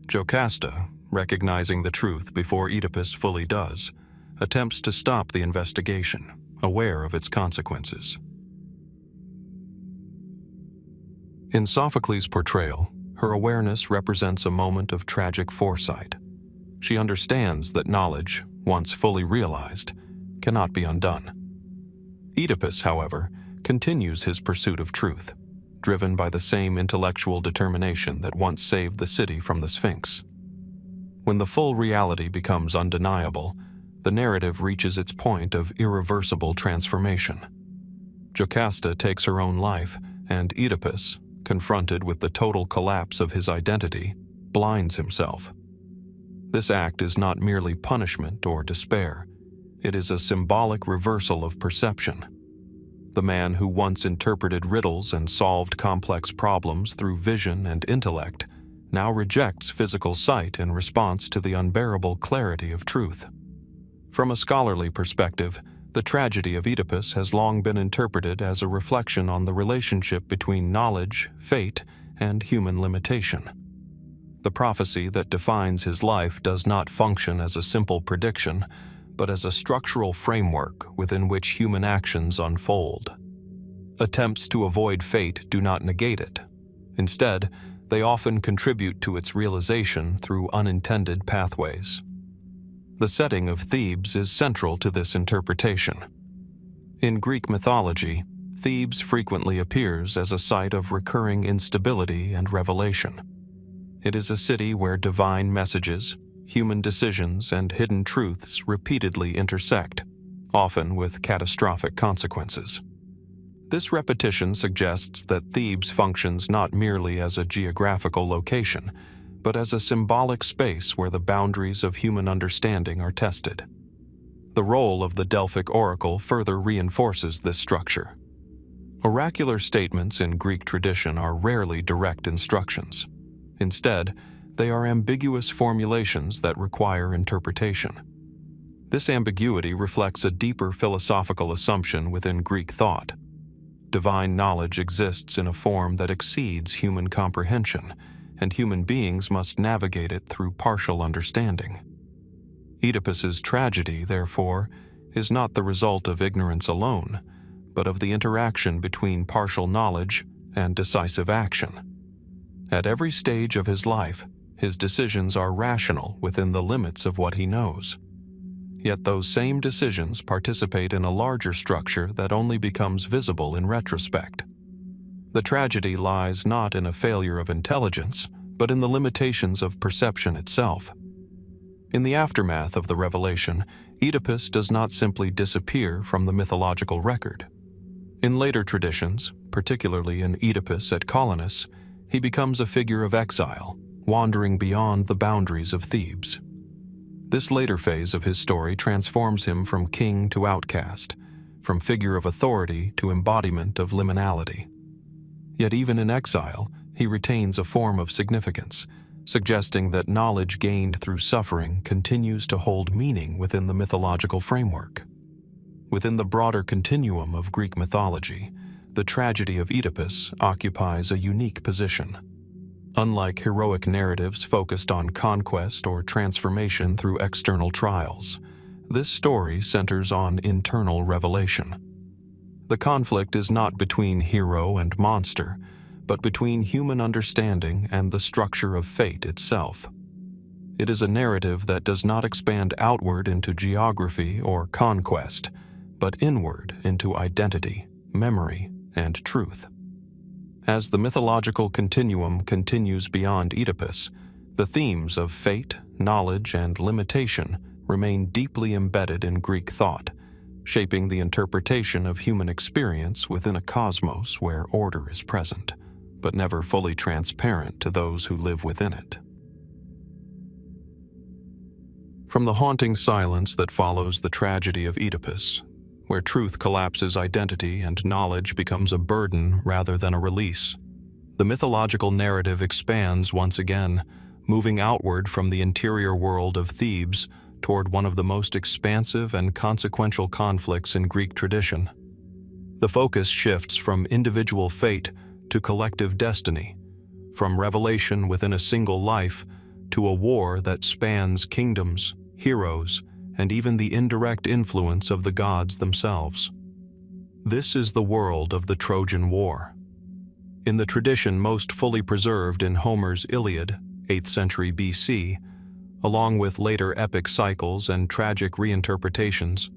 Jocasta, recognizing the truth before Oedipus fully does, attempts to stop the investigation, aware of its consequences. In Sophocles' portrayal, her awareness represents a moment of tragic foresight. She understands that knowledge, once fully realized, cannot be undone. Oedipus, however, continues his pursuit of truth, driven by the same intellectual determination that once saved the city from the Sphinx. When the full reality becomes undeniable, the narrative reaches its point of irreversible transformation. Jocasta takes her own life, and Oedipus, confronted with the total collapse of his identity, blinds himself. This act is not merely punishment or despair. It is a symbolic reversal of perception. The man who once interpreted riddles and solved complex problems through vision and intellect now rejects physical sight in response to the unbearable clarity of truth. From a scholarly perspective, the tragedy of Oedipus has long been interpreted as a reflection on the relationship between knowledge, fate, and human limitation. The prophecy that defines his life does not function as a simple prediction, but as a structural framework within which human actions unfold. Attempts to avoid fate do not negate it. Instead, they often contribute to its realization through unintended pathways. The setting of Thebes is central to this interpretation. In Greek mythology, Thebes frequently appears as a site of recurring instability and revelation. It is a city where divine messages, human decisions, and hidden truths repeatedly intersect, often with catastrophic consequences. This repetition suggests that Thebes functions not merely as a geographical location, but as a symbolic space where the boundaries of human understanding are tested. The role of the Delphic oracle further reinforces this structure. Oracular statements in Greek tradition are rarely direct instructions. Instead, they are ambiguous formulations that require interpretation. This ambiguity reflects a deeper philosophical assumption within Greek thought. Divine knowledge exists in a form that exceeds human comprehension, and human beings must navigate it through partial understanding. Oedipus's tragedy, therefore, is not the result of ignorance alone, but of the interaction between partial knowledge and decisive action. At every stage of his life, his decisions are rational within the limits of what he knows. Yet those same decisions participate in a larger structure that only becomes visible in retrospect. The tragedy lies not in a failure of intelligence, but in the limitations of perception itself. In the aftermath of the revelation, Oedipus does not simply disappear from the mythological record. In later traditions, particularly in Oedipus at Colonus, he becomes a figure of exile, wandering beyond the boundaries of Thebes. This later phase of his story transforms him from king to outcast, from figure of authority to embodiment of liminality. Yet even in exile, he retains a form of significance, suggesting that knowledge gained through suffering continues to hold meaning within the mythological framework. Within the broader continuum of Greek mythology, the tragedy of Oedipus occupies a unique position. Unlike heroic narratives focused on conquest or transformation through external trials, this story centers on internal revelation. The conflict is not between hero and monster, but between human understanding and the structure of fate itself. It is a narrative that does not expand outward into geography or conquest, but inward into identity, memory, and truth. As the mythological continuum continues beyond Oedipus, the themes of fate, knowledge, and limitation remain deeply embedded in Greek thought, shaping the interpretation of human experience within a cosmos where order is present, but never fully transparent to those who live within it. From the haunting silence that follows the tragedy of Oedipus, where truth collapses identity and knowledge becomes a burden rather than a release, the mythological narrative expands once again, moving outward from the interior world of Thebes toward one of the most expansive and consequential conflicts in Greek tradition. The focus shifts from individual fate to collective destiny, from revelation within a single life to a war that spans kingdoms, heroes, and even the indirect influence of the gods themselves. This is the world of the Trojan War. In the tradition most fully preserved in Homer's Iliad, 8th century BC, along with later epic cycles and tragic reinterpretations,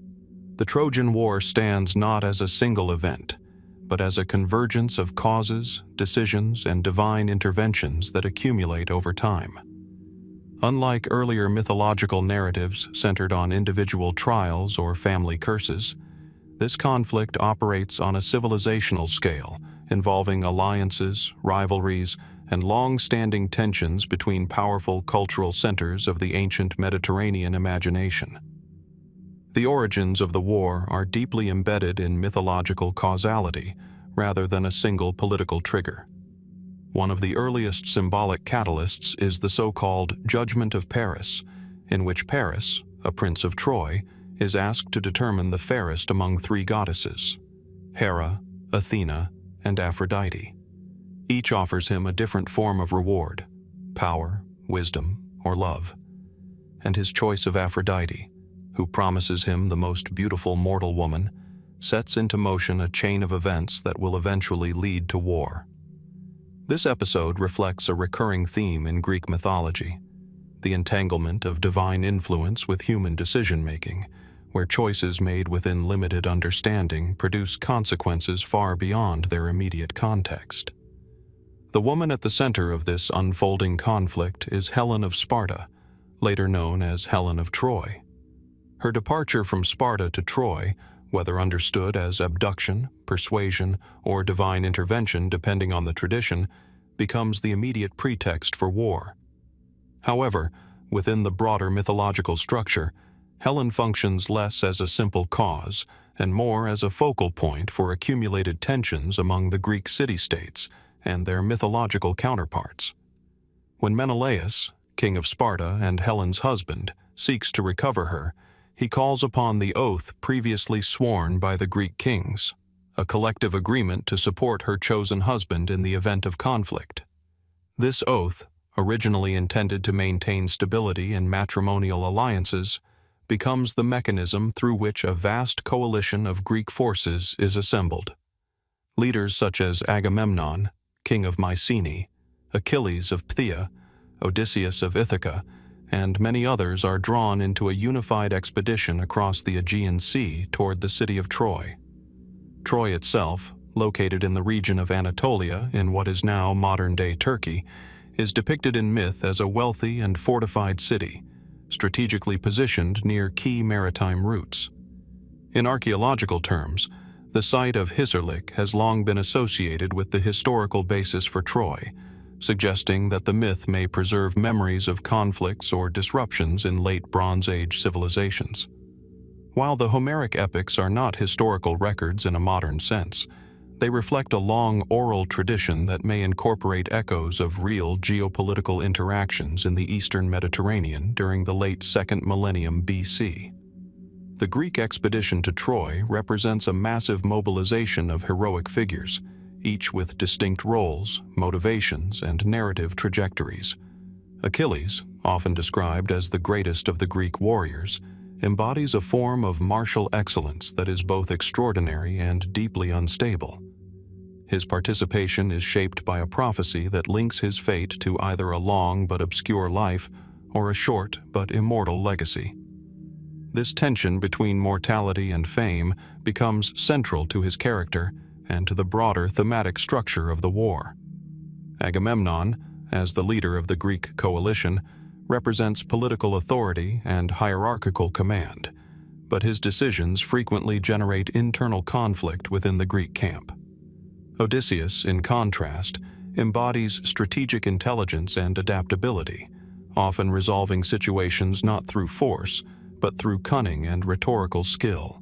the Trojan War stands not as a single event, but as a convergence of causes, decisions, and divine interventions that accumulate over time. Unlike earlier mythological narratives centered on individual trials or family curses, this conflict operates on a civilizational scale, involving alliances, rivalries, and long-standing tensions between powerful cultural centers of the ancient Mediterranean imagination. The origins of the war are deeply embedded in mythological causality rather than a single political trigger. One of the earliest symbolic catalysts is the so-called Judgment of Paris, in which Paris, a prince of Troy, is asked to determine the fairest among three goddesses, Hera, Athena, and Aphrodite. Each offers him a different form of reward, power, wisdom, or love. And his choice of Aphrodite, who promises him the most beautiful mortal woman, sets into motion a chain of events that will eventually lead to war. This episode reflects a recurring theme in Greek mythology, the entanglement of divine influence with human decision-making, where choices made within limited understanding produce consequences far beyond their immediate context. The woman at the center of this unfolding conflict is Helen of Sparta, later known as Helen of Troy. Her departure from Sparta to Troy, whether understood as abduction, persuasion, or divine intervention depending on the tradition, becomes the immediate pretext for war. However, within the broader mythological structure, Helen functions less as a simple cause and more as a focal point for accumulated tensions among the Greek city-states and their mythological counterparts. When Menelaus, king of Sparta and Helen's husband, seeks to recover her, he calls upon the oath previously sworn by the Greek kings, a collective agreement to support her chosen husband in the event of conflict. This oath, originally intended to maintain stability in matrimonial alliances, becomes the mechanism through which a vast coalition of Greek forces is assembled. Leaders such as Agamemnon, king of Mycenae, Achilles of Phthia, Odysseus of Ithaca, and many others are drawn into a unified expedition across the Aegean Sea toward the city of Troy. Troy itself, located in the region of Anatolia in what is now modern-day Turkey, is depicted in myth as a wealthy and fortified city, strategically positioned near key maritime routes. In archaeological terms, the site of Hissarlik has long been associated with the historical basis for Troy, suggesting that the myth may preserve memories of conflicts or disruptions in late Bronze Age civilizations. While the Homeric epics are not historical records in a modern sense, They reflect a long oral tradition that may incorporate echoes of real geopolitical interactions in the Eastern Mediterranean during the late 2nd millennium BC. The Greek expedition to Troy represents a massive mobilization of heroic figures, each with distinct roles, motivations, and narrative trajectories. Achilles, often described as the greatest of the Greek warriors, embodies a form of martial excellence that is both extraordinary and deeply unstable. His participation is shaped by a prophecy that links his fate to either a long but obscure life or a short but immortal legacy. This tension between mortality and fame becomes central to his character and to the broader thematic structure of the war. Agamemnon, as the leader of the Greek coalition, represents political authority and hierarchical command, but his decisions frequently generate internal conflict within the Greek camp. Odysseus, in contrast, embodies strategic intelligence and adaptability, often resolving situations not through force, but through cunning and rhetorical skill.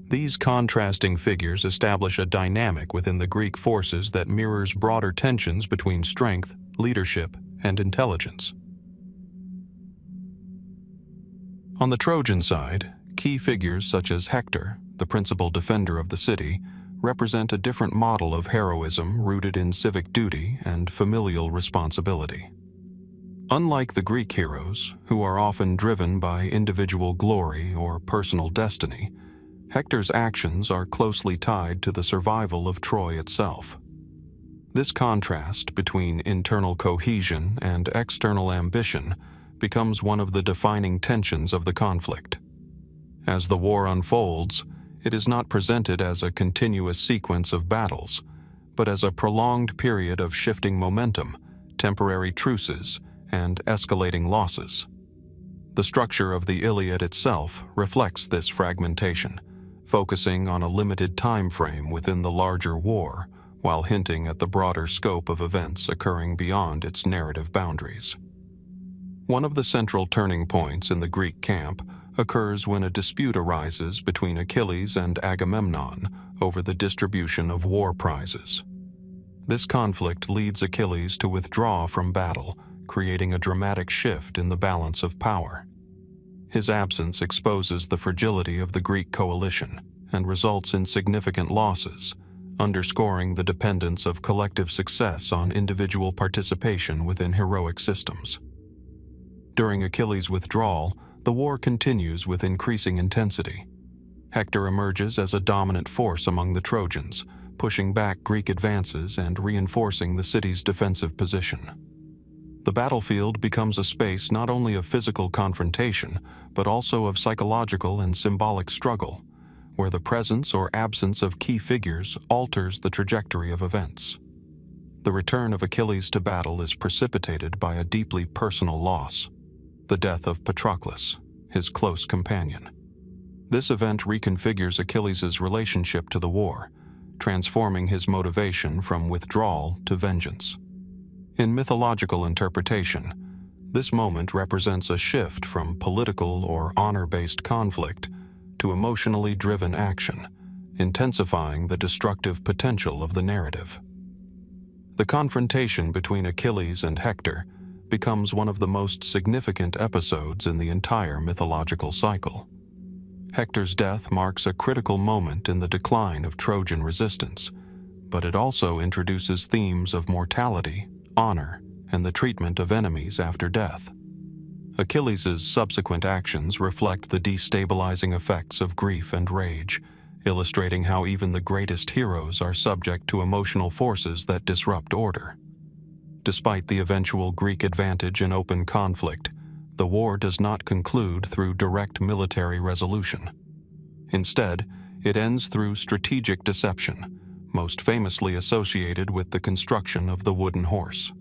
These contrasting figures establish a dynamic within the Greek forces that mirrors broader tensions between strength, leadership, and intelligence. On the Trojan side, key figures such as Hector, the principal defender of the city, represent a different model of heroism rooted in civic duty and familial responsibility. Unlike the Greek heroes, who are often driven by individual glory or personal destiny, Hector's actions are closely tied to the survival of Troy itself. This contrast between internal cohesion and external ambition becomes one of the defining tensions of the conflict. As the war unfolds, it is not presented as a continuous sequence of battles, but as a prolonged period of shifting momentum, temporary truces, and escalating losses. The structure of the Iliad itself reflects this fragmentation, focusing on a limited time frame within the larger war, while hinting at the broader scope of events occurring beyond its narrative boundaries. One of the central turning points in the Greek camp occurs when a dispute arises between Achilles and Agamemnon over the distribution of war prizes. This conflict leads Achilles to withdraw from battle, creating a dramatic shift in the balance of power. His absence exposes the fragility of the Greek coalition and results in significant losses, underscoring the dependence of collective success on individual participation within heroic systems. During Achilles' withdrawal, the war continues with increasing intensity. Hector emerges as a dominant force among the Trojans, pushing back Greek advances and reinforcing the city's defensive position. The battlefield becomes a space not only of physical confrontation, but also of psychological and symbolic struggle, where the presence or absence of key figures alters the trajectory of events. The return of Achilles to battle is precipitated by a deeply personal loss, the death of Patroclus, his close companion. This event reconfigures Achilles' relationship to the war, transforming his motivation from withdrawal to vengeance. In mythological interpretation, this moment represents a shift from political or honor-based conflict to emotionally driven action, intensifying the destructive potential of the narrative. The confrontation between Achilles and Hector becomes one of the most significant episodes in the entire mythological cycle. Hector's death marks a critical moment in the decline of Trojan resistance, but it also introduces themes of mortality, honor, and the treatment of enemies after death. Achilles' subsequent actions reflect the destabilizing effects of grief and rage, illustrating how even the greatest heroes are subject to emotional forces that disrupt order. Despite the eventual Greek advantage in open conflict, the war does not conclude through direct military resolution. Instead, it ends through strategic deception, most famously associated with the construction of the wooden horse.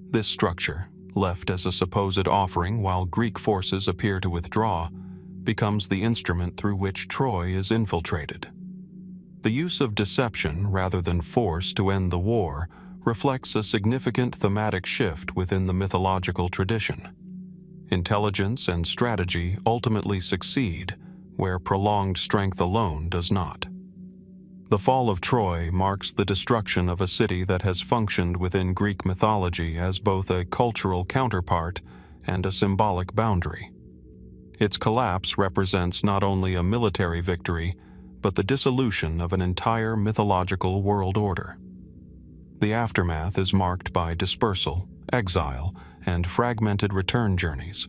This structure, left as a supposed offering while Greek forces appear to withdraw, becomes the instrument through which Troy is infiltrated. The use of deception rather than force to end the war reflects a significant thematic shift within the mythological tradition. Intelligence and strategy ultimately succeed where prolonged strength alone does not. The fall of Troy marks the destruction of a city that has functioned within Greek mythology as both a cultural counterpart and a symbolic boundary. Its collapse represents not only a military victory, but the dissolution of an entire mythological world order. The aftermath is marked by dispersal, exile, and fragmented return journeys,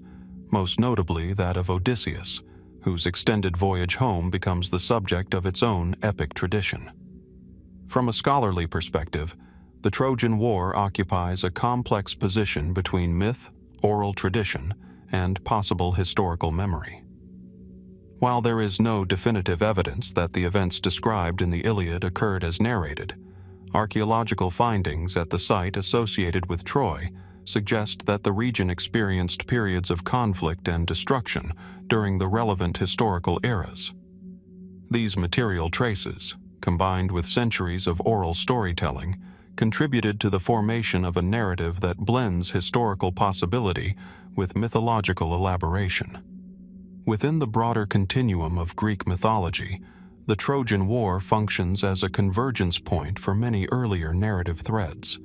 most notably that of Odysseus, whose extended voyage home becomes the subject of its own epic tradition. From a scholarly perspective, the Trojan War occupies a complex position between myth, oral tradition, and possible historical memory. While there is no definitive evidence that the events described in the Iliad occurred as narrated, archaeological findings at the site associated with Troy suggest that the region experienced periods of conflict and destruction during the relevant historical eras. These material traces, combined with centuries of oral storytelling, contributed to the formation of a narrative that blends historical possibility with mythological elaboration. Within the broader continuum of Greek mythology, the Trojan War functions as a convergence point for many earlier narrative threads.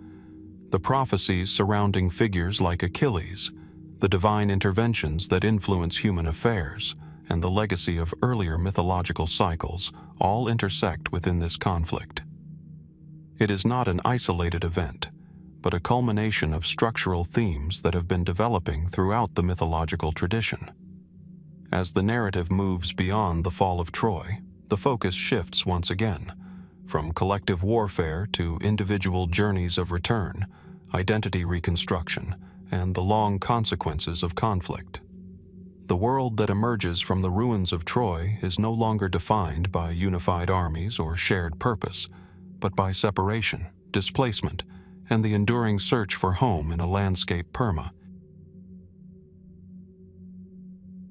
The prophecies surrounding figures like Achilles, the divine interventions that influence human affairs, and the legacy of earlier mythological cycles all intersect within this conflict. It is not an isolated event, but a culmination of structural themes that have been developing throughout the mythological tradition. As the narrative moves beyond the fall of Troy, the focus shifts once again, from collective warfare to individual journeys of return, identity reconstruction, and the long consequences of conflict. The world that emerges from the ruins of Troy is no longer defined by unified armies or shared purpose, but by separation, displacement, and the enduring search for home in a landscape perma.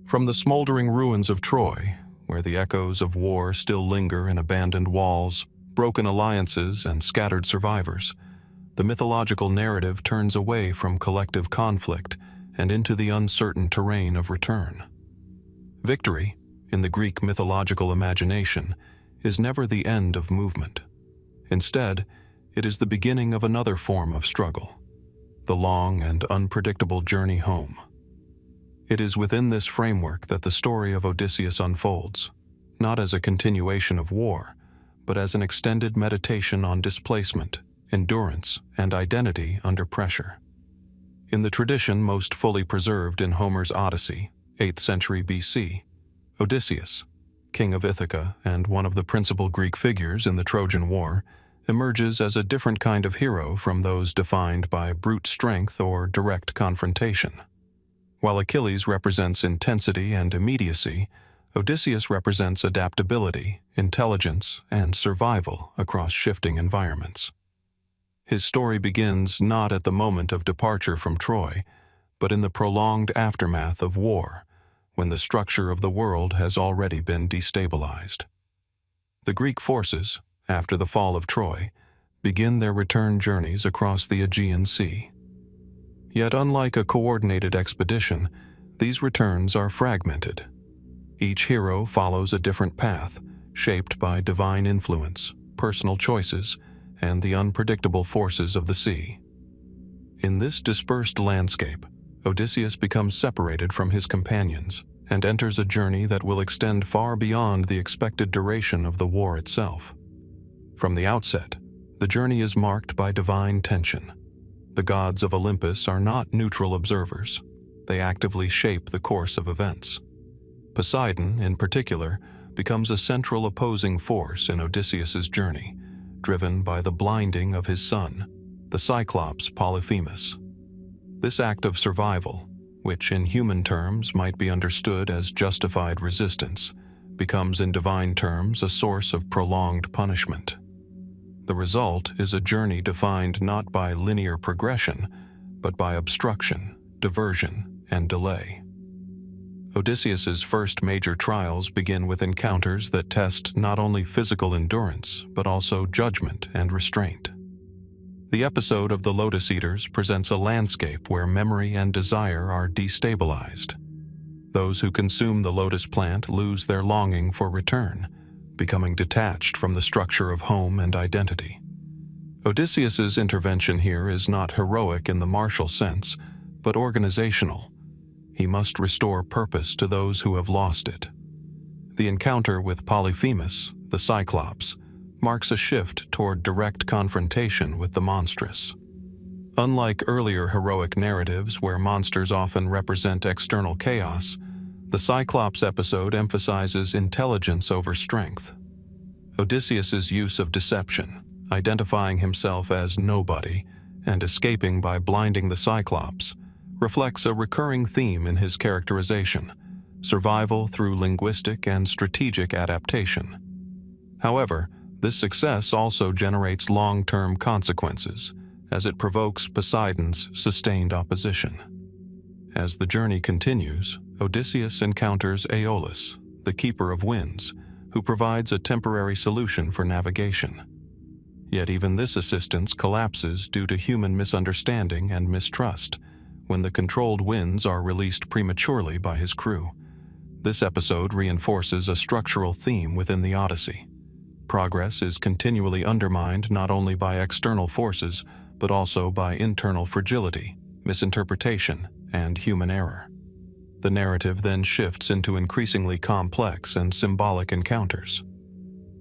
From the smoldering ruins of Troy, where the echoes of war still linger in abandoned walls, broken alliances, and scattered survivors, the mythological narrative turns away from collective conflict and into the uncertain terrain of return. Victory, in the Greek mythological imagination, is never the end of movement. Instead, it is the beginning of another form of struggle, the long and unpredictable journey home. It is within this framework that the story of Odysseus unfolds, not as a continuation of war, but as an extended meditation on displacement, endurance, and identity under pressure. In the tradition most fully preserved in Homer's Odyssey, 8th century BC, Odysseus, king of Ithaca and one of the principal Greek figures in the Trojan War, emerges as a different kind of hero from those defined by brute strength or direct confrontation. While Achilles represents intensity and immediacy, Odysseus represents adaptability, intelligence, and survival across shifting environments. His story begins not at the moment of departure from Troy, but in the prolonged aftermath of war, when the structure of the world has already been destabilized. The Greek forces, after the fall of Troy, begin their return journeys across the Aegean Sea. Yet unlike a coordinated expedition, these returns are fragmented. Each hero follows a different path, shaped by divine influence, personal choices, and the unpredictable forces of the sea. In this dispersed landscape, Odysseus becomes separated from his companions and enters a journey that will extend far beyond the expected duration of the war itself. From the outset, the journey is marked by divine tension. The gods of Olympus are not neutral observers. They actively shape the course of events. Poseidon, in particular, becomes a central opposing force in Odysseus's journey, driven by the blinding of his son, the Cyclops Polyphemus. This act of survival, which in human terms might be understood as justified resistance, becomes in divine terms a source of prolonged punishment. The result is a journey defined not by linear progression, but by obstruction, diversion, and delay. Odysseus's first major trials begin with encounters that test not only physical endurance, but also judgment and restraint. The episode of the Lotus Eaters presents a landscape where memory and desire are destabilized. Those who consume the lotus plant lose their longing for return, becoming detached from the structure of home and identity. Odysseus's intervention here is not heroic in the martial sense, but organizational. He must restore purpose to those who have lost it. The encounter with Polyphemus, the Cyclops, marks a shift toward direct confrontation with the monstrous. Unlike earlier heroic narratives where monsters often represent external chaos, the Cyclops episode emphasizes intelligence over strength. Odysseus's use of deception, identifying himself as nobody and escaping by blinding the Cyclops, reflects a recurring theme in his characterization: survival through linguistic and strategic adaptation. However, this success also generates long-term consequences, as it provokes Poseidon's sustained opposition. As the journey continues, Odysseus encounters Aeolus, the Keeper of Winds, who provides a temporary solution for navigation. Yet even this assistance collapses due to human misunderstanding and mistrust, when the controlled winds are released prematurely by his crew. This episode reinforces a structural theme within the Odyssey. Progress is continually undermined not only by external forces, but also by internal fragility, misinterpretation, and human error. The narrative then shifts into increasingly complex and symbolic encounters.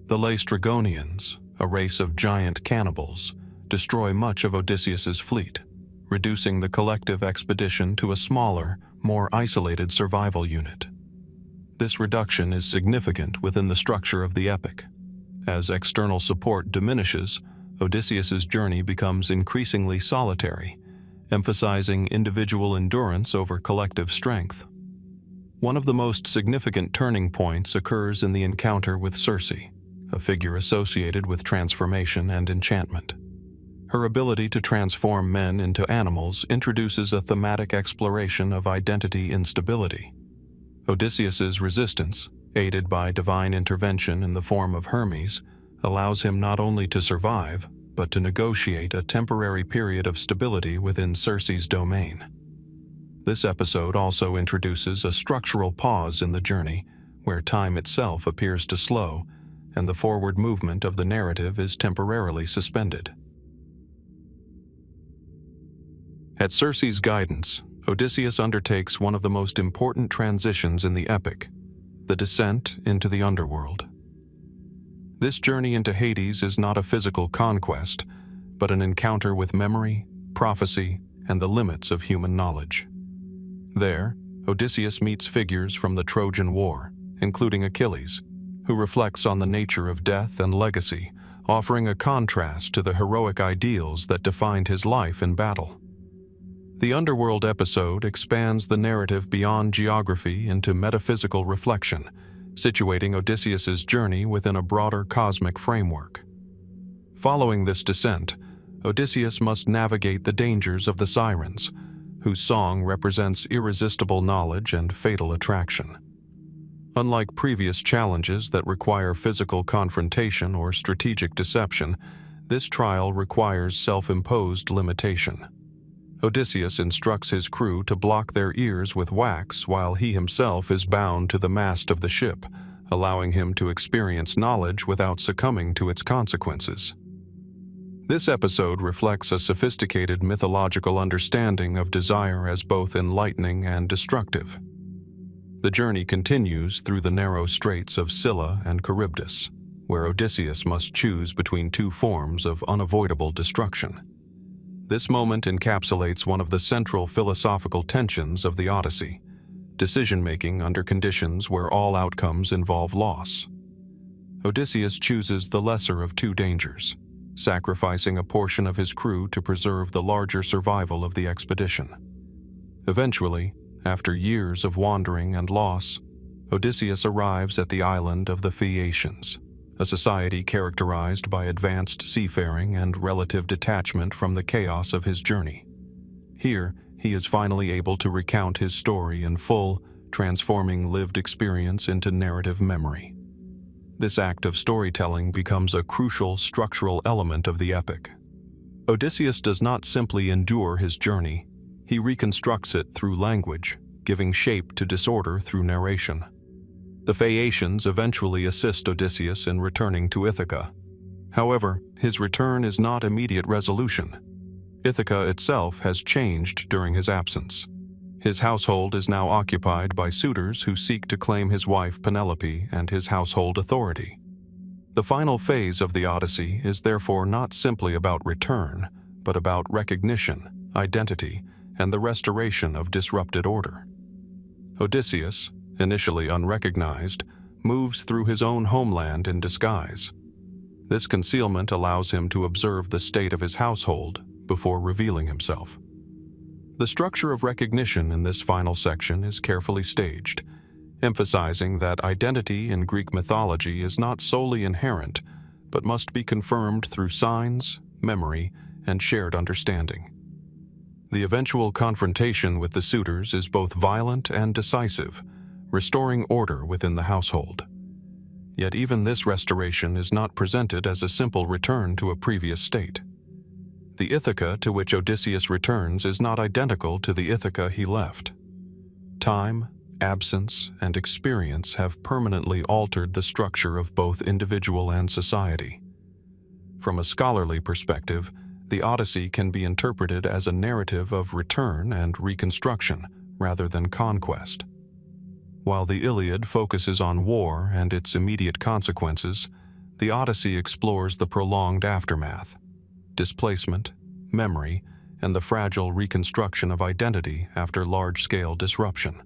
The Laestrygonians, a race of giant cannibals, destroy much of Odysseus's fleet, reducing the collective expedition to a smaller, more isolated survival unit. This reduction is significant within the structure of the epic. As external support diminishes, Odysseus's journey becomes increasingly solitary, emphasizing individual endurance over collective strength. One of the most significant turning points occurs in the encounter with Circe, a figure associated with transformation and enchantment. Her ability to transform men into animals introduces a thematic exploration of identity instability. Odysseus's resistance, aided by divine intervention in the form of Hermes, allows him not only to survive, but to negotiate a temporary period of stability within Circe's domain. This episode also introduces a structural pause in the journey, where time itself appears to slow, and the forward movement of the narrative is temporarily suspended. At Circe's guidance, Odysseus undertakes one of the most important transitions in the epic: the descent into the underworld. This journey into Hades is not a physical conquest, but an encounter with memory, prophecy, and the limits of human knowledge. There, Odysseus meets figures from the Trojan War, including Achilles, who reflects on the nature of death and legacy, offering a contrast to the heroic ideals that defined his life in battle. The Underworld episode expands the narrative beyond geography into metaphysical reflection, situating Odysseus's journey within a broader cosmic framework. Following this descent, Odysseus must navigate the dangers of the Sirens, whose song represents irresistible knowledge and fatal attraction. Unlike previous challenges that require physical confrontation or strategic deception, this trial requires self-imposed limitation. Odysseus instructs his crew to block their ears with wax while he himself is bound to the mast of the ship, allowing him to experience knowledge without succumbing to its consequences. This episode reflects a sophisticated mythological understanding of desire as both enlightening and destructive. The journey continues through the narrow straits of Scylla and Charybdis, where Odysseus must choose between two forms of unavoidable destruction. This moment encapsulates one of the central philosophical tensions of the Odyssey: decision-making under conditions where all outcomes involve loss. Odysseus chooses the lesser of two dangers, sacrificing a portion of his crew to preserve the larger survival of the expedition. Eventually, after years of wandering and loss, Odysseus arrives at the island of the Phaeacians, a society characterized by advanced seafaring and relative detachment from the chaos of his journey. Here, he is finally able to recount his story in full, transforming lived experience into narrative memory. This act of storytelling becomes a crucial structural element of the epic. Odysseus does not simply endure his journey, he reconstructs it through language, giving shape to disorder through narration. The Phaeacians eventually assist Odysseus in returning to Ithaca. However, his return is not immediate resolution. Ithaca itself has changed during his absence. His household is now occupied by suitors who seek to claim his wife Penelope and his household authority. The final phase of the Odyssey is therefore not simply about return, but about recognition, identity, and the restoration of disrupted order. Odysseus, initially unrecognized, moves through his own homeland in disguise. This concealment allows him to observe the state of his household before revealing himself. The structure of recognition in this final section is carefully staged, emphasizing that identity in Greek mythology is not solely inherent, but must be confirmed through signs, memory, and shared understanding. The eventual confrontation with the suitors is both violent and decisive, restoring order within the household. Yet even this restoration is not presented as a simple return to a previous state. The Ithaca to which Odysseus returns is not identical to the Ithaca he left. Time, absence, and experience have permanently altered the structure of both individual and society. From a scholarly perspective, the Odyssey can be interpreted as a narrative of return and reconstruction rather than conquest. While the Iliad focuses on war and its immediate consequences, the Odyssey explores the prolonged aftermath, displacement, memory, and the fragile reconstruction of identity after large-scale disruption.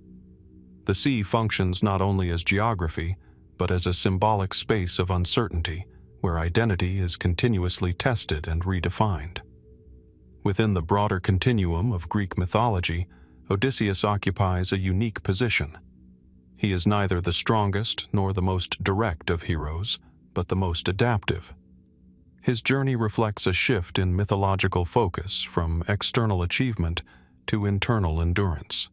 The sea functions not only as geography, but as a symbolic space of uncertainty, where identity is continuously tested and redefined. Within the broader continuum of Greek mythology, Odysseus occupies a unique position. He is neither the strongest nor the most direct of heroes, but the most adaptive. His journey reflects a shift in mythological focus from external achievement to internal endurance.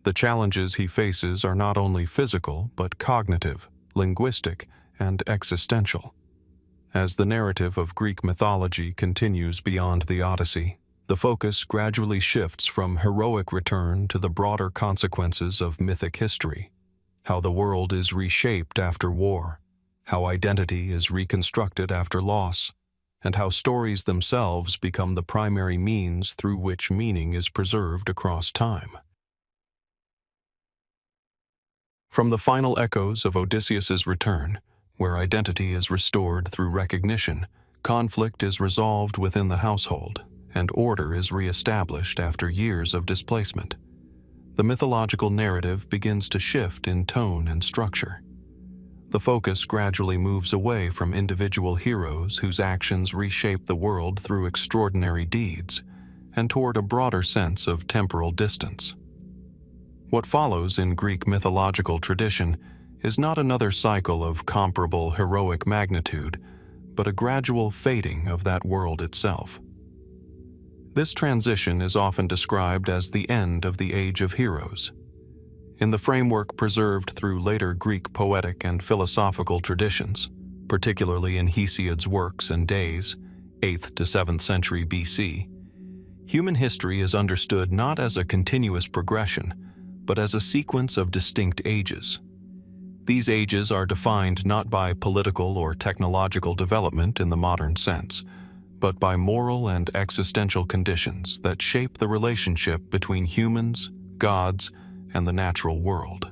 The challenges he faces are not only physical, but cognitive, linguistic, and existential. As the narrative of Greek mythology continues beyond the Odyssey, the focus gradually shifts from heroic return to the broader consequences of mythic history, how the world is reshaped after war, how identity is reconstructed after loss, and how stories themselves become the primary means through which meaning is preserved across time. From the final echoes of Odysseus's return, where identity is restored through recognition, conflict is resolved within the household, and order is re-established after years of displacement. The mythological narrative begins to shift in tone and structure. The focus gradually moves away from individual heroes whose actions reshape the world through extraordinary deeds, and toward a broader sense of temporal distance. What follows in Greek mythological tradition is not another cycle of comparable heroic magnitude, but a gradual fading of that world itself. This transition is often described as the end of the Age of Heroes. In the framework preserved through later Greek poetic and philosophical traditions, particularly in Hesiod's works and days, 8th to 7th century BC, human history is understood not as a continuous progression, but as a sequence of distinct ages. These ages are defined not by political or technological development in the modern sense, but by moral and existential conditions that shape the relationship between humans, gods, and the natural world.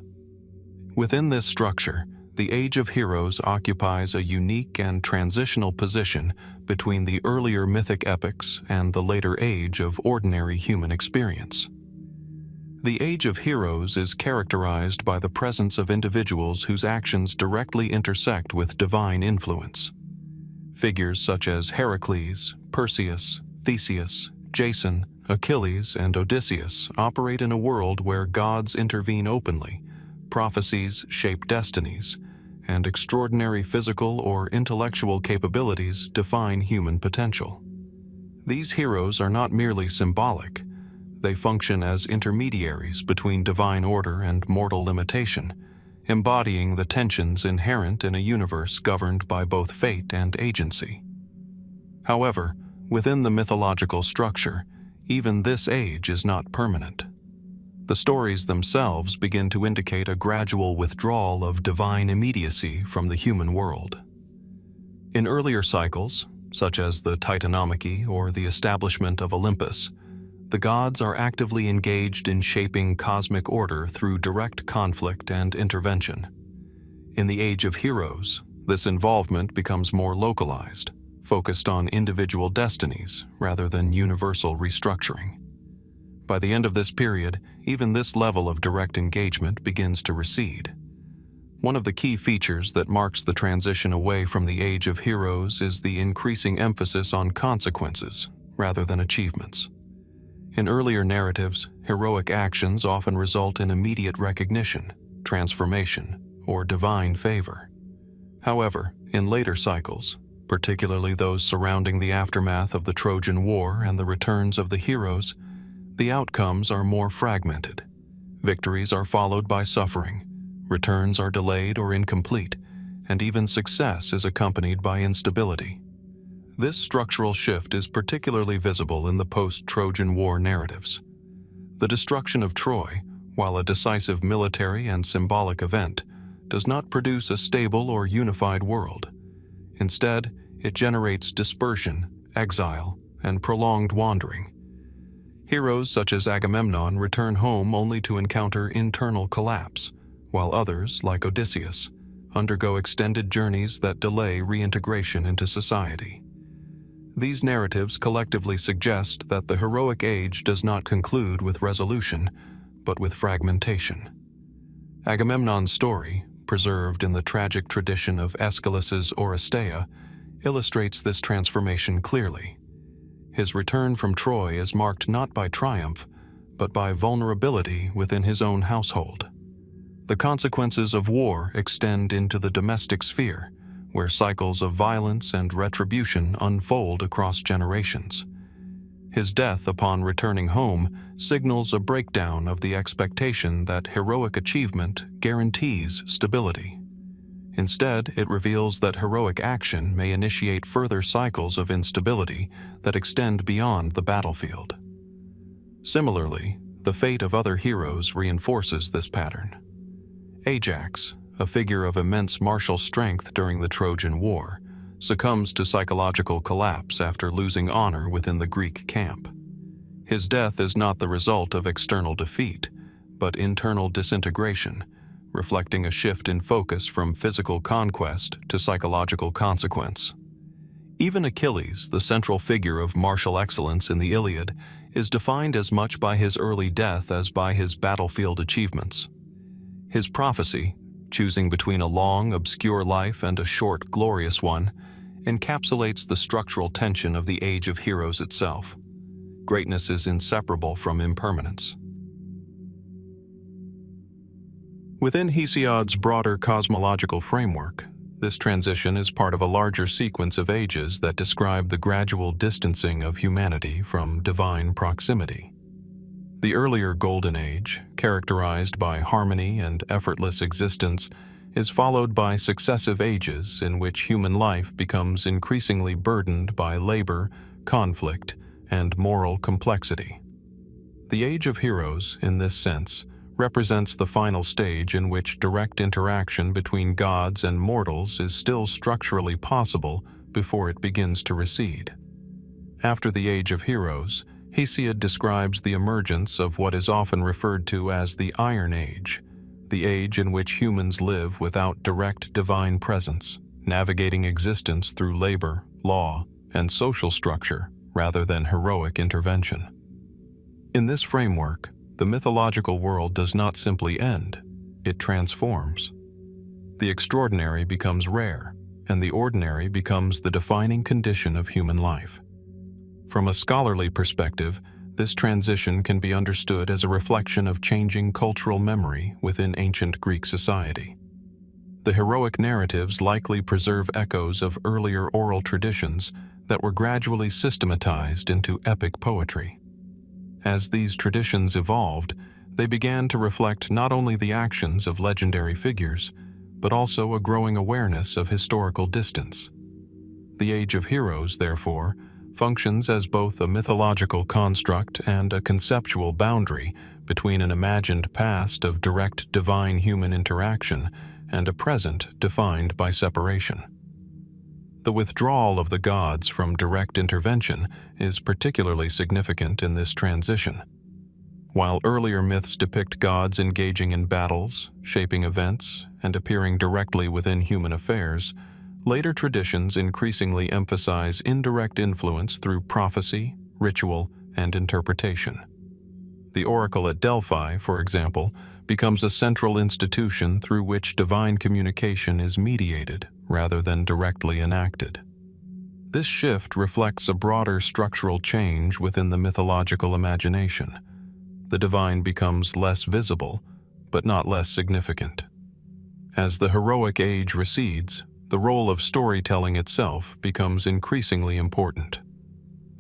Within this structure, the Age of Heroes occupies a unique and transitional position between the earlier mythic epics and the later age of ordinary human experience. The Age of Heroes is characterized by the presence of individuals whose actions directly intersect with divine influence. Figures such as Heracles, Perseus, Theseus, Jason, Achilles, and Odysseus operate in a world where gods intervene openly, prophecies shape destinies, and extraordinary physical or intellectual capabilities define human potential. These heroes are not merely symbolic. They function as intermediaries between divine order and mortal limitation, embodying the tensions inherent in a universe governed by both fate and agency. However, within the mythological structure, even this age is not permanent. The stories themselves begin to indicate a gradual withdrawal of divine immediacy from the human world. In earlier cycles, such as the Titanomachy or the establishment of Olympus, the gods are actively engaged in shaping cosmic order through direct conflict and intervention. In the Age of Heroes, this involvement becomes more localized, focused on individual destinies rather than universal restructuring. By the end of this period, even this level of direct engagement begins to recede. One of the key features that marks the transition away from the Age of Heroes is the increasing emphasis on consequences rather than achievements. In earlier narratives, heroic actions often result in immediate recognition, transformation, or divine favor. However, in later cycles, particularly those surrounding the aftermath of the Trojan War and the returns of the heroes, the outcomes are more fragmented. Victories are followed by suffering, returns are delayed or incomplete, and even success is accompanied by instability. This structural shift is particularly visible in the post-Trojan War narratives. The destruction of Troy, while a decisive military and symbolic event, does not produce a stable or unified world. Instead, it generates dispersion, exile, and prolonged wandering. Heroes such as Agamemnon return home only to encounter internal collapse, while others, like Odysseus, undergo extended journeys that delay reintegration into society. These narratives collectively suggest that the heroic age does not conclude with resolution, but with fragmentation. Agamemnon's story, preserved in the tragic tradition of Aeschylus's Oresteia, illustrates this transformation clearly. His return from Troy is marked not by triumph, but by vulnerability within his own household. The consequences of war extend into the domestic sphere, where cycles of violence and retribution unfold across generations. His death upon returning home signals a breakdown of the expectation that heroic achievement guarantees stability. Instead, it reveals that heroic action may initiate further cycles of instability that extend beyond the battlefield. Similarly, the fate of other heroes reinforces this pattern. Ajax, a figure of immense martial strength during the Trojan War, succumbs to psychological collapse after losing honor within the Greek camp. His death is not the result of external defeat, but internal disintegration, reflecting a shift in focus from physical conquest to psychological consequence. Even Achilles, the central figure of martial excellence in the Iliad, is defined as much by his early death as by his battlefield achievements. His prophecy, choosing between a long, obscure life and a short, glorious one, encapsulates the structural tension of the Age of Heroes itself. Greatness is inseparable from impermanence. Within Hesiod's broader cosmological framework, this transition is part of a larger sequence of ages that describe the gradual distancing of humanity from divine proximity. The earlier Golden Age, characterized by harmony and effortless existence, is followed by successive ages in which human life becomes increasingly burdened by labor, conflict, and moral complexity. The Age of Heroes, in this sense, represents the final stage in which direct interaction between gods and mortals is still structurally possible before it begins to recede. After the Age of Heroes, Hesiod describes the emergence of what is often referred to as the Iron Age, the age in which humans live without direct divine presence, navigating existence through labor, law, and social structure rather than heroic intervention. In this framework, the mythological world does not simply end, it transforms. The extraordinary becomes rare, and the ordinary becomes the defining condition of human life. From a scholarly perspective, this transition can be understood as a reflection of changing cultural memory within ancient Greek society. The heroic narratives likely preserve echoes of earlier oral traditions that were gradually systematized into epic poetry. As these traditions evolved, they began to reflect not only the actions of legendary figures, but also a growing awareness of historical distance. The Age of Heroes, therefore, functions as both a mythological construct and a conceptual boundary between an imagined past of direct divine-human interaction and a present defined by separation. The withdrawal of the gods from direct intervention is particularly significant in this transition. While earlier myths depict gods engaging in battles, shaping events, and appearing directly within human affairs, later traditions increasingly emphasize indirect influence through prophecy, ritual, and interpretation. The oracle at Delphi, for example, becomes a central institution through which divine communication is mediated rather than directly enacted. This shift reflects a broader structural change within the mythological imagination. The divine becomes less visible, but not less significant. As the heroic age recedes, the role of storytelling itself becomes increasingly important.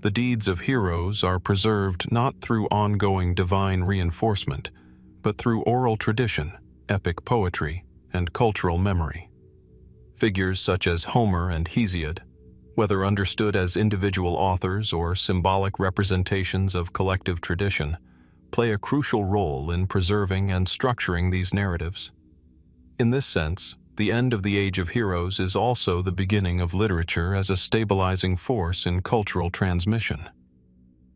The deeds of heroes are preserved not through ongoing divine reinforcement, but through oral tradition, epic poetry, and cultural memory. Figures such as Homer and Hesiod, whether understood as individual authors or symbolic representations of collective tradition, play a crucial role in preserving and structuring these narratives. In this sense, the end of the Age of Heroes is also the beginning of literature as a stabilizing force in cultural transmission.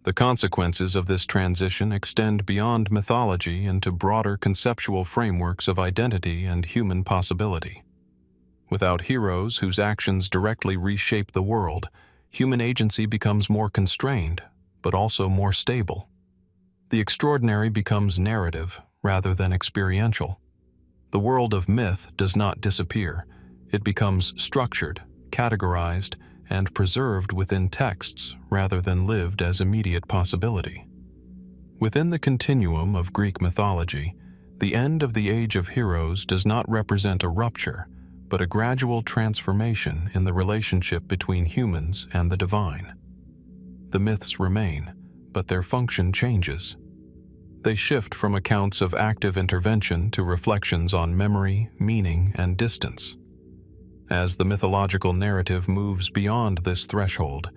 The consequences of this transition extend beyond mythology into broader conceptual frameworks of identity and human possibility. Without heroes whose actions directly reshape the world, human agency becomes more constrained, but also more stable. The extraordinary becomes narrative rather than experiential. The world of myth does not disappear. It becomes structured, categorized, and preserved within texts rather than lived as immediate possibility. Within the continuum of Greek mythology, the end of the Age of Heroes does not represent a rupture, but a gradual transformation in the relationship between humans and the divine. The myths remain, but their function changes. They shift from accounts of active intervention to reflections on memory, meaning, and distance. As the mythological narrative moves beyond this threshold,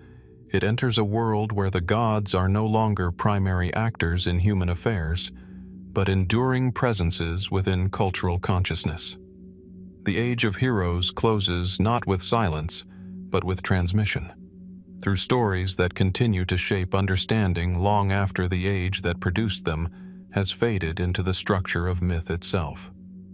it enters a world where the gods are no longer primary actors in human affairs, but enduring presences within cultural consciousness. The Age of Heroes closes not with silence, but with transmission, through stories that continue to shape understanding long after the age that produced them has faded into the structure of myth itself.